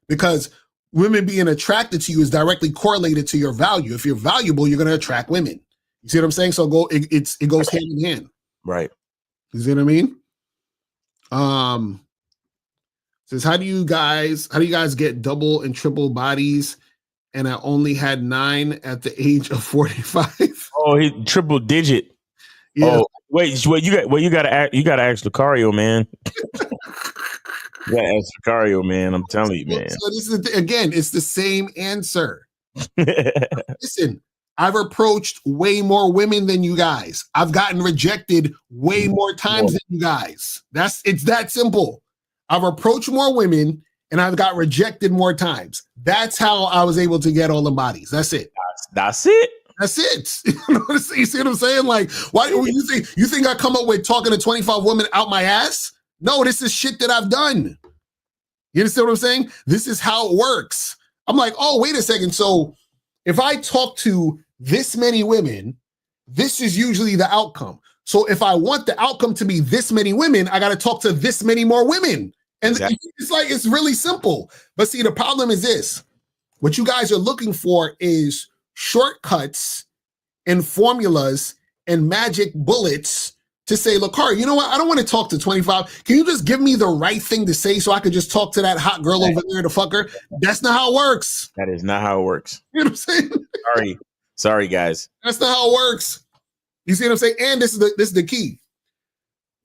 Because women being attracted to you is directly correlated to your value. If you're valuable, you're going to attract women. You see what I'm saying? So it goes hand in hand. Right. You see what I mean? Says, how do you guys get double and triple bodies? And I only had 9 at the age of 45. Oh, he triple digit. Yeah. Oh, wait, you gotta ask Locario, man. You gotta ask Locario, man. I'm telling you, man. So this is again, it's the same answer. Listen, I've approached way more women than you guys. I've gotten rejected way more times than you guys. It's that simple. I've approached more women and I've got rejected more times. That's how I was able to get all the bodies. That's it. That's it. That's it. You see what I'm saying? Like, why do you think I come up with talking to 25 women out my ass? No, this is shit that I've done. You understand what I'm saying? This is how it works. I'm like, oh, wait a second. So if I talk to this many women, this is usually the outcome. So if I want the outcome to be this many women, I got to talk to this many more women. And exactly. It's really simple. But see, the problem is this. What you guys are looking for is shortcuts and formulas and magic bullets to say, Locario, you know what? I don't want to talk to 25. Can you just give me the right thing to say so I could just talk to that hot girl over there to fuck her? That's not how it works. That is not how it works. You know what I'm saying? Sorry, guys. That's not how it works. You see what I'm saying? And this is the key.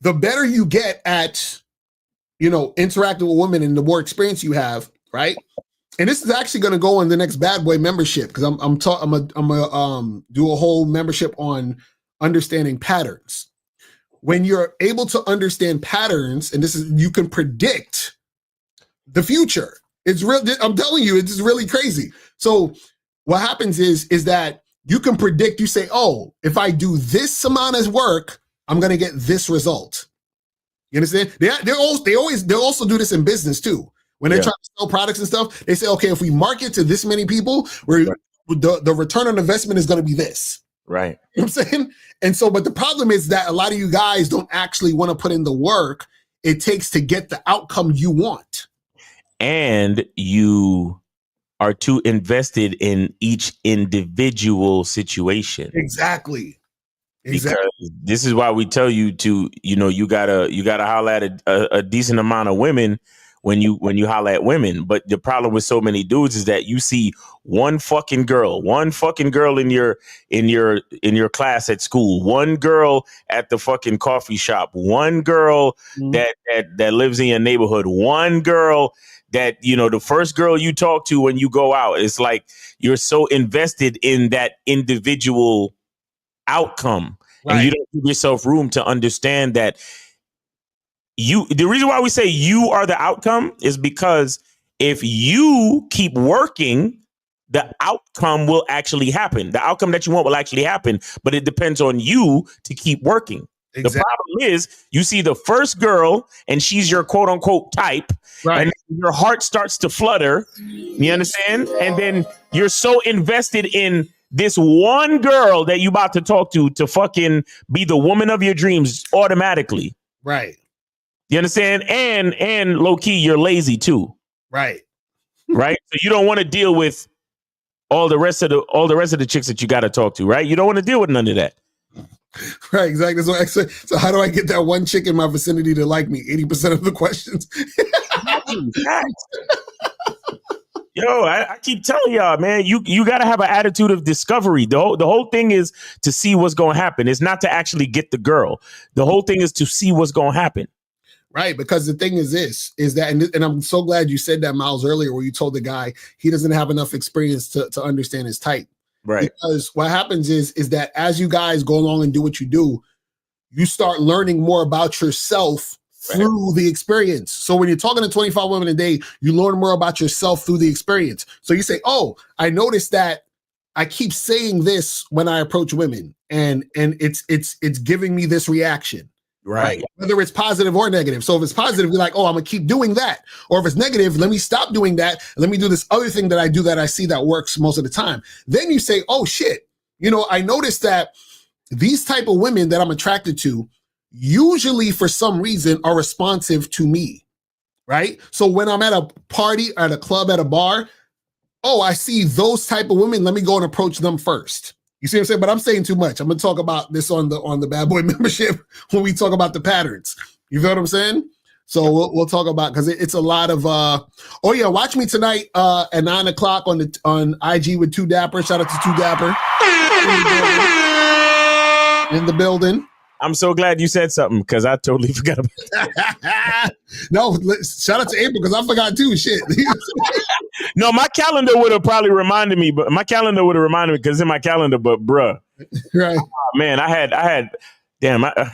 The better you get at, interacting with women and the more experience you have, right? And this is actually going to go in the next Bad Boy membership because I'm gonna do a whole membership on understanding patterns. When you're able to understand patterns, and you can predict the future. It's real. I'm telling you, it's really crazy. So what happens is that you can predict. You say, oh, if I do this amount of work, I'm going to get this result. You understand? They'll also do this in business too. When they're trying to sell products and stuff, they say, okay, if we market to this many people, the return on investment is going to be this. Right. You know what I'm saying? And so, but the problem is that a lot of you guys don't actually want to put in the work it takes to get the outcome you want. And you are too invested in each individual situation. Exactly. Because this is why we tell you to, you gotta holler at a decent amount of women when you holler at women. But the problem with so many dudes is that you see one fucking girl in your class at school, one girl at the fucking coffee shop, one girl that lives in your neighborhood, one girl that, the first girl you talk to when you go out. It's like you're so invested in that individual outcome. Right. And you don't give yourself room to understand that the reason why we say you are the outcome is because if you keep working, the outcome will actually happen. The outcome that you want will actually happen, but it depends on you to keep working. Exactly. The problem is you see the first girl and she's your quote unquote type, right? And your heart starts to flutter. You understand? And then you're so invested in this one girl that you about to talk to fucking be the woman of your dreams automatically. Right. You understand? And low key, you're lazy too. Right. Right. So you don't want to deal with all the rest of the chicks that you got to talk to. Right. You don't want to deal with none of that. Right. Exactly. So how do I get that one chick in my vicinity to like me? 80% of the questions. Yo, I keep telling y'all, man, you got to have an attitude of discovery. The whole thing is to see what's going to happen. It's not to actually get the girl. The whole thing is to see what's going to happen. Right. Because the thing is that, and I'm so glad you said that, Miles, earlier, where you told the guy he doesn't have enough experience to understand his type. Right. Because what happens is that as you guys go along and do what you do, you start learning more about yourself through the experience. So when you're talking to 25 women a day, you learn more about yourself through the experience. So you say, oh, I noticed that I keep saying this when I approach women and it's giving me this reaction. Right. Whether it's positive or negative. So if it's positive, you're like, oh, I'm gonna keep doing that. Or if it's negative, let me stop doing that. Let me do this other thing that I do that I see that works most of the time. Then you say, oh shit, I noticed that these type of women that I'm attracted to usually for some reason are responsive to me, right? So when I'm at a party, at a club, at a bar, oh, I see those type of women, let me go and approach them first. You see what I'm saying? But I'm saying too much. I'm gonna talk about this on the Bad Boy membership when we talk about the patterns. You feel what I'm saying? So we'll talk about, because it's a lot of oh yeah, watch me tonight at 9:00 on IG with 2 Dapper. Shout out to 2 Dapper in the building. I'm so glad you said something because I totally forgot about it. No, shout out to April because I forgot too. Shit. No, my calendar would have probably reminded me, but because it's in my calendar. But bruh, right, man, I had, damn, I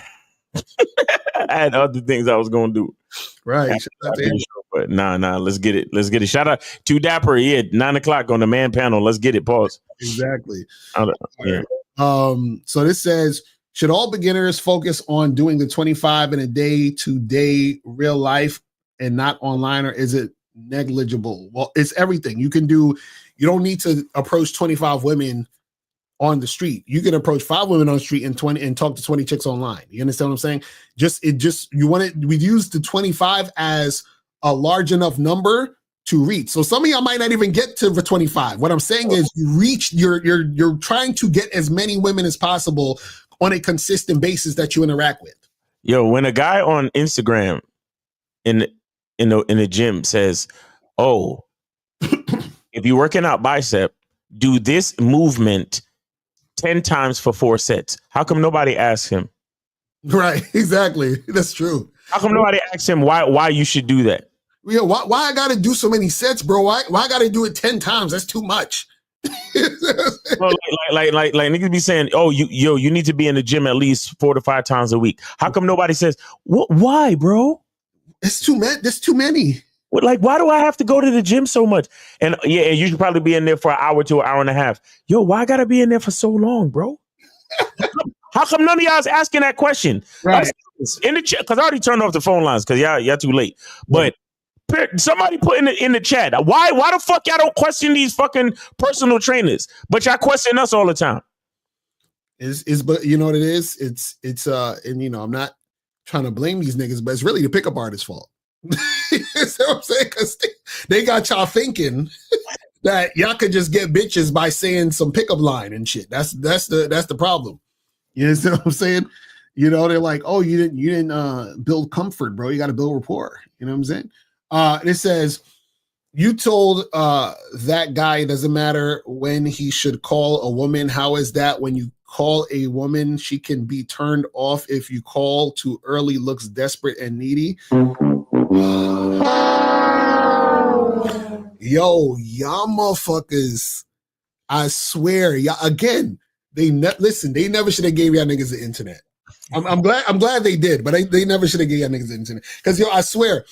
had other things I was gonna do. Right, but nah, let's get it. Shout out to Dapper. Yeah, 9:00 on the man panel. Let's get it. Pause. Exactly. Yeah. So this says, should all beginners focus on doing the 25 in a day-to-day real life and not online, or is it negligible? Well, it's everything. You don't need to approach 25 women on the street. You can approach 5 women on the street and talk to 20 chicks online. You understand what I'm saying? We use the 25 as a large enough number to reach. So some of y'all might not even get to the 25. What I'm saying is you're trying to get as many women as possible on a consistent basis that you interact with. Yo, when a guy on Instagram in the gym says, "Oh, if you're working out bicep, do this movement 10 times for 4 sets." How come nobody asks him? Right, exactly. That's true. How come nobody asks him why you should do that? Yeah, why I gotta do so many sets, bro? Why I gotta do it 10 times? That's too much. Well, like niggas be saying, "Oh, you need to be in the gym at least 4 to 5 times a week." How come nobody says, "Why, bro?" It's too many. There's too many. Like, why do I have to go to the gym so much? And yeah, and you should probably be in there for an hour to an hour and a half. Yo, why I gotta be in there for so long, bro? How come none of y'all is asking that question? Right. In the chat, because I already turned off the phone lines because y'all too late. But somebody put in the chat, why the fuck y'all don't question these fucking personal trainers, but y'all question us all the time? But you know what it is? It's and you know, I'm not trying to blame these niggas, but it's really the pickup artist's fault. You know what I'm saying? Because they got y'all thinking that y'all could just get bitches by saying some pickup line and shit. That's the problem. You know what I'm saying? You know, they're like, oh, you didn't build comfort, bro. You got to build rapport. You know what I'm saying? And it says, you told that guy it doesn't matter when he should call a woman. How is that? When you call a woman, she can be turned off if you call too early, looks desperate and needy. Yo, y'all motherfuckers, I swear, y'all, again, they never should have gave y'all niggas the internet. I'm glad they did, but they never should have gave y'all niggas the internet. Because I swear,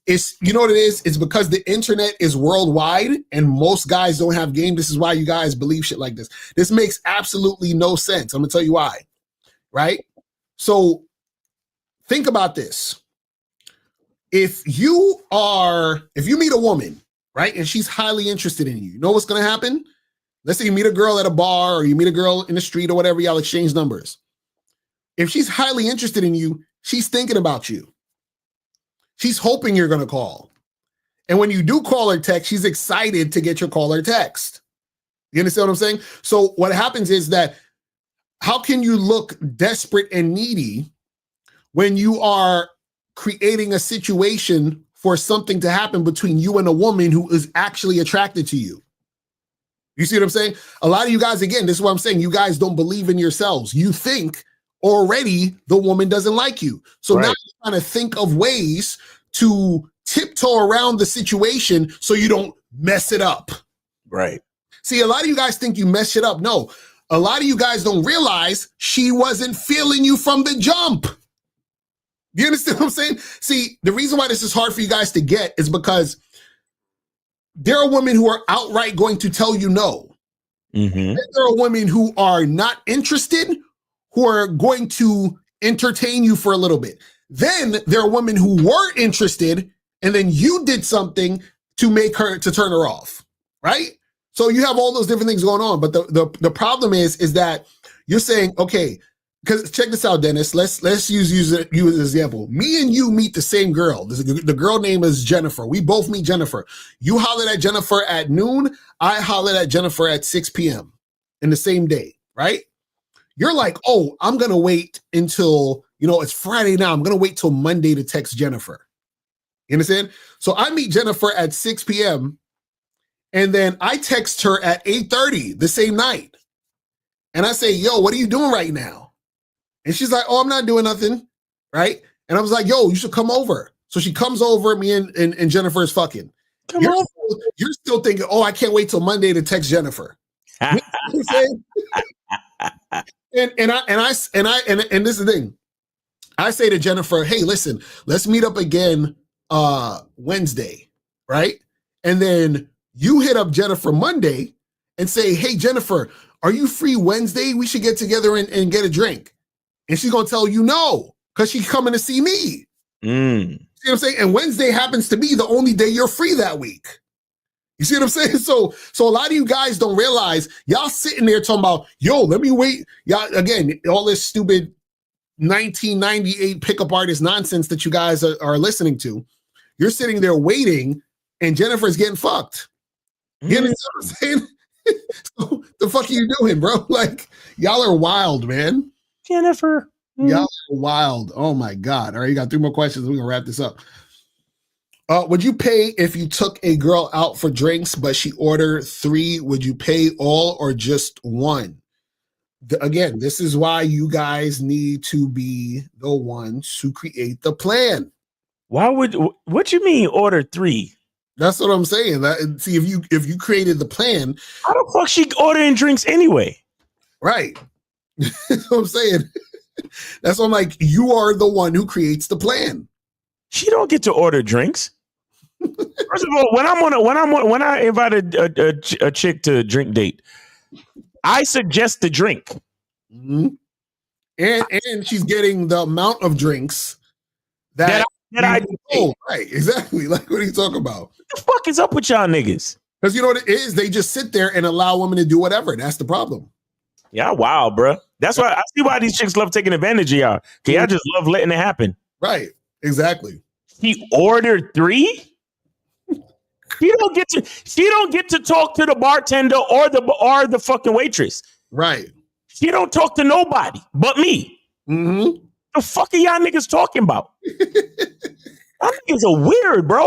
it's, you know what it is? It's because the internet is worldwide and most guys don't have game. This is why you guys believe shit like this. This makes absolutely no sense. I'm gonna tell you why, right? So think about this. If you meet a woman, right, and she's highly interested in you know what's gonna happen? Let's say you meet a girl at a bar or you meet a girl in the street or whatever, y'all exchange numbers. If she's highly interested in you, she's thinking about you. She's hoping you're going to call. And when you do call or text, she's excited to get your call or text. You understand what I'm saying? So what happens is that how can you look desperate and needy when you are creating a situation for something to happen between you and a woman who is actually attracted to you? You see what I'm saying? A lot of you guys, again, this is what I'm saying. You guys don't believe in yourselves. You think already the woman doesn't like you. So now you're trying to think of ways to tiptoe around the situation so you don't mess it up. Right. See, a lot of you guys think you mess it up. No, a lot of you guys don't realize she wasn't feeling you from the jump. You understand what I'm saying? See, the reason why this is hard for you guys to get is because there are women who are outright going to tell you no. Mm-hmm. There are women who are not interested, who are going to entertain you for a little bit. Then there are women who were interested, and then you did something to turn her off, right? So you have all those different things going on. But the problem is that you're saying, okay, because check this out, Dennis. Let's use you as an example. Me and you meet the same girl. The girl name is Jennifer. We both meet Jennifer. You hollered at Jennifer at noon. I hollered at Jennifer at 6 p.m. in the same day, right? You're like, oh, I'm gonna wait until it's Friday now. I'm gonna wait till Monday to text Jennifer. You understand? So I meet Jennifer at 6 p.m. and then I text her at 8:30 the same night, and I say, yo, what are you doing right now? And she's like, oh, I'm not doing nothing, right? And I was like, yo, you should come over. So she comes over, me and Jennifer is fucking. You're still thinking, oh, I can't wait till Monday to text Jennifer. You know what I'm saying? And this is the thing. I say to Jennifer, hey, listen, let's meet up again Wednesday, right? And then you hit up Jennifer Monday and say, hey, Jennifer, are you free Wednesday? We should get together and get a drink. And she's going to tell you no, because she's coming to see me. See what I'm saying? And Wednesday happens to be the only day you're free that week. You see what I'm saying? So a lot of you guys don't realize y'all sitting there talking about, yo, let me wait. Y'all, again, all this stupid 1998 pickup artist nonsense that you guys are listening to. You're sitting there waiting and Jennifer's getting fucked. You understand what I'm saying? So the fuck are you doing, bro? Like, y'all are wild, man. Jennifer. Y'all are wild. Oh my God. All right, you got 3 more questions. We're gonna wrap this up. Would you pay if you took a girl out for drinks, but she ordered 3? Would you pay all or just 1? Again, this is why you guys need to be the ones who create the plan. What you mean order 3? That's what I'm saying. See, if you created the plan, how the fuck she ordering drinks anyway? Right. That's what I'm saying. That's why I'm like, you are the one who creates the plan. She don't get to order drinks. First of all, when I invite a chick to a drink date, I suggest the drink. Mm-hmm. And she's getting the amount of drinks that I oh, right, exactly. Like, what are you talking about? What the fuck is up with y'all niggas? Because you know what it is? They just sit there and allow women to do whatever. That's the problem. Yeah, wow, bro. That's why I see why these chicks love taking advantage of y'all. Cause y'all just love letting it happen. Right. Exactly. He ordered 3. She don't get to talk to the bartender or the fucking waitress. Right. She don't talk to nobody but me. Mm-hmm. The fuck are y'all niggas talking about? Y'all niggas are weird, bro.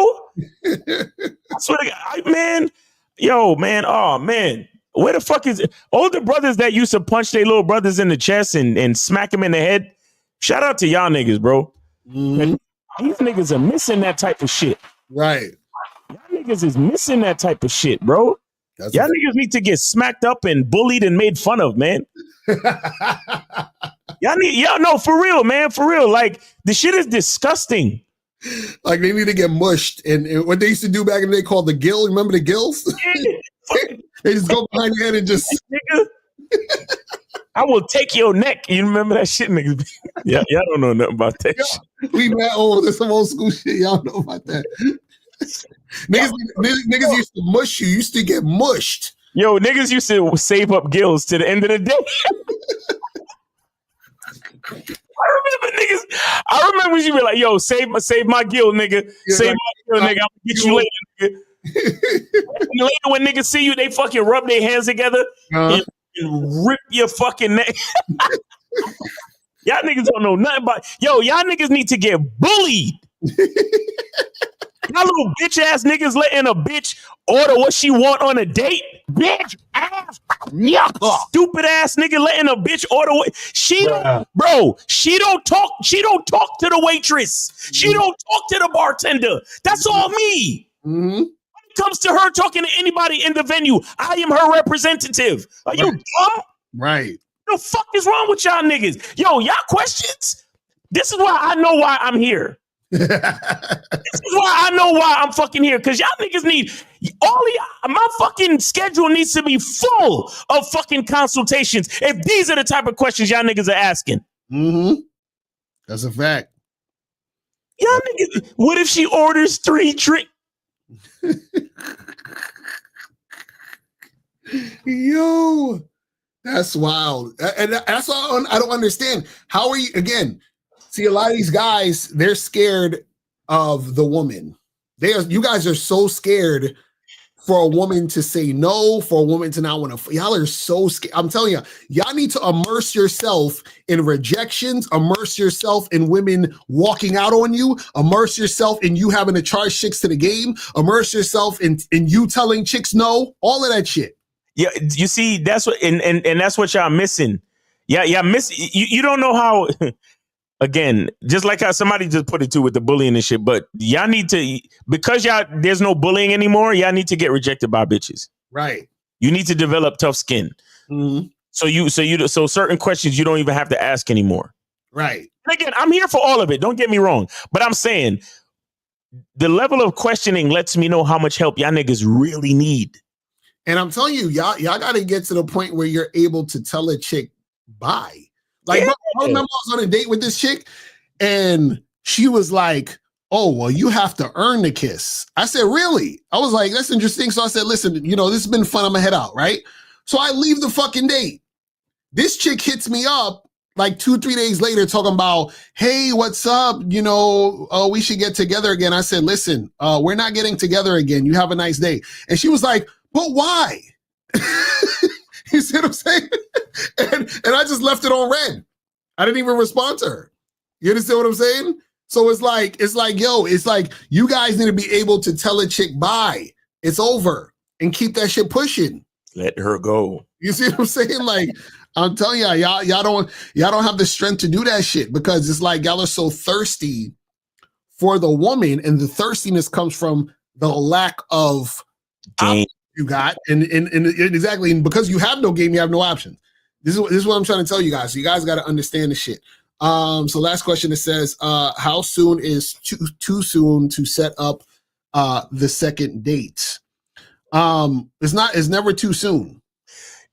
I swear to God, man. Yo, man. Oh, man. Where the fuck is it? Older brothers that used to punch their little brothers in the chest and smack them in the head? Shout out to y'all niggas, bro. Mm-hmm. These niggas are missing that type of shit. Right. Y'all niggas is missing that type of shit, bro. Y'all niggas need to get smacked up and bullied and made fun of, man. Y'all know, for real, man, for real. Like, the shit is disgusting. Like, they need to get mushed. And what they used to do back in the day called the gill. Remember the gills? They just go behind your head and just... Nigga, I will take your neck. You remember that shit, niggas? Yeah, y'all don't know nothing about that shit. We mad old. There's some old school shit. Y'all know about that. Niggas used to mush you. You used to get mushed. Yo, niggas used to save up gills to the end of the day. I remember when you be like, yo, save my gill, nigga. Yeah, save my gill, nigga. I'm gonna get you later, nigga. And later when niggas see you, they fucking rub their hands together and rip your fucking neck. Y'all niggas don't know nothing about. Yo, y'all niggas need to get bullied. Y'all little bitch ass niggas letting a bitch order what she want on a date. Bitch ass yucca. Stupid ass nigga letting a bitch order what she don't, bro. She don't talk to the waitress. She don't talk to the bartender. That's all me. Mm-hmm. When it comes to her talking to anybody in the venue, I am her representative. Are you dumb? Right. The fuck is wrong with y'all niggas? Yo, y'all questions? This is why I know why I'm here. This is why I know why I'm fucking here. Because y'all niggas need my fucking schedule needs to be full of fucking consultations if these are the type of questions y'all niggas are asking. Mm-hmm. That's a fact. Y'all niggas, what if she orders 3 drinks? Yo. That's wild. And that's why I don't understand. How are you, again, see, a lot of these guys, they're scared of the woman. You guys are so scared for a woman to say no, for a woman to not want to. Y'all are so scared. I'm telling you, y'all need to immerse yourself in rejections, immerse yourself in women walking out on you, immerse yourself in you having to charge chicks to the game, immerse yourself in you telling chicks no, all of that shit. Yeah, you see, that's what, and that's what y'all missing. Yeah, miss. You don't know how. Again, just like how somebody just put it too with the bullying and shit, but y'all need to, because there's no bullying anymore, y'all need to get rejected by bitches. Right. You need to develop tough skin. Mm-hmm. So certain questions you don't even have to ask anymore. Right. And again, I'm here for all of it. Don't get me wrong. But I'm saying the level of questioning lets me know how much help y'all niggas really need. And I'm telling you, y'all got to get to the point where you're able to tell a chick bye. Like, I remember I was on a date with this chick and she was like, oh, well, you have to earn the kiss. I said, really? I was like, that's interesting. So I said, listen, this has been fun. I'm gonna head out, right? So I leave the fucking date. This chick hits me up like 2-3 days later talking about, hey, what's up? We should get together again. I said, listen, we're not getting together again. You have a nice day. And she was like, but why? You see what I'm saying? And I just left it on red. I didn't even respond to her. You understand what I'm saying? So it's like, you guys need to be able to tell a chick bye. It's over and keep that shit pushing. Let her go. You see what I'm saying? Like, I'm telling y'all don't have the strength to do that shit because it's like y'all are so thirsty for the woman, and the thirstiness comes from the lack of game you got, and exactly, and because you have no game, you have no options. This is what I'm trying to tell you guys. So you guys got to understand the shit. So last question, it says, how soon is too soon to set up the second date? It's never too soon.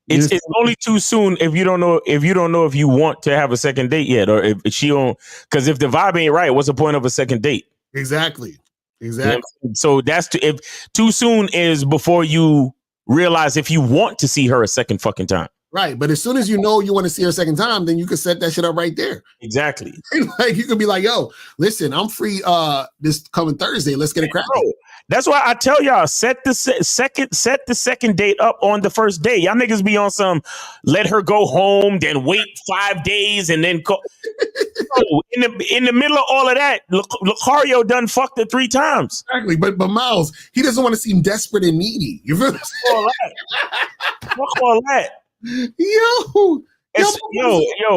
It's only too soon if you don't know if you want to have a second date yet, or if she don't, because if the vibe ain't right, what's the point of a second date? Exactly. You know? So that's if too soon is before you realize if you want to see her a second fucking time. Right, but as soon as you know you want to see her a second time, then you can set that shit up right there. Exactly. Like you could be like, "Yo, listen, I'm free this coming Thursday. Let's get it cracking." That's why I tell y'all set the second date up on the first day. Y'all niggas be on some let her go home, then wait 5 days, and then go. in the middle of all of that, Locario done fucked her 3 times. Exactly, but Miles, he doesn't want to seem desperate and needy. You feel me? Fuck all that. Yo,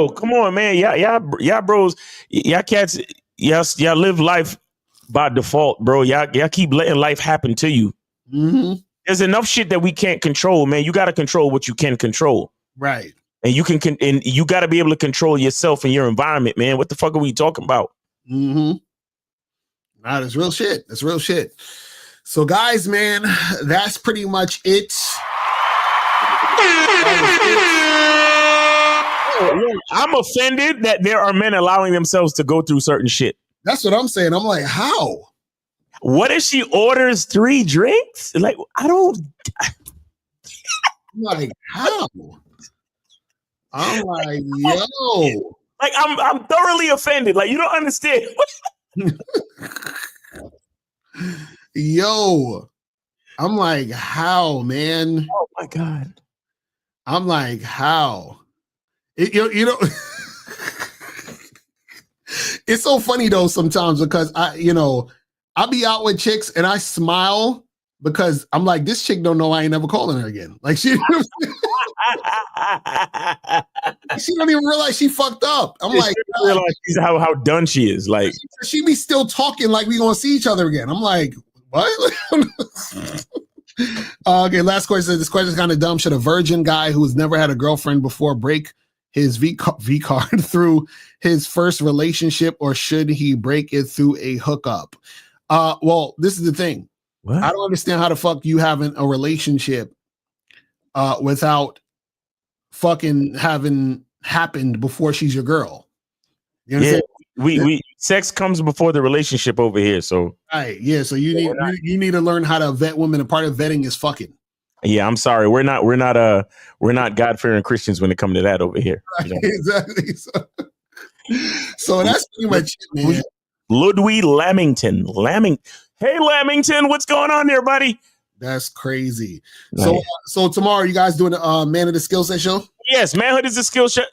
come on, man. Y'all bros, y'all cats, y'all live life by default, bro. Y'all keep letting life happen to you. Mm-hmm. There's enough shit that we can't control, man. You got to control what you can control. Right. And you got to be able to control yourself and your environment, man. What the fuck are we talking about? Mm-hmm. Nah, that's real shit. That's real shit. So, guys, man, that's pretty much it. I'm offended that there are men allowing themselves to go through certain shit. That's what I'm saying. I'm like, how? What if she orders 3 drinks? Like, I don't. I'm like, how? I'm like, yo. Like, I'm thoroughly offended. Like, you don't understand. Yo. I'm like, how, man? Oh my God. I'm like, how? You know, it's so funny though sometimes because I be out with chicks and I smile because I'm like, this chick don't know I ain't never calling her again. Like she don't even realize she fucked up. I'm like, she realize how done she is. Like she be still talking like we gonna see each other again. I'm like, what? Okay, last question. This question is kind of dumb. Should a virgin guy who's never had a girlfriend before break his V card through his first relationship, or should he break it through a hookup? Well, this is the thing. What? I don't understand how the fuck you having a relationship without fucking having happened before she's your girl. You know what I'm saying? We sex comes before the relationship over here. So right, yeah. So you need to learn how to vet women, and part of vetting is fucking. Yeah, I'm sorry. We're not God-fearing Christians when it comes to that over here. You know? Exactly. So that's pretty much it, man. Ludwig Lamington. Hey, Lamington, what's going on there, buddy? That's crazy. Nice. So tomorrow, you guys doing a Man of the Skill Set show? Yes, Manhood is a skill set.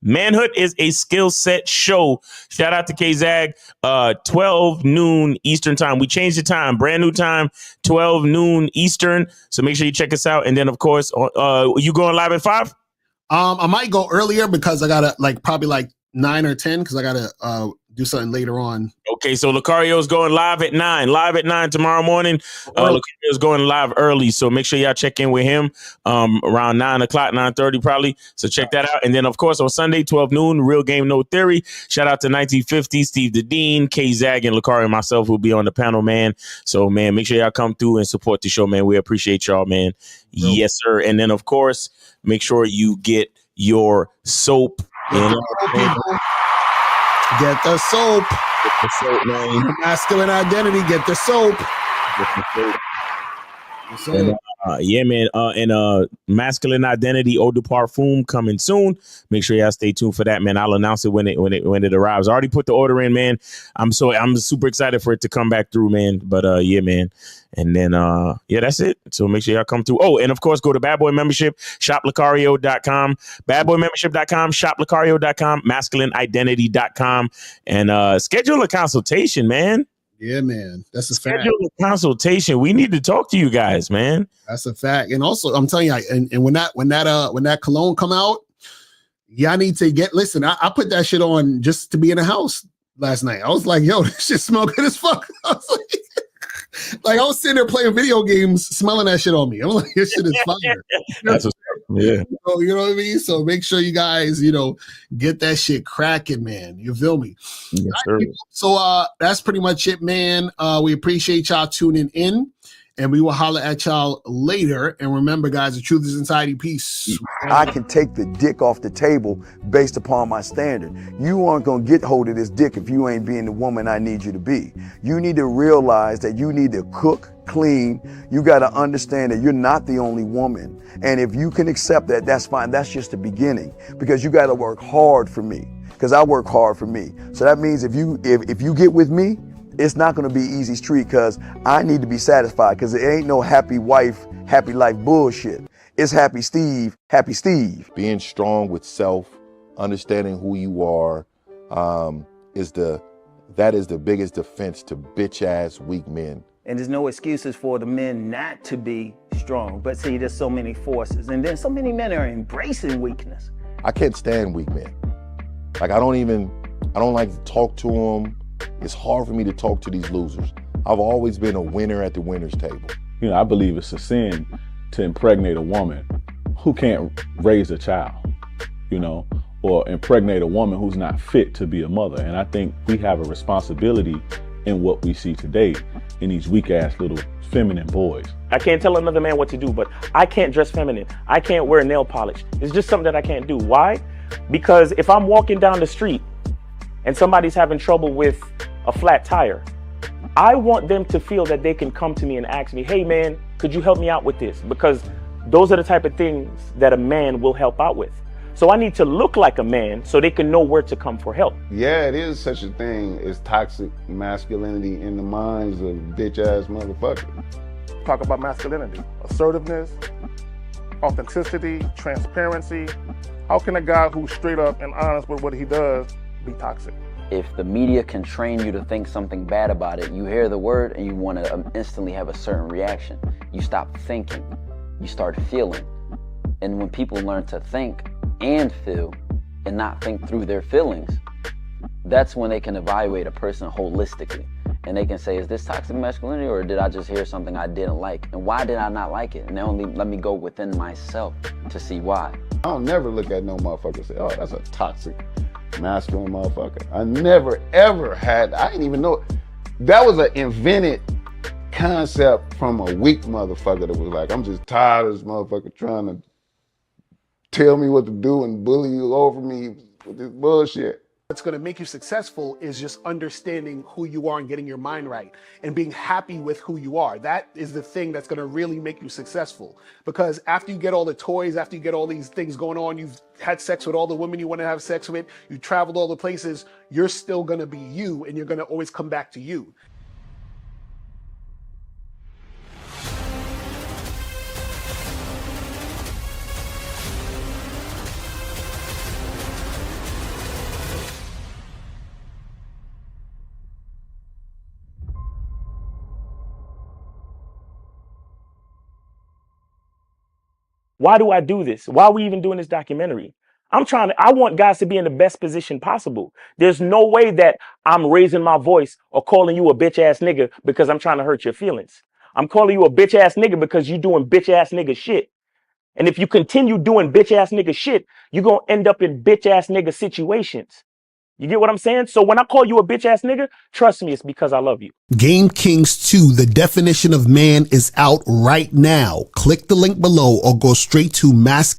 Manhood is a skill set show. Shout out to K-Zag. 12 noon Eastern time. We changed the time. Brand new time. 12 noon Eastern. So make sure you check us out. And then, of course, you going live at 5? I might go earlier because I gotta probably 9 or 10 because I gotta do something later on. Okay, so Locario's going live at 9. Live at 9 tomorrow morning. Locario's going live early, so make sure y'all check in with him around 9 o'clock, 9:30 probably. So check that out. And then, of course, on Sunday, 12 noon, Real Game No Theory. Shout out to 1950, Steve the Dean, K-Zag, and Locario and myself will be on the panel, man. So, man, make sure y'all come through and support the show, man. We appreciate y'all, man. Yes, sir. And then, of course, make sure you get your soap. Get the soap. Get the soap, man. Masculine identity. Get the soap. Get the soap. And, yeah, man. And masculine identity eau de parfum coming soon. Make sure y'all stay tuned for that, man. I'll announce it when it arrives. I already put the order in, man. I'm super excited for it to come back through, man. But yeah, man. And then yeah, that's it. So make sure y'all come through. Oh, and of course, go to Bad Boy Membership, shoplocario.com, badboymembership.com, shoplocario.com, masculineidentity.com, and schedule a consultation, man. Yeah, man. That's a fact. Schedule a consultation. We need to talk to you guys, man. That's a fact. And also, I'm telling you, and when that cologne come out, y'all need to listen. I put that shit on just to be in the house last night. I was like, yo, this shit smell good as fuck. I was like I was sitting there playing video games, smelling that shit on me. I'm like, this shit is fire. That's what's up. Yeah. So, you know what I mean? So make sure you guys, get that shit cracking, man. You feel me? Yes, sir. So that's pretty much it, man. We appreciate y'all tuning in, and we will holler at y'all later. And remember, guys, the truth is inside you. Peace. I can take the dick off the table based upon my standard. You aren't going to get hold of this dick if you ain't being the woman I need you to be. You need to realize that you need to cook, clean. You got to understand that you're not the only woman. And if you can accept that, that's fine. That's just the beginning, because you got to work hard for me, because I work hard for me. So that means if you get with me, it's not going to be easy street, because I need to be satisfied, because it ain't no happy wife, happy life bullshit. It's happy Steve, happy Steve. Being strong with self, understanding who you are, that is the biggest defense to bitch ass weak men. And there's no excuses for the men not to be strong. But see, there's so many forces, and then so many men are embracing weakness. I can't stand weak men. Like I don't like to talk to them. It's hard for me to talk to these losers. I've always been a winner at the winner's table. I believe it's a sin to impregnate a woman who can't raise a child, or impregnate a woman who's not fit to be a mother. And I think we have a responsibility in what we see today in these weak ass little feminine boys. I can't tell another man what to do, but I can't dress feminine. I can't wear nail polish. It's just something that I can't do. Why? Because if I'm walking down the street and somebody's having trouble with a flat tire, I want them to feel that they can come to me and ask me, hey man, could you help me out with this? Because those are the type of things that a man will help out with. So I need to look like a man so they can know where to come for help. Yeah, it is such a thing as toxic masculinity in the minds of bitch ass motherfuckers. Talk about masculinity, assertiveness, authenticity, transparency. How can a guy who's straight up and honest with what he does be toxic? If the media can train you to think something bad about it, you hear the word and you want to instantly have a certain reaction. You stop thinking, you start feeling. And when people learn to think and feel and not think through their feelings, that's when they can evaluate a person holistically. And they can say, is this toxic masculinity, or did I just hear something I didn't like? And why did I not like it? And only let me go within myself to see why. I don't never look at no motherfucker and say, oh, that's a toxic masculine motherfucker. I never ever had, I didn't even know, that was an invented concept from a weak motherfucker that was like, I'm just tired of this motherfucker trying to tell me what to do and bully you over me with this bullshit. What's going to make you successful is just understanding who you are and getting your mind right and being happy with who you are. That is the thing that's going to really make you successful. Because after you get all the toys, after you get all these things going on, you've had sex with all the women you want to have sex with, you traveled all the places, you're still going to be you and you're going to always come back to you. Why do I do this? Why are we even doing this documentary? I want guys to be in the best position possible. There's no way that I'm raising my voice or calling you a bitch ass nigga because I'm trying to hurt your feelings. I'm calling you a bitch ass nigga because you doing bitch ass nigga shit. And if you continue doing bitch ass nigga shit, you're going to end up in bitch ass nigga situations. You get what I'm saying? So when I call you a bitch ass nigga, trust me, it's because I love you. Game Kings 2, the definition of man, is out right now. Click the link below or go straight to